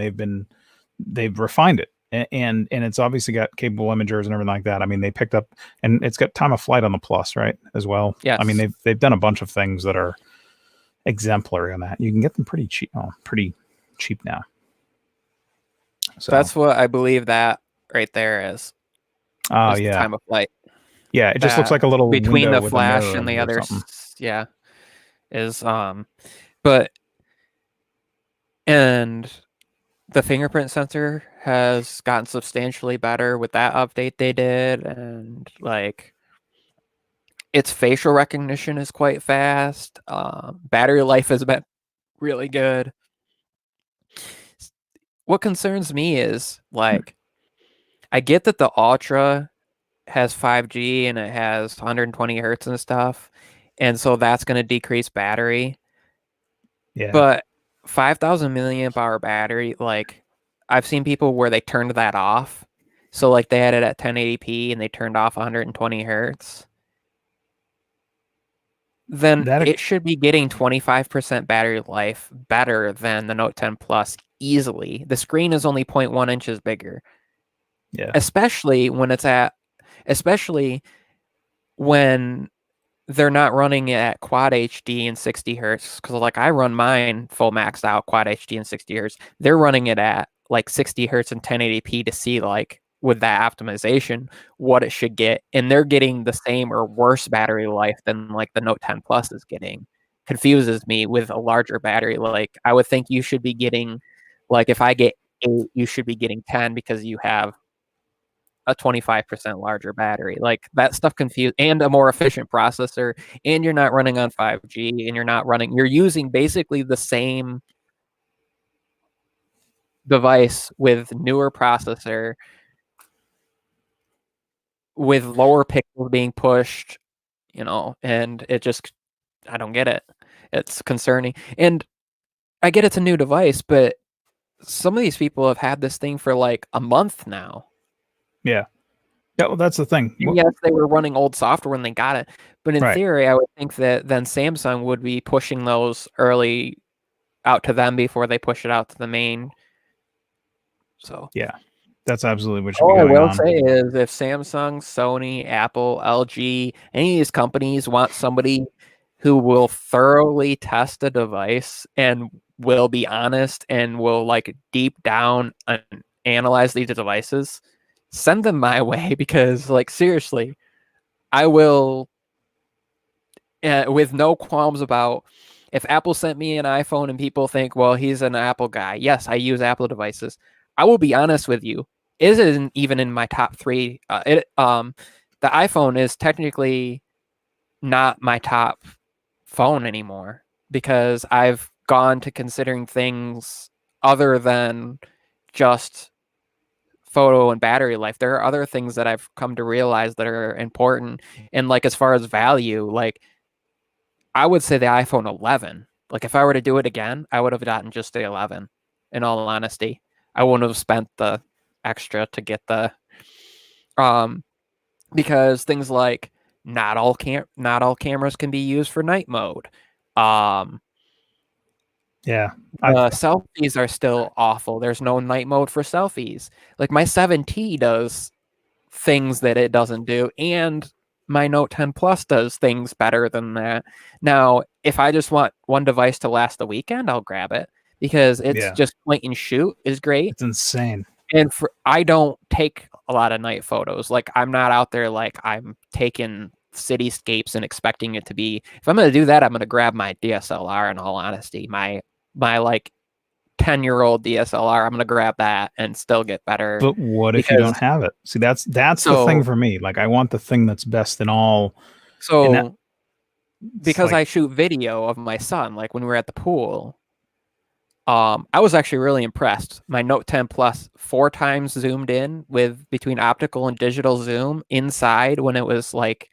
they've refined it, and it's obviously got capable imagers and everything like that. I mean, they picked up, and it's got time of flight on the Plus, right, as well.
Yeah.
I mean, they've done a bunch of things that are exemplary on that. You can get them pretty cheap now. So
that's what I believe that right there is.
Oh yeah,
time of flight.
Yeah, it just looks like a little
between the flash and the other. Yeah, is but and the fingerprint sensor has gotten substantially better with that update they did, and like its facial recognition is quite fast. Battery life has been really good. What concerns me is like I get that the Ultra has 5G and it has 120 hertz and stuff, and so that's going to decrease battery.
Yeah.
But 5,000 milliamp hour battery, like I've seen people where they turned that off. So like they had it at 1080p and they turned off 120 hertz. Then it should be getting 25% battery life better than the Note 10 Plus easily. The screen is only 0.1 inches bigger.
Yeah.
Especially when they're not running it at quad HD and 60 hertz. Because like I run mine full maxed out quad HD and 60 hertz. They're running it at like 60 hertz and 1080p to see like with that optimization what it should get, and they're getting the same or worse battery life than like the Note 10 Plus is getting. Confuses me with a larger battery. Like I would think you should be getting, like if I get 8, you should be getting 10 because you have a 25% larger battery. Like that stuff confused, and a more efficient processor, and you're not running on 5G, and you're using basically the same device with newer processor, with lower pixels being pushed, and I don't get it. It's concerning. And I get it's a new device, but some of these people have had this thing for like a month now.
Yeah. Yeah, well, that's the thing.
And yes, they were running old software when they got it, but in
Right.
theory, I would think that then Samsung would be pushing those early out to them before they push it out to the main. So
Yeah, that's absolutely what should be
all I
going
will
on.
say is if Samsung, Sony, Apple, LG, any of these companies want somebody who will thoroughly test a device and will be honest and will like deep down and analyze these devices, send them my way because like seriously, I will with no qualms about if Apple sent me an iPhone and people think, well, he's an Apple guy. Yes, I use Apple devices. I will be honest with you. It isn't even in my top three. The iPhone is technically not my top phone anymore because I've gone to considering things other than just photo and battery life. There are other things that I've come to realize that are important. And like as far as value, like I would say the iPhone 11. Like if I were to do it again, I would have gotten just the 11. In all honesty, I wouldn't have spent the extra to get the because things like not all cameras can be used for night mode. Um,
Yeah,
selfies are still awful. There's no night mode for selfies. Like my 7T does things that it doesn't do, and my Note 10 Plus does things better than that. Now, if I just want one device to last the weekend, I'll grab it because it's
yeah,
just point and shoot is great.
it's insane.
And I don't take a lot of night photos. Like I'm not out there like I'm taking cityscapes and expecting it to be. If I'm going to do that, I'm going to grab my DSLR. In all honesty, my like 10-year-old DSLR, I'm going to grab that and still get better.
But what if you don't have it? See, that's the thing for me. Like I want the thing that's best in all.
So
that,
because
like,
I shoot video of my son, like when we were at the pool, I was actually really impressed. My Note 10 Plus 4 times zoomed in with between optical and digital zoom inside when it was like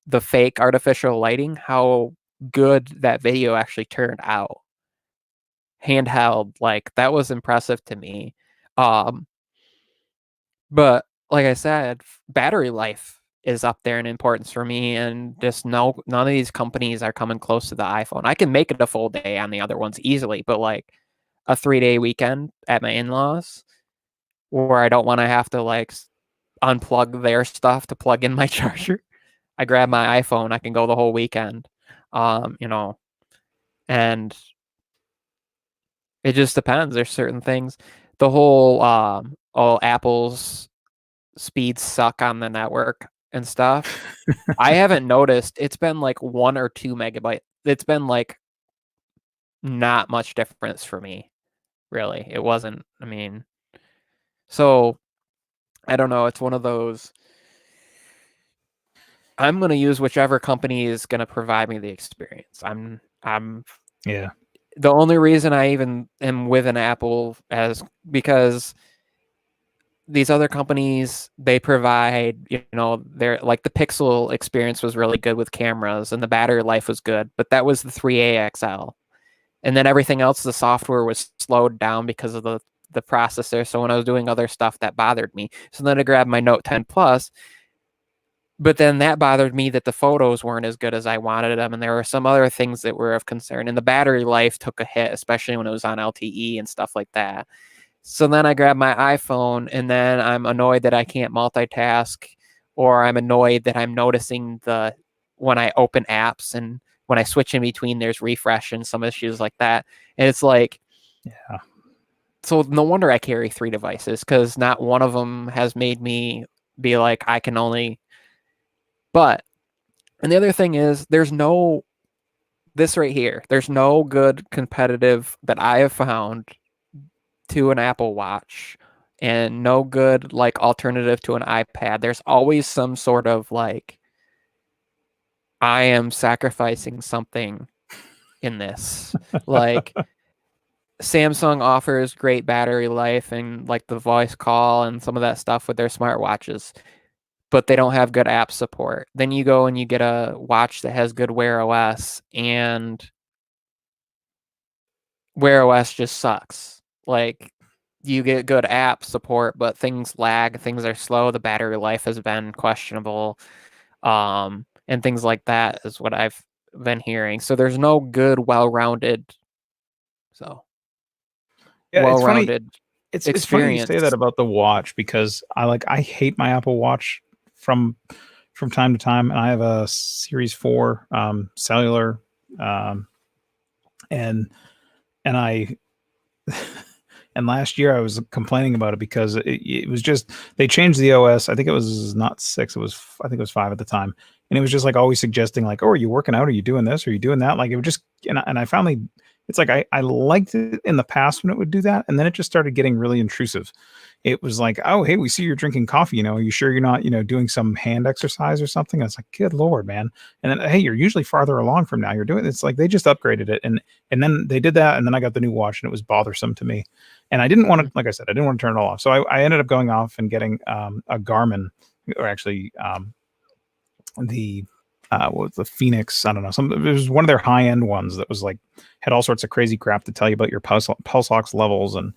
the fake artificial lighting, how good that video actually turned out. Handheld, like that was impressive to me. Um, but like I said, battery life is up there in importance for me, and just none of these companies are coming close to the iPhone. I can make it a full day on the other ones easily, but like a 3-day weekend at my in-laws where I don't want to have to like unplug their stuff to plug in my charger. I grab my iPhone, I can go the whole weekend. And it just depends. There's certain things. The whole Apple's speeds suck on the network and stuff. I haven't noticed. It's been like 1 or 2 megabyte. It's been like not much difference for me, really. It wasn't. I mean, so I don't know. It's one of those. I'm going to use whichever company is going to provide me the experience.
yeah,
The only reason I even am with an Apple as because these other companies, they provide, they're like the Pixel experience was really good with cameras and the battery life was good, but that was the 3A XL. And then everything else, the software was slowed down because of the processor. So when I was doing other stuff, that bothered me. So then I grabbed my Note 10 Plus, but then that bothered me that the photos weren't as good as I wanted them. And there were some other things that were of concern. And the battery life took a hit, especially when it was on LTE and stuff like that. So then I grab my iPhone and then I'm annoyed that I can't multitask, or I'm annoyed that I'm noticing when I open apps and when I switch in between, there's refresh and some issues like that. And it's like,
yeah,
so no wonder I carry 3 devices because not one of them has made me be like, I can only, but, and the other thing is there's this right here, there's no good competitive that I have found to an Apple Watch and no good like alternative to an iPad. There's always some sort of like I am sacrificing something in this. Like Samsung offers great battery life and like the voice call and some of that stuff with their smartwatches, but they don't have good app support. Then you go and you get a watch that has good Wear OS, and Wear OS just sucks. Like, you get good app support, but things lag, things are slow, the battery life has been questionable, and things like that is what I've been hearing. So there's no good, well-rounded, so
Yeah, it's funny.
well-rounded
It's funny you say that
experience.
about the watch because I hate my Apple Watch from time to time, and I have a Series 4 cellular, um, and I and last year I was complaining about it because it was just they changed the OS. I think it was not 6, it was I think it was 5 at the time, and it was just like always suggesting like, oh, are you working out? Are you doing this? Are you doing that? Like it would just and I finally it's like I liked it in the past when it would do that, and then it just started getting really intrusive. It was like, oh, hey, we see you're drinking coffee. Are you sure you're not, doing some hand exercise or something? I was like, good lord, man. And then, hey, you're usually farther along from now. You're doing it's like they just upgraded it, and then they did that, and then I got the new watch, and it was bothersome to me. And I didn't want to, like I said, I didn't want to turn it all off. So I ended up going off and getting a Garmin, or actually the what was the Phoenix? I don't know. It was one of their high end ones that was like had all sorts of crazy crap to tell you about your pulse ox levels and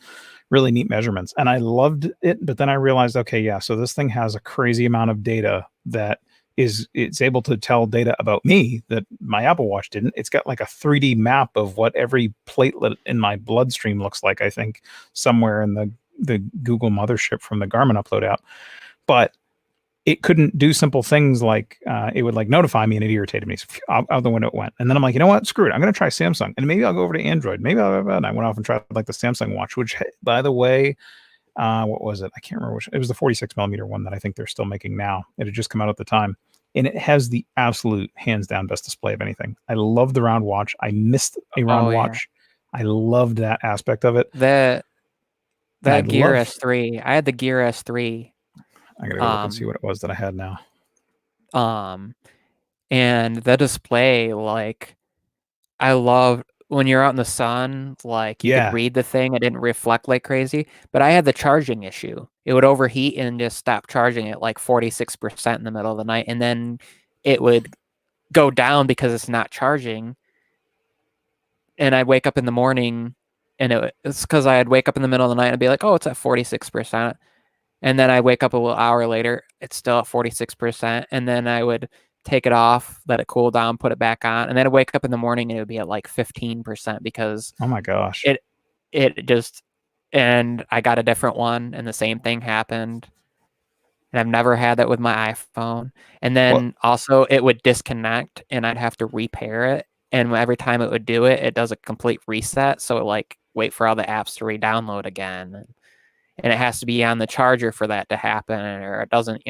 really neat measurements. And I loved it, but then I realized, okay, yeah, so this thing has a crazy amount of data that it's able to tell data about me that my Apple Watch didn't. It's got like a 3D map of what every platelet in my bloodstream looks like, I think, somewhere in the Google mothership from the Garmin upload app. But it couldn't do simple things like it would like notify me and it irritated me. So out the window it went. And then I'm like, you know what? Screw it. I'm going to try Samsung and maybe I'll go over to Android. Maybe and I went off and tried like the Samsung watch, which by the way, what was it? I can't remember which. It was the 46 millimeter one that I think they're still making now. It had just come out at the time. And it has the absolute hands down best display of anything. I love the round watch. I missed a round watch. I loved that aspect of it.
That Gear S3. I had the Gear S3.
I gotta go look and see what it was that I had now.
And the display, like, I love when you're out in the sun, like you could read the thing. It didn't reflect like crazy, but I had the charging issue. It would overheat and just stop charging at like 46% in the middle of the night. And then it would go down because it's not charging. And I'd wake up in the morning and it's because I'd wake up in the middle of the night and be like, oh, it's at 46%. And then I wake up a little hour later, it's still at 46%. And then I would take it off, let it cool down, put it back on. And then I'd wake up in the morning and it would be at like 15% because
oh my gosh,
it just, and I got a different one and the same thing happened. And I've never had that with my iPhone. And then also it would disconnect and I'd have to repair it. And every time it would do it, it does a complete reset. So it like wait for all the apps to re-download again. And it has to be on the charger for that to happen, or it doesn't,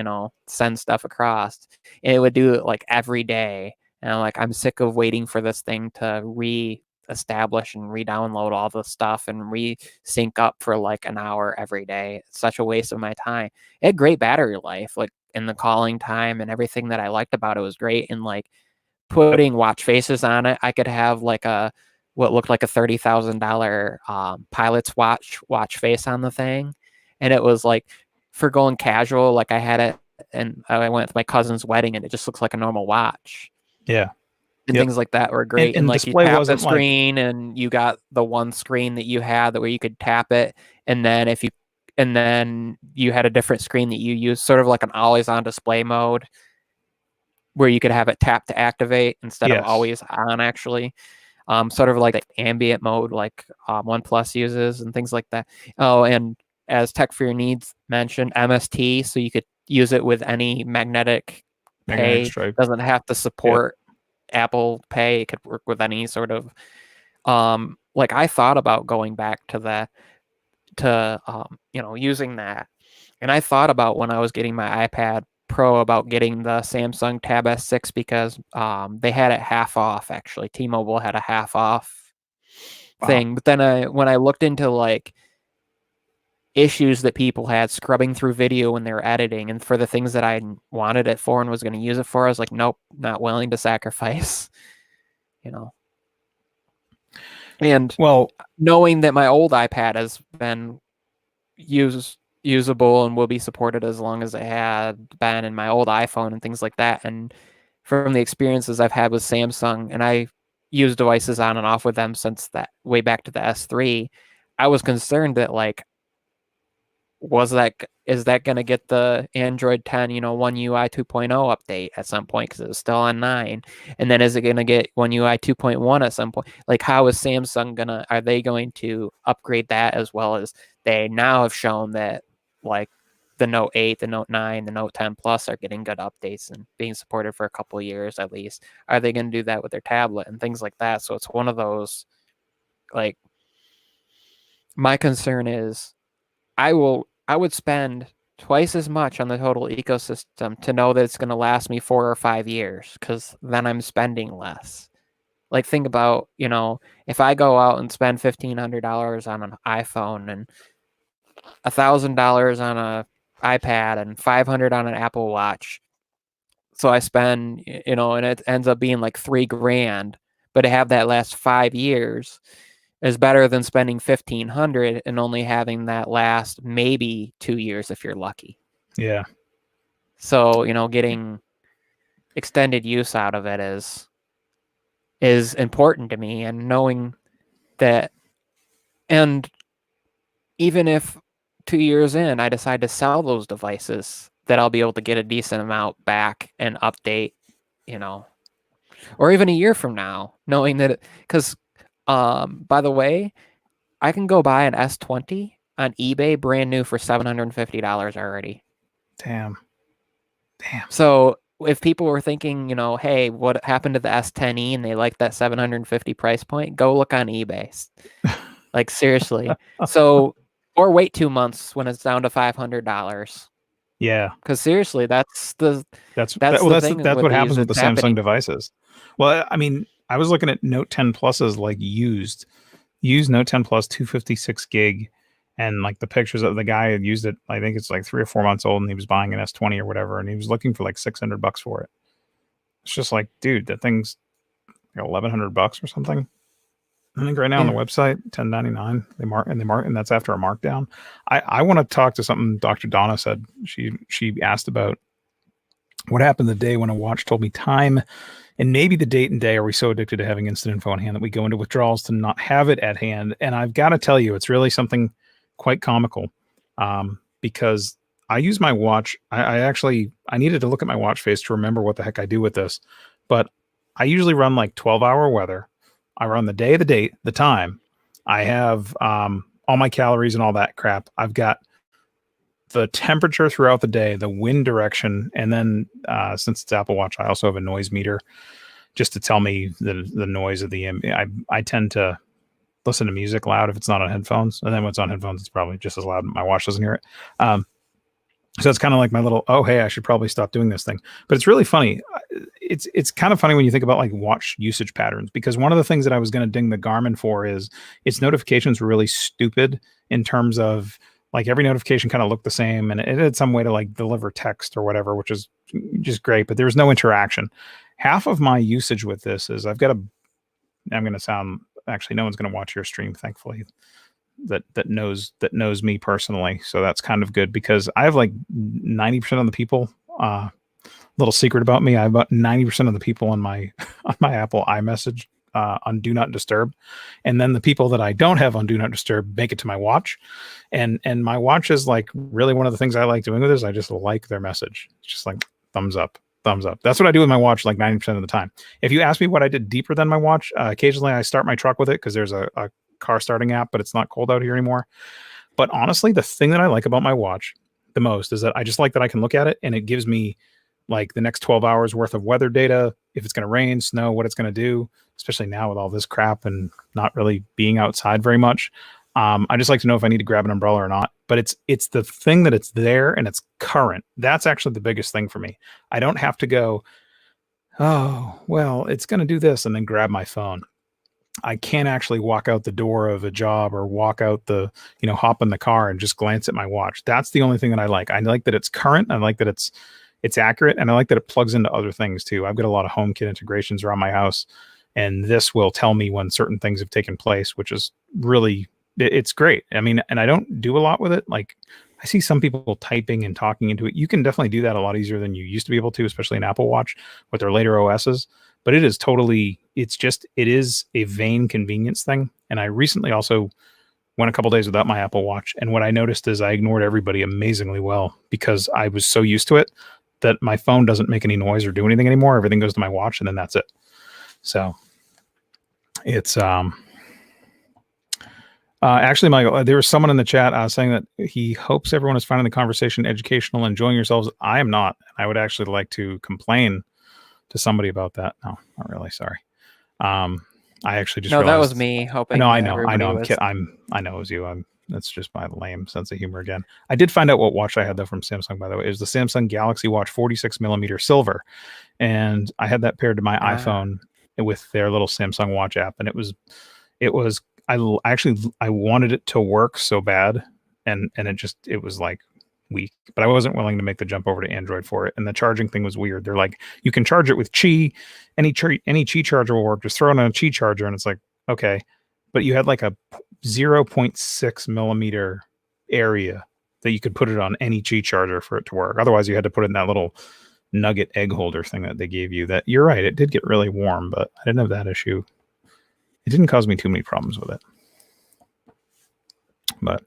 send stuff across. And it would do it like every day. And I'm sick of waiting for this thing to re-establish and re-download all the stuff and re-sync up for like an hour every day. It's such a waste of my time. It had great battery life, like in the calling time, and everything that I liked about it was great. And like putting watch faces on it, I could have like what looked like a $30,000 pilot's watch face on the thing. And it was like for going casual, like I had it and I went to my cousin's wedding and it just looks like a normal watch.
Yeah.
And things like that were great. And like you tap the screen and you got the one screen that you had where you could tap it. And then and then you had a different screen that you used, sort of like an always on display mode where you could have it tap to activate instead of always on actually. Sort of like the ambient mode like OnePlus uses and things like that. Oh, and as Tech for Your Needs mentioned, MST, so you could use it with any magnetic pay. Doesn't have to support Apple Pay. It could work with any sort of like I thought about going back to that to using that. And I thought about when I was getting my iPad Pro about getting the Samsung Tab S6 because they had it half off. Actually, T-Mobile had a half off thing. But then when I looked into like issues that people had scrubbing through video when they were editing, and for the things that I wanted it for and was going to use it for, I was like, nope, not willing to sacrifice. And
Well,
knowing that my old iPad has been usable and will be supported as long as it had been in my old iPhone and things like that. And from the experiences I've had with Samsung, and I use devices on and off with them since that way back to the S3, I was concerned that like, is that going to get the Android 10, One UI 2.0 update at some point because it was still on 9, and then is it going to get One UI 2.1 at some point? Like, how is Samsung are they going to upgrade that, as well as they now have shown that like the Note 8, the Note 9, the Note 10 Plus are getting good updates and being supported for a couple of years at least. Are they going to do that with their tablet and things like that? So it's one of those, like, my concern is I would spend twice as much on the total ecosystem to know that it's going to last me 4 or 5 years, because then I'm spending less. Like, think about, if I go out and spend $1,500 on an iPhone and $1,000 on a iPad and 500 on an Apple Watch. So I spend, and it ends up being like $3,000, but to have that last 5 years is better than spending 1,500 and only having that last maybe 2 years if you're lucky.
yeah.
So, getting extended use out of it is important to me, and knowing that, and even if 2 years in I decide to sell those devices, that I'll be able to get a decent amount back and update, or even a year from now, knowing that, because by the way, I can go buy an S20 on eBay brand new for $750 already.
Damn.
So if people were thinking, hey, what happened to the S10e and they like that 750 price point, go look on eBay. Like, seriously. So, or wait 2 months when it's down to $500.
Yeah.
Because seriously, that's
what happens with the Samsung devices. Well, I mean, I was looking at Note 10 Pluses, like used Note 10 Plus 256 gig, and like the pictures of the guy had used it. I think it's like 3 or 4 months old, and he was buying an S20 or whatever, and he was looking for like $600 for it. It's just like, dude, that thing's like $1,100 or something. I think right now on the website, $10.99. They mark, and that's after a markdown. I want to talk to something Dr. Donna said. She asked about what happened the day when a watch told me time, and maybe the date and day. Are we so addicted to having instant info on hand that we go into withdrawals to not have it at hand? And I've got to tell you, it's really something quite comical, because I use my watch. I needed to look at my watch face to remember what the heck I do with this, but I usually run like 12-hour weather. I run the day, the date, the time. I have all my calories and all that crap. I've got the temperature throughout the day, the wind direction, and then since it's Apple Watch, I also have a noise meter just to tell me the noise of the. I tend to listen to music loud if it's not on headphones, and then when it's on headphones, it's probably just as loud. My watch doesn't hear it. So it's kind of like my little, oh, hey, I should probably stop doing this thing. But it's really funny. It's kind of funny when you think about like watch usage patterns, because one of the things that I was going to ding the Garmin for is its notifications were really stupid in terms of like every notification kind of looked the same, and it had some way to like deliver text or whatever, which is just great, but there was no interaction. Half of my usage with this is I'm going to sound, actually, no one's going to watch your stream, thankfully, that knows me personally. So that's kind of good, because I have like 90% of the people, little secret about me, I have about 90% of the people on my Apple iMessage on Do Not Disturb. And then the people that I don't have on Do Not Disturb make it to my watch. And my watch is like really one of the things I like doing with this. I just like their message. It's just like thumbs up. That's what I do with my watch like 90% of the time. If you ask me what I did deeper than my watch, occasionally I start my truck with it because there's a car starting app, but it's not cold out here anymore. But honestly, the thing that I like about my watch the most is that I just like that I can look at it and it gives me like the next 12 hours worth of weather data, if it's going to rain, snow, what it's going to do, especially now with all this crap and not really being outside very much. I just like to know if I need to grab an umbrella or not. But it's the thing that it's there and it's current. That's actually the biggest thing for me. I don't have to go, oh, well, it's going to do this and then grab my phone. I can't actually walk out the door of a job or walk out hop in the car and just glance at my watch. That's the only thing that I like. I like that it's current. I like that it's accurate. And I like that it plugs into other things too. I've got a lot of HomeKit integrations around my house. and this will tell me when certain things have taken place, which is really, it's great. I mean, and I don't do a lot with it. Like I see some people typing and talking into it. You can definitely do that a lot easier than you used to be able to, especially in Apple Watch with their later OSs. But it is totally, it's just, it is a vain convenience thing. And I recently also went a couple days without my Apple Watch. And what I noticed is I ignored everybody amazingly well because I was so used to it that my phone doesn't make any noise or do anything anymore. Everything goes to my watch and then that's it. So it's, actually, Michael, there was someone in the chat saying that he hopes everyone is finding the conversation educational, enjoying yourselves. I am not. I would actually like to complain to somebody about that. No, not really. Sorry. I actually just
No, that was
realized,
me hoping.
I know.
I know
It was you. That's just my lame sense of humor again. I did find out what watch I had though from Samsung, by the way. It was the Samsung Galaxy Watch 46 millimeter silver, and I had that paired to my iPhone with their little Samsung Watch app, and it was. I wanted it to work so bad, and it was like weak, but I wasn't willing to make the jump over to Android for it. And the charging thing was weird. They're like, you can charge it with Qi, any Qi charger will work. Just throw it on a Qi charger, and it's like, okay, but you had like a 0.6 millimeter area that you could put it on any Qi charger for it to work. Otherwise, you had to put it in that little nugget egg holder thing that they gave you. That, you're right, it did get really warm, but I didn't have that issue. It didn't cause me too many problems with it. But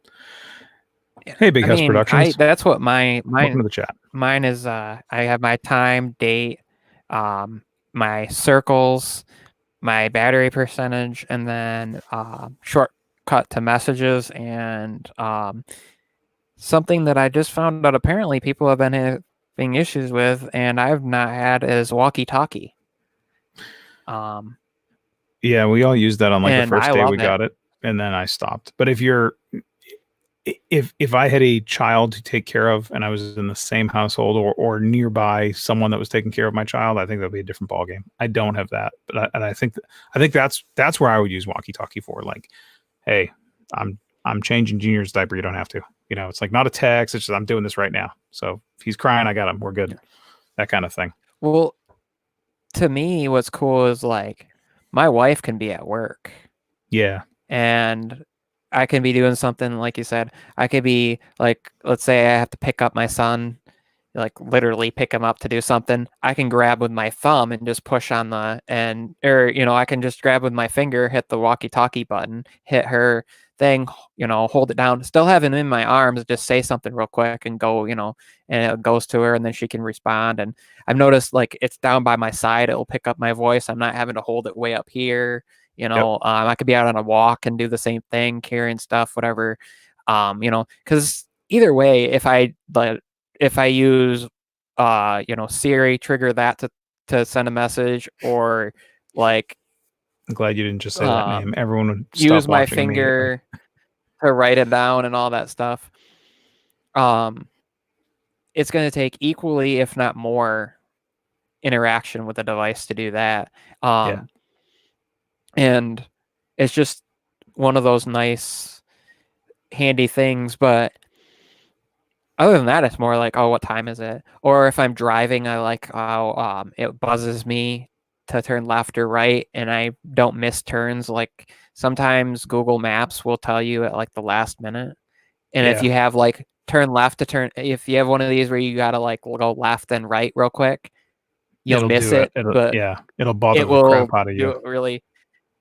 hey, Big House Productions.
That's what mine.
Welcome to the chat.
Mine is. I have my time, date, my circles, my battery percentage, and then shortcut to messages, and something that I just found out apparently people have been having issues with, and I've not had, is walkie-talkie.
Yeah, we all used that on like the first day we got it, and then I stopped. But if I had a child to take care of and I was in the same household or nearby someone that was taking care of my child, I think that'd be a different ballgame. I don't have that, but I think that's where I would use walkie-talkie for. Like, hey, I'm changing Junior's diaper. You don't have to. You know, it's like not a text. It's just I'm doing this right now. So if he's crying, I got him. We're good. Yeah. That kind of thing.
Well, to me, what's cool is like my wife can be at work.
Yeah.
And I can be doing something, like you said. I could be like, let's say I have to pick up my son, like literally pick him up to do something. I can grab with my thumb and just push on I can just grab with my finger, hit the walkie-talkie button, hit her thing, hold it down, still have him in my arms, just say something real quick and go, and it goes to her and then she can respond. And I've noticed like it's down by my side, it'll pick up my voice. I'm not having to hold it way up here. Yep. I could be out on a walk and do the same thing, carrying stuff, whatever. Because either way, if I use, Siri, trigger that to send a message, or like,
I'm glad you didn't just say that name. Everyone would
use my finger to write it down and all that stuff. It's going to take equally, if not more, interaction with the device to do that. Yeah. And it's just one of those nice, handy things. But other than that, it's more like, oh, what time is it? Or if I'm driving, I like how it buzzes me to turn left or right, and I don't miss turns. Like sometimes Google Maps will tell you at like the last minute. And if you have like turn left to turn, if you have one of these where you got to like go left and right real quick, you'll miss it. But
it'll bother the crap out of you.
It really.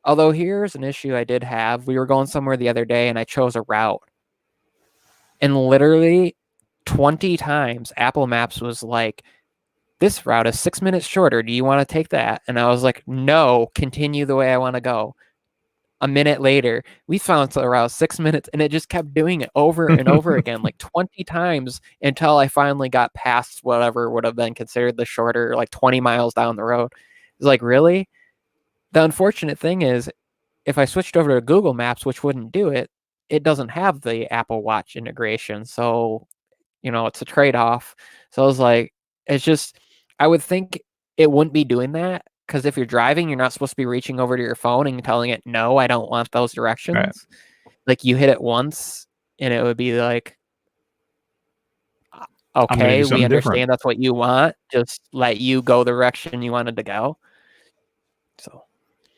Although here's an issue I did have. We were going somewhere the other day and I chose a route. And literally 20 times Apple Maps was like, this route is 6 minutes shorter. Do you want to take that? And I was like, no, continue the way I want to go. A minute later, we found the route 6 minutes, and it just kept doing it over and over again, like 20 times, until I finally got past whatever would have been considered the shorter, like 20 miles down the road. It's like, really? The unfortunate thing is, if I switched over to Google Maps, which wouldn't do it, it doesn't have the Apple Watch integration. So, it's a trade-off. So I was like, it's just, I would think it wouldn't be doing that, because if you're driving, you're not supposed to be reaching over to your phone and telling it, no, I don't want those directions. Right. Like you hit it once and it would be like, okay, we understand different. That's what you want. Just let you go the direction you wanted to go. So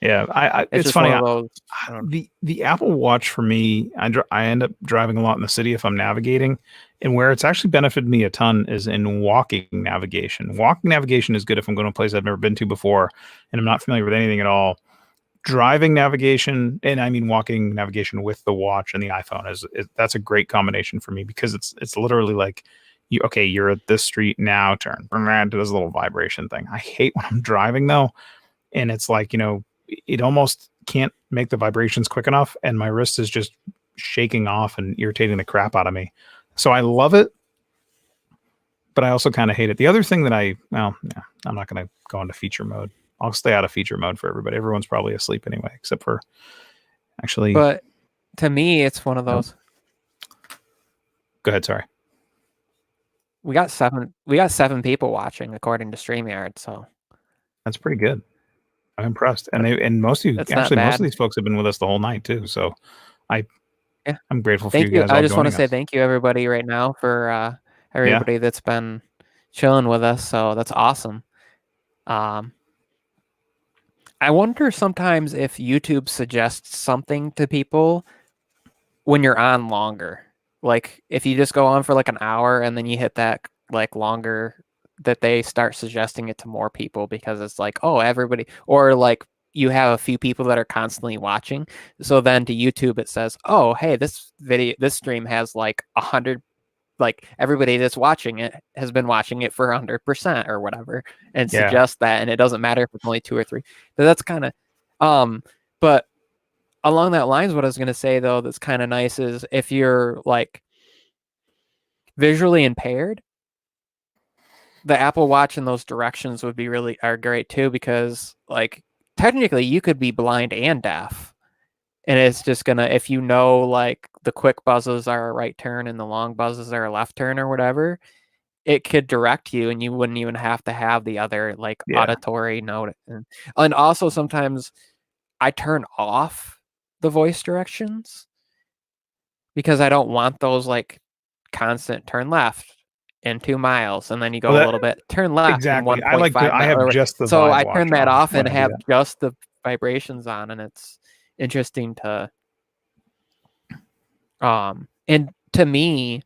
Yeah,
It's
it's
just
funny.
one of those. I don't.
The Apple Watch for me, I end up driving a lot in the city if I'm navigating, and where it's actually benefited me a ton is in walking navigation. Walking navigation is good if I'm going to a place I've never been to before, and I'm not familiar with anything at all. Driving navigation, and I mean walking navigation with the watch and the iPhone is that's a great combination for me because it's literally like you're at this street now, turn. It does a little vibration thing. I hate when I'm driving though, and it's like, it almost can't make the vibrations quick enough, and my wrist is just shaking off and irritating the crap out of me. So I love it, but I also kind of hate it. The other thing that I'm not going to go into feature mode. I'll stay out of feature mode for everybody. Everyone's probably asleep anyway, except for actually.
But to me, it's one of those.
Go ahead. Sorry.
We got seven people watching according to StreamYard, so
That's pretty good. I'm impressed, and most of you
That's not
actually most
bad.
of these folks have been with us the whole night too. So
Yeah.
I'm grateful for
Thank
you
you.
guys.
I
all
just want to
joining
say
us.
thank you everybody right now for everybody that's been chilling with us. So that's awesome. I wonder sometimes if YouTube suggests something to people when you're on longer. Like if you just go on for like an hour and then you hit that like longer, that they start suggesting it to more people because it's like, oh, everybody, or like you have a few people that are constantly watching. So then to YouTube it says, oh, hey, this stream has like 100, like everybody that's watching it has been watching it for 100% or whatever, and
Yeah.
suggest that, and it doesn't matter if it's only 2 or 3. But that's kind of but along that lines, what I was going to say though that's kind of nice is if you're like visually impaired, the Apple Watch and those directions would be are great too, because like technically you could be blind and deaf, and it's just gonna, if you know like the quick buzzes are a right turn and the long buzzes are a left turn or whatever, it could direct you and you wouldn't even have to have the other like auditory note. And also sometimes I turn off the voice directions because I don't want those like constant turn left in 2 miles and then you go a little bit, turn left in
Exactly.
1.5
I have
miles.
just the
So
Vive
I
watch
turn that
on
off
when
and
I do
have
that.
just the vibrations on, and it's interesting to and to me,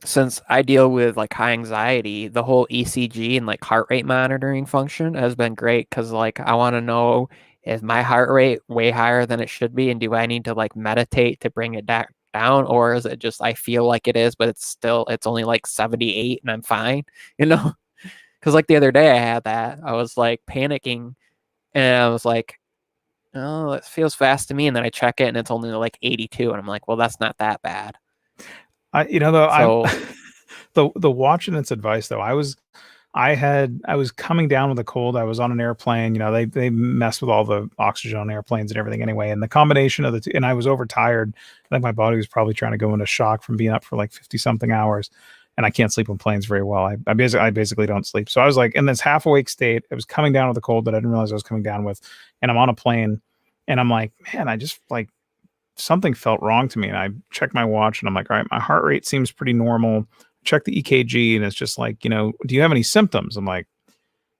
since I deal with like high anxiety, the whole ECG and like heart rate monitoring function has been great, because like I want to know, is my heart rate way higher than it should be, and do I need to like meditate to bring it down, or is it just I feel like it is, but it's only like 78 and I'm fine, you know? Because like the other day I had that, I was like panicking, and I was like, oh, it feels fast to me, and then I check it and it's only like 82, and I'm like, well, that's not that bad.
I'm the watch and its advice though. I was coming down with a cold. I was on an airplane. They mess with all the oxygen on airplanes and everything anyway. And the combination of the two, and I was overtired. I think my body was probably trying to go into shock from being up for like 50 something hours. And I can't sleep on planes very well. I basically don't sleep. So I was like in this half awake state. I was coming down with a cold that I didn't realize I was coming down with. And I'm on a plane and I'm like, man, I just like something felt wrong to me. And I checked my watch and I'm like, all right, my heart rate seems pretty normal. Check the EKG and it's just like, do you have any symptoms? I'm like,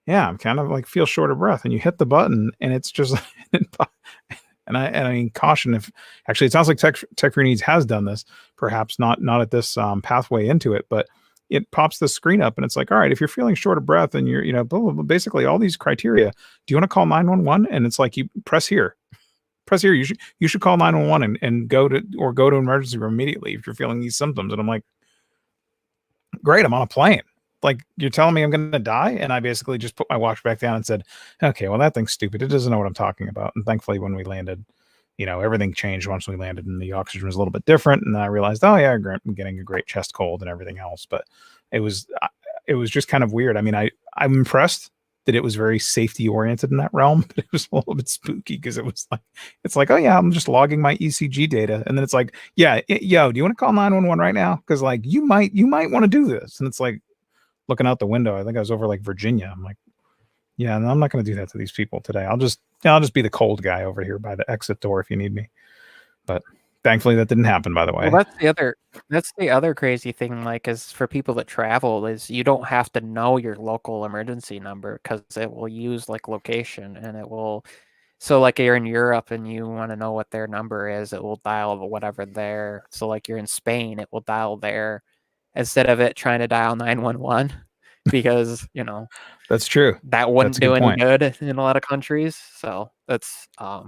yeah, I'm kind of like feel short of breath. And you hit the button and it's just, and I mean, caution, if actually it sounds like Tech for Your Needs has done this, perhaps not at this pathway into it, but it pops the screen up and it's like, all right, if you're feeling short of breath and you're, blah, blah, blah, basically all these criteria, do you want to call 911? And it's like, you press here. You should call 911 and go to emergency room immediately if you're feeling these symptoms. And I'm like, great, I'm on a plane. Like, you're telling me I'm going to die? And I basically just put my watch back down and said, okay, well, that thing's stupid. It doesn't know what I'm talking about. And thankfully, when we landed, everything changed once we landed and the oxygen was a little bit different. And then I realized, oh yeah, I'm getting a great chest cold and everything else. But it was just kind of weird. I mean, I'm impressed that it was very safety oriented in that realm, but it was a little bit spooky because it's like, oh yeah, I'm just logging my ECG data. And then it's like, yeah, yo, do you want to call 911 right now? Because like you might want to do this. And it's like looking out the window. I think I was over like Virginia. I'm like, yeah, no, I'm not going to do that to these people today. I'll just be the cold guy over here by the exit door if you need me. But Thankfully, that didn't happen, by the way.
Well, that's the other crazy thing, like, is for people that travel, is you don't have to know your local emergency number because it will use like location and it will. So like you're in Europe and you want to know what their number is, it will dial whatever there. So like you're in Spain, it will dial there instead of it trying to dial 911 because
That's true.
that
That's
wouldn't
a
do
good
any
point.
good in a lot of countries. So that's oh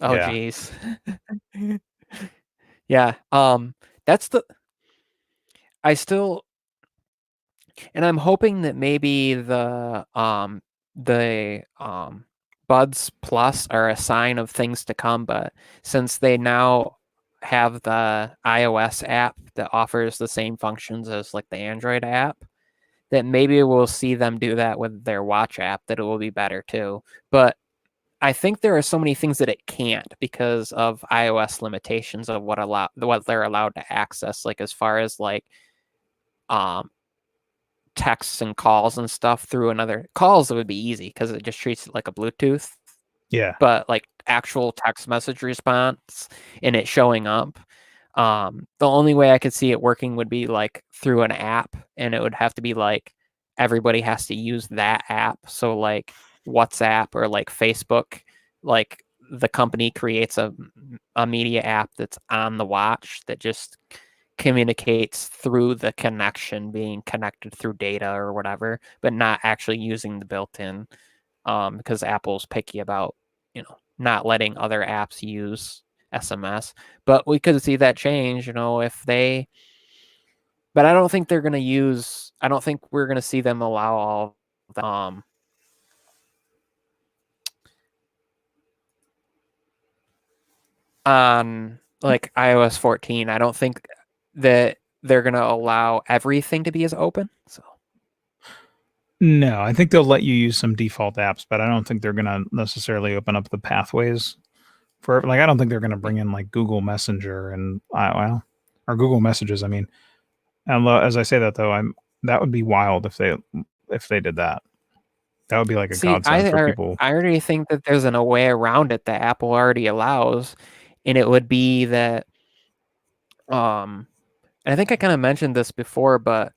Yeah.
geez. Yeah. That's the I still and I'm hoping that maybe the Buds Plus are a sign of things to come, but since they now have the iOS app that offers the same functions as like the Android app, that maybe we'll see them do that with their watch app, that it will be better too. But I think there are so many things that it can't because of iOS limitations of what they're allowed to access, like as far as like um texts and calls and stuff through another calls. It would be easy because it just treats it like a Bluetooth,
Yeah.
but like actual text message response and it showing up. The only way I could see it working would be like through an app, and it would have to be like everybody has to use that app. So like WhatsApp or like Facebook, like the company creates a media app that's on the watch that just communicates through the connection being connected through data or whatever, but not actually using the built-in, because Apple's picky about not letting other apps use SMS. But we could see that change, if they. But I don't think they're going to use. I don't think we're going to see them allow all the, on like iOS 14. I don't think that they're going to allow everything to be as open. So
No, I think they'll let you use some default apps, but I don't think they're going to necessarily open up the pathways for like. I don't think they're going to bring in like Google Messenger and well, or Google Messages. I mean, and as I say that though, that would be wild if they did that. That would be like a
see,
godsend for people.
I already think that there's a way around it that Apple already allows, and it would be that and I think I kind of mentioned this before, but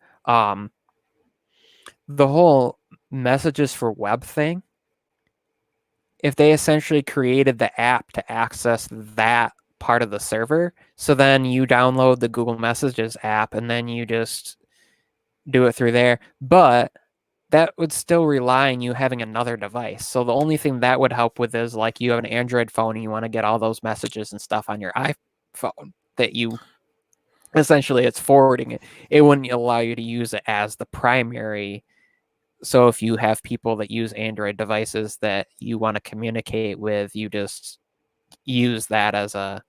the whole messages for web thing, if they essentially created the app to access that part of the server, so then you download the Google Messages app and then you just do it through there, but that would still rely on you having another device. So the only thing that would help with is like you have an Android phone and you want to get all those messages and stuff on your iPhone that you essentially it's forwarding it. It wouldn't allow you to use it as the primary. So if you have people that use Android devices that you want to communicate with, you just use that as a.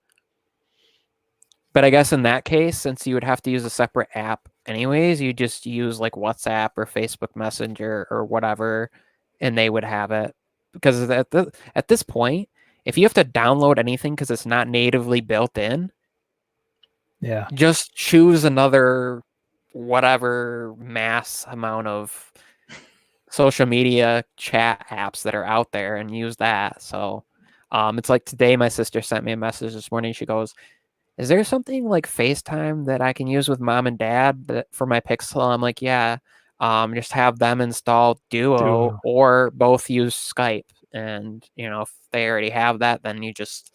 But I guess in that case, since you would have to use a separate app anyways, you just use like WhatsApp or Facebook Messenger or whatever, and they would have it. Because at this point, if you have to download anything because it's not natively built in,
Yeah.
just choose another whatever mass amount of social media chat apps that are out there and use that. So it's like today my sister sent me a message this morning. She goes, is there something like FaceTime that I can use with mom and dad for my Pixel? I'm like, yeah. Just have them install Duo or both use Skype. And, if they already have that, then you just,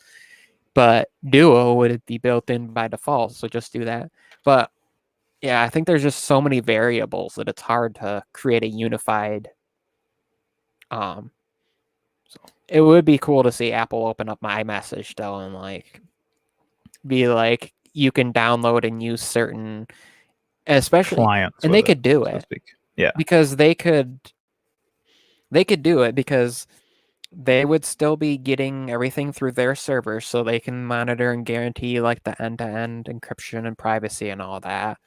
but Duo would be built in by default. So just do that. But yeah, I think there's just so many variables that it's hard to create a unified. So it would be cool to see Apple open up my iMessage though and like be like you can download and use certain, especially
clients,
and they could do
so to
it.
speak. Yeah,
because they could do it because they would still be getting everything through their servers, so they can monitor and guarantee like the end-to-end encryption and privacy and all that.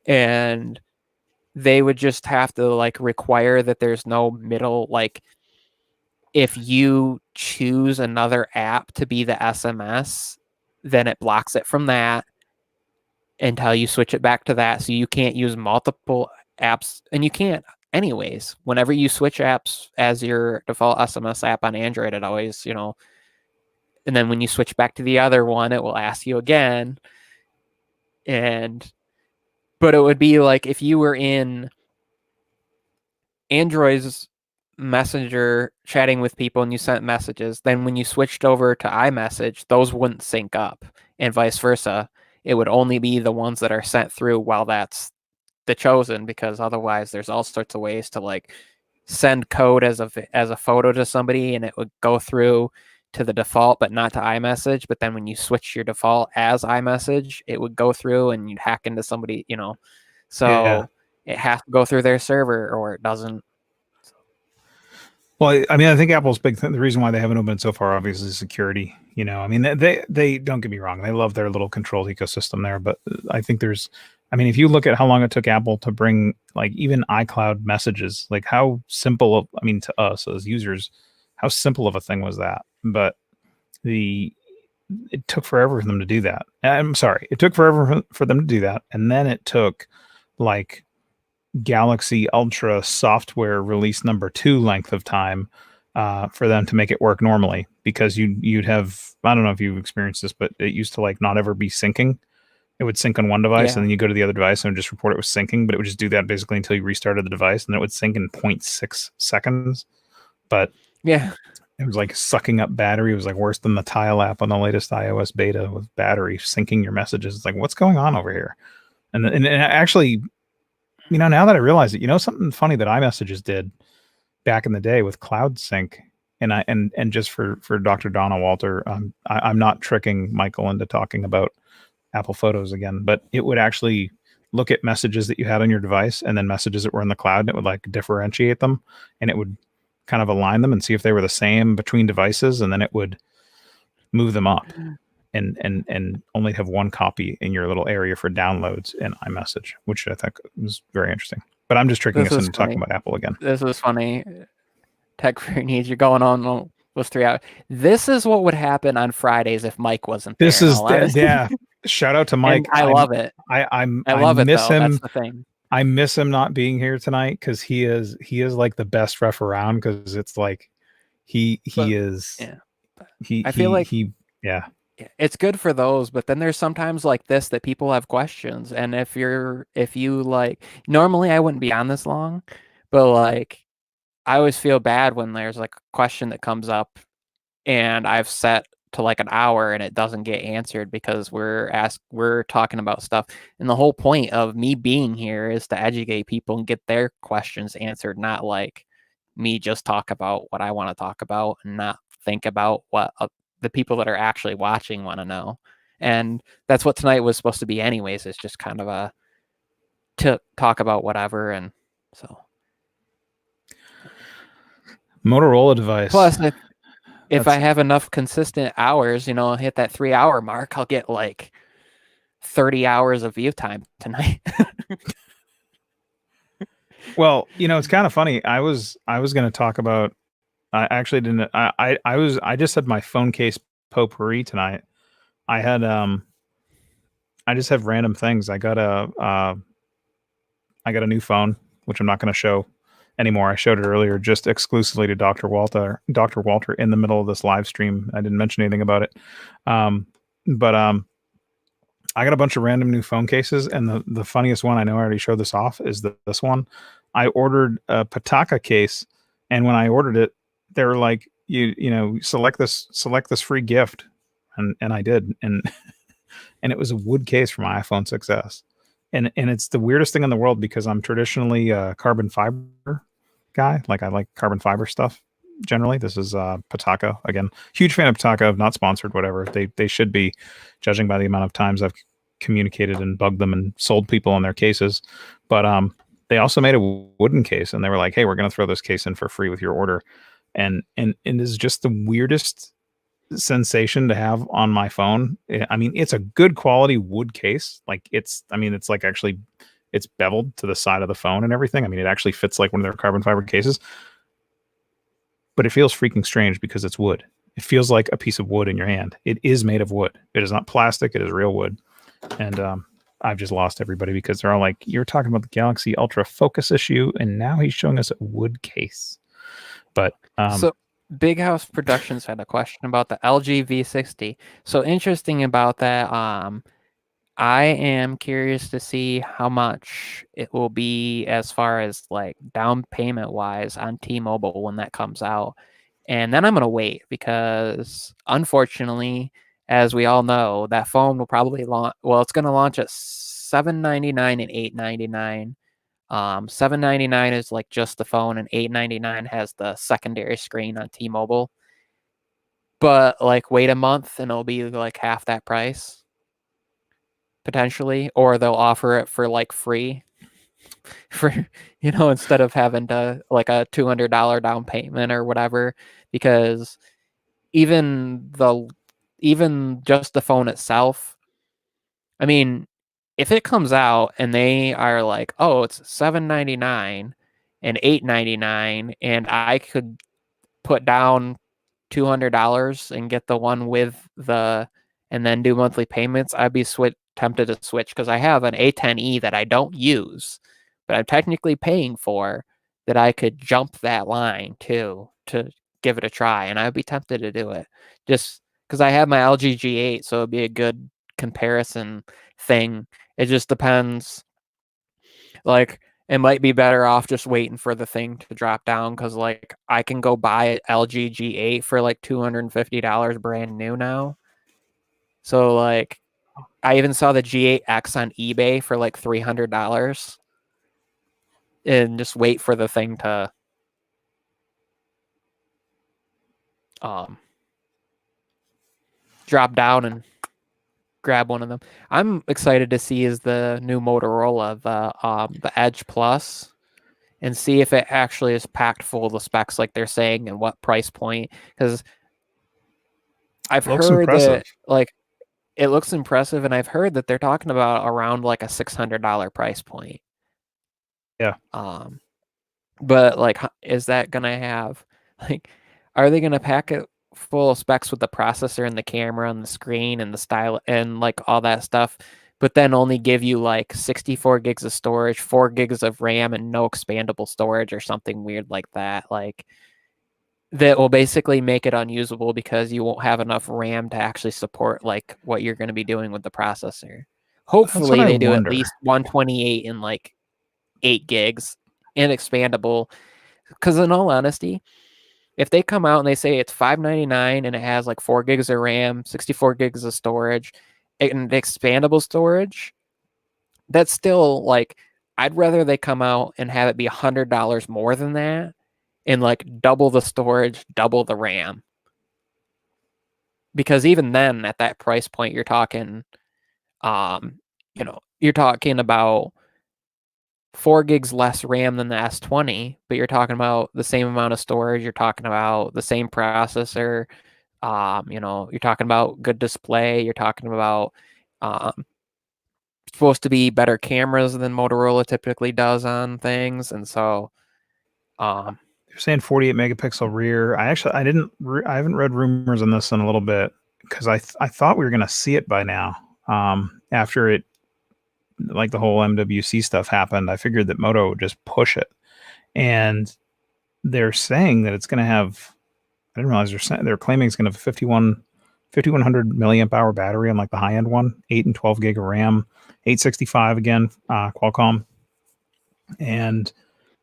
And they would just have to like require that there's no middle, like if you choose another app to be the SMS, then it blocks it from that until you switch it back to that. So you can't use multiple apps, and you can't anyways. Whenever you switch apps as your default SMS app on Android, it always, and then when you switch back to the other one, it will ask you again. But it would be like if you were in Android's Messenger chatting with people and you sent messages, then when you switched over to iMessage, those wouldn't sync up, and vice versa. It would only be the ones that are sent through while that's the chosen, because otherwise there's all sorts of ways to like send code as a photo to somebody and it would go through to the default but not to iMessage. But then when you switch your default as iMessage, it would go through and you'd hack into somebody, so it has to go through their server or it doesn't.
Well, I mean, I think Apple's big thing, the reason why they haven't opened so far, obviously, is security. I mean, they don't get me wrong, they love their little controlled ecosystem there, but I think if you look at how long it took Apple to bring like even iCloud messages, like how simple, to us as users, how simple of a thing was that? But it took forever for them to do that. I'm sorry, it took forever for them to do that, and then it took like Galaxy Ultra software release number 2 length of time for them to make it work normally, because you'd have, I don't know if you've experienced this, but it used to like not ever be syncing. It would sync on one device and then you go to the other device and it would just report it was syncing, but it would just do that basically until you restarted the device, and then it would sync in 0.6 seconds. But
yeah,
it was like sucking up battery. It was like worse than the Tile app on the latest iOS beta with battery syncing your messages. It's like, what's going on over here? And actually, now that I realize it, something funny that iMessages did back in the day with Cloud Sync, and just for Dr. Donna Walter, I'm not tricking Michael into talking about Apple Photos again, but it would actually look at messages that you had on your device and then messages that were in the cloud, and it would like differentiate them, and it would kind of align them and see if they were the same between devices, and then it would move them up and only have one copy in your little area for downloads in iMessage, which I think was very interesting. But I'm just tricking us into talking about Apple again.
This is funny. Tech for needs. You're going on was 3 hours. This is what would happen on Fridays if Mike wasn't there.
This is yeah. Shout out to Mike.
I love it.
I
love it.
Miss
though.
him.
That's the thing.
I miss him not being here tonight, because he is like the best ref around, because it's like he is. Yeah. I feel like
it's good for those, but then there's sometimes like this that people have questions, and if you like, normally I wouldn't be on this long, but like I always feel bad when there's like a question that comes up and I've set to like an hour and it doesn't get answered because we're talking about stuff, and the whole point of me being here is to educate people and get their questions answered, not like me just talk about what I want to talk about and not think about what the people that are actually watching want to know. And that's what tonight was supposed to be anyways. It's just kind of to talk about whatever. And so
Motorola device.
Plus, if I have enough consistent hours, hit that 3 hour mark, I'll get like 30 hours of view time tonight.
Well, it's kind of funny. I was going to talk about, I actually didn't, I just had my phone case potpourri tonight. I had, I just have random things. I got a new phone, which I'm not going to show anymore. I showed it earlier just exclusively to Dr. Walter in the middle of this live stream. I didn't mention anything about it. But I got a bunch of random new phone cases, and the funniest one, I know I already showed this off, is this one. I ordered a Pitaka case, and when I ordered it, they were like, you select this free gift, and I did, and and it was a wood case for my iPhone 6s. And it's the weirdest thing in the world, because I'm traditionally a carbon fiber guy. Like, I like carbon fiber stuff generally. This is Pitaka. Again, huge fan of Pitaka. Not sponsored, whatever. They should be, judging by the amount of times I've communicated and bugged them and sold people on their cases. But they also made a wooden case, and they were like, hey, we're going to throw this case in for free with your order. And it is just the weirdest sensation to have on my phone. I mean, it's a good quality wood case. Like, it's like actually it's beveled to the side of the phone and everything. I mean, it actually fits like one of their carbon fiber cases, but it feels freaking strange because it's wood. It feels like a piece of wood in your hand. It is made of wood. It is not plastic. It is real wood. And I've just lost everybody because they're all like, you're talking about the Galaxy Ultra Focus issue, and now he's showing us a wood case. But
Big House Productions had a question about the LG V60. So interesting about that. I am curious to see how much it will be as far as like down payment wise on T-Mobile when that comes out. And then I'm going to wait because unfortunately, as we all know, that phone will probably launch. Well, it's going to launch at $799 and $899. $799 is like just the phone, and $899 has the secondary screen on T-Mobile. But like wait a month and it'll be like half that price potentially, or they'll offer it for like free for instead of having to like a $200 down payment or whatever, because even the even just the phone itself, I mean, if it comes out and they are like, oh, it's $799 and $899 and I could put down $200 and get the one with the and then do monthly payments, I'd be tempted to switch because I have an A10e that I don't use, but I'm technically paying for, that I could jump that line too to give it a try, and I'd be tempted to do it just because I have my LG G8, so it'd be a good comparison thing. It just depends. Like, it might be better off just waiting for the thing to drop down because, like, I can go buy an LG G8 for like $250 brand new now. So, like, I even saw the G8X on eBay for like $300 and just wait for the thing to um, drop down and grab one of them. I'm excited to see is the new Motorola, the Edge Plus, and see if it actually is packed full of the specs like they're saying and what price point. Because I've
Looks
heard
impressive.
that like it looks impressive, and I've heard that they're talking about around like a $600 price point.
Yeah.
But like, is that gonna have like, are they gonna pack it full of specs with the processor and the camera and the screen and the style and like all that stuff, but then only give you like 64 gigs of storage, 4 gigs of RAM, and no expandable storage or something weird like that? Like, that will basically make it unusable because you won't have enough RAM to actually support like what you're going to be doing with the processor.
That's what
Hopefully
I
they do at
wonder.
least 128 and like 8 gigs and expandable, because in all honesty, if they come out and they say it's $599 and it has like 4 gigs of RAM, 64 gigs of storage, and expandable storage, that's still like, I'd rather they come out and have it be $100 more than that and like double the storage, double the RAM. Because even then, at that price point, you're talking, you're talking about 4 gigs less RAM than the S20, but you're talking about the same amount of storage. You're talking about the same processor. You're talking about good display. You're talking about um, supposed to be better cameras than Motorola typically does on things, and so um,
You're saying 48 megapixel rear. I haven't read rumors on this in a little bit because I thought we were going to see it by now. After it, like the whole MWC stuff happened, I figured that Moto would just push it. And they're saying that it's going to have, I didn't realize they're claiming it's going to have a 5100 milliamp hour battery on like the high end one, 8 and 12 gig of RAM, 865 again, Qualcomm. And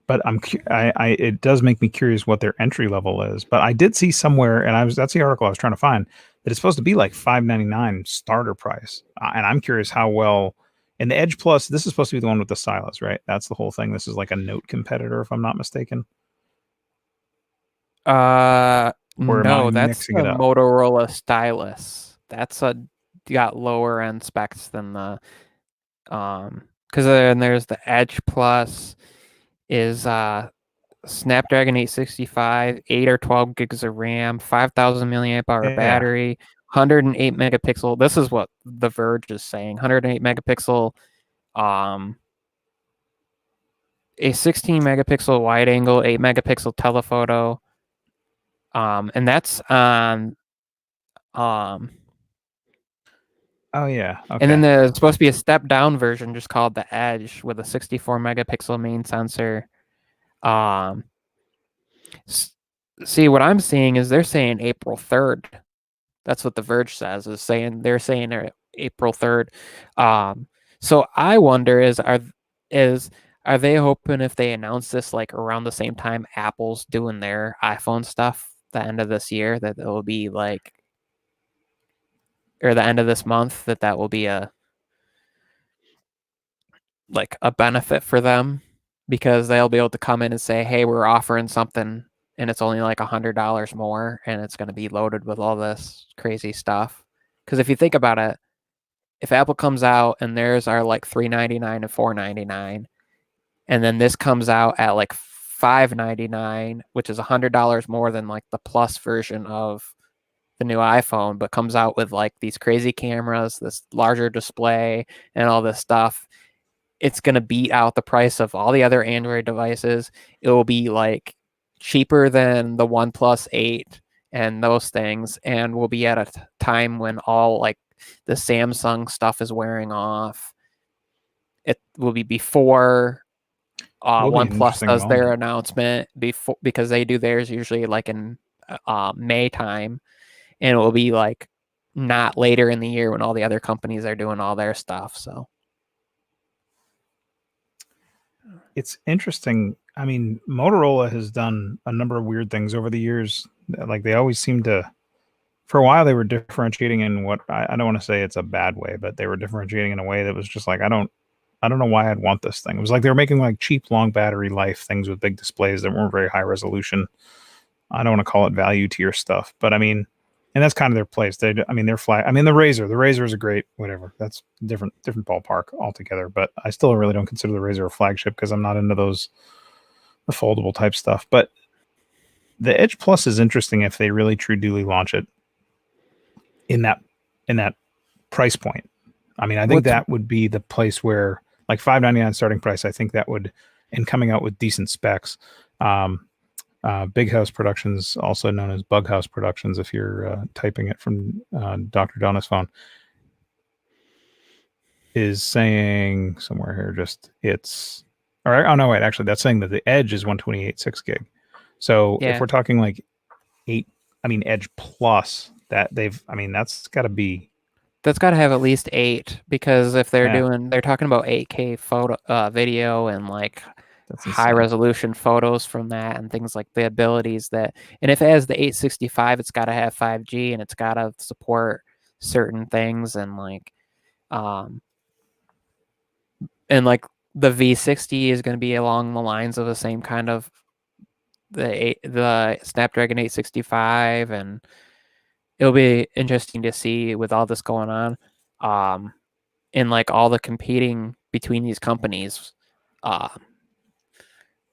but it does make me curious what their entry level is. But I did see somewhere, and that's the article I was trying to find, that it's supposed to be like $599 starter price. And I'm curious how well. And the Edge Plus, this is supposed to be the one with the stylus, right? That's the whole thing. This is like a Note competitor, if I'm not mistaken. Or am I
no, that's
mixing it
the
up?
Motorola Stylus. That's got lower end specs than the because then there's the Edge Plus is Snapdragon 865, 8 or 12 gigs of RAM, 5,000 milliamp hour
Yeah.
battery, 108 megapixel. This is what The Verge is saying. 108 megapixel, um, a 16 megapixel wide angle, 8 megapixel telephoto, and that's on
Oh yeah.
and then
Okay.
there's supposed to be a step down version just called the Edge with a 64 megapixel main sensor. Um, See, what I'm seeing is they're saying April 3rd. That's what The Verge says, is saying they're saying April 3rd. Um, so I wonder is are they hoping if they announce this like around the same time Apple's doing their iPhone stuff the end of this year, that it will be like, or the end of this month, that will be a like a benefit for them, because they'll be able to come in and say, hey, we're offering something and it's only like $100 more and it's going to be loaded with all this crazy stuff. Because if you think about it, if Apple comes out and theirs are like $399 and $499, and then this comes out at like $599, which is $100 more than like the plus version of the new iPhone, but comes out with like these crazy cameras, this larger display, and all this stuff, it's going to beat out the price of all the other Android devices. It will be like cheaper than the OnePlus 8 and those things, and we'll be at a time when all like the Samsung stuff is wearing off. It will be before
Will be an
OnePlus
interesting
does their
moment.
announcement, before, because they do theirs usually like in May time, and it will be like not later in the year when all the other companies are doing all their stuff. So
It's interesting. I mean, Motorola has done a number of weird things over the years. Like they always seem to, for a while, they were differentiating in what I don't want to say it's a bad way, but they were differentiating in a way that was just like, I don't know why I'd want this thing. It was like they were making like cheap, long battery life things with big displays that weren't very high resolution. I don't want to call it value tier stuff, but I mean, and that's kind of their place. I mean, they're flat. I mean, the Razor is a great whatever. That's different ballpark altogether. But I still really don't consider the Razor a flagship because I'm not into those the foldable type stuff. But the Edge Plus is interesting if they really truly launch it in that price point. I mean, I think
what's
that would be the place where like $599 starting price. I think that would, and coming out with decent specs. Um, Big House Productions, also known as Bug House Productions, if you're typing it from Dr. Donna's phone, is saying somewhere here just it's, or oh no, wait, actually, that's saying that the Edge is 128 6 gig. So if
yeah,
we're talking like eight, I mean, Edge Plus, I mean, that's got to be,
that's got to have at least 8, because if
yeah,
they're talking about 8K photo video and like
that's
high
insane.
resolution photos from that and things like the abilities that, and if it has the 865, it's got to have 5G and it's got to support certain things, um and like the V60 is going to be along the lines of the same kind of the Snapdragon 865, and it'll be interesting to see with all this going on. And like all the competing between these companies. Uh,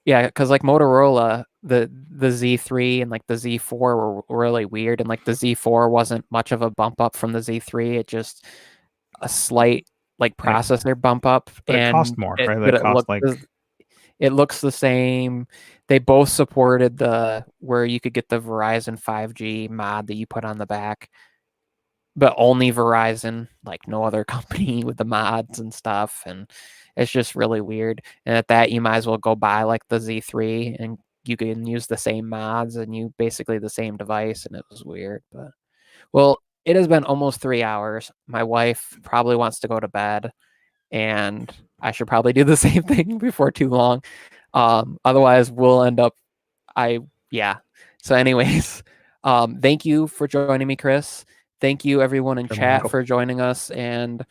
yeah, because like Motorola, the Z3 and like the Z4 were really weird, and like the Z4 wasn't much of a bump up from the Z3. It just a slight like
And
processor bump up,
but it cost
and
more,
it
right?
but
That cost like,
it looks the same. They both supported the where you could get the Verizon 5G mod that you put on the back, but only Verizon, like no other company with the mods and stuff. And it's just really weird. And at that, you might as well go buy like the Z3 and you can use the same mods and you basically the same device. And it was weird. But well, it has been almost 3 hours. My wife probably wants to go to bed, and I should probably do the same thing before too long. Otherwise, we'll end up. I yeah. So, anyways, thank you for joining me, Chris. Thank you, everyone in
sure, man,
chat,
Michael.
for joining us, and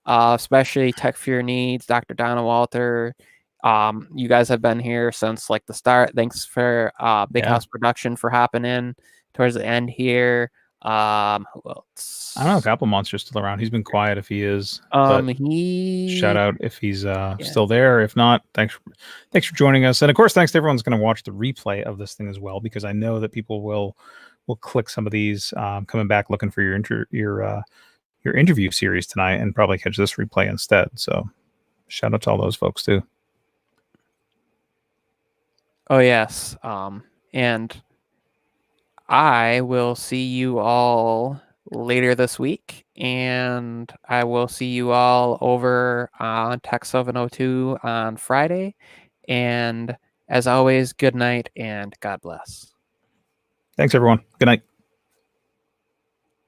especially Tech for Your Needs, Dr. Donna Walter. You guys have been here since like the start. Thanks for Big
Yeah.
House Production for hopping in towards the end here. Who
I don't know if
else?
Apple Monster's still around. He's been quiet if he is, but shout
He
out if he's
yeah.
still there. If not, thanks for joining us. And of course, thanks to everyone who's going to watch the replay of this thing as well, because I know that people will click some of these coming back looking for your interview series tonight and probably catch this replay instead. So shout out to all those folks too.
Oh yes. And I will see you all later this week, and I will see you all over on Tech 702 on Friday. And as always, good night and God bless.
Thanks, everyone. Good night.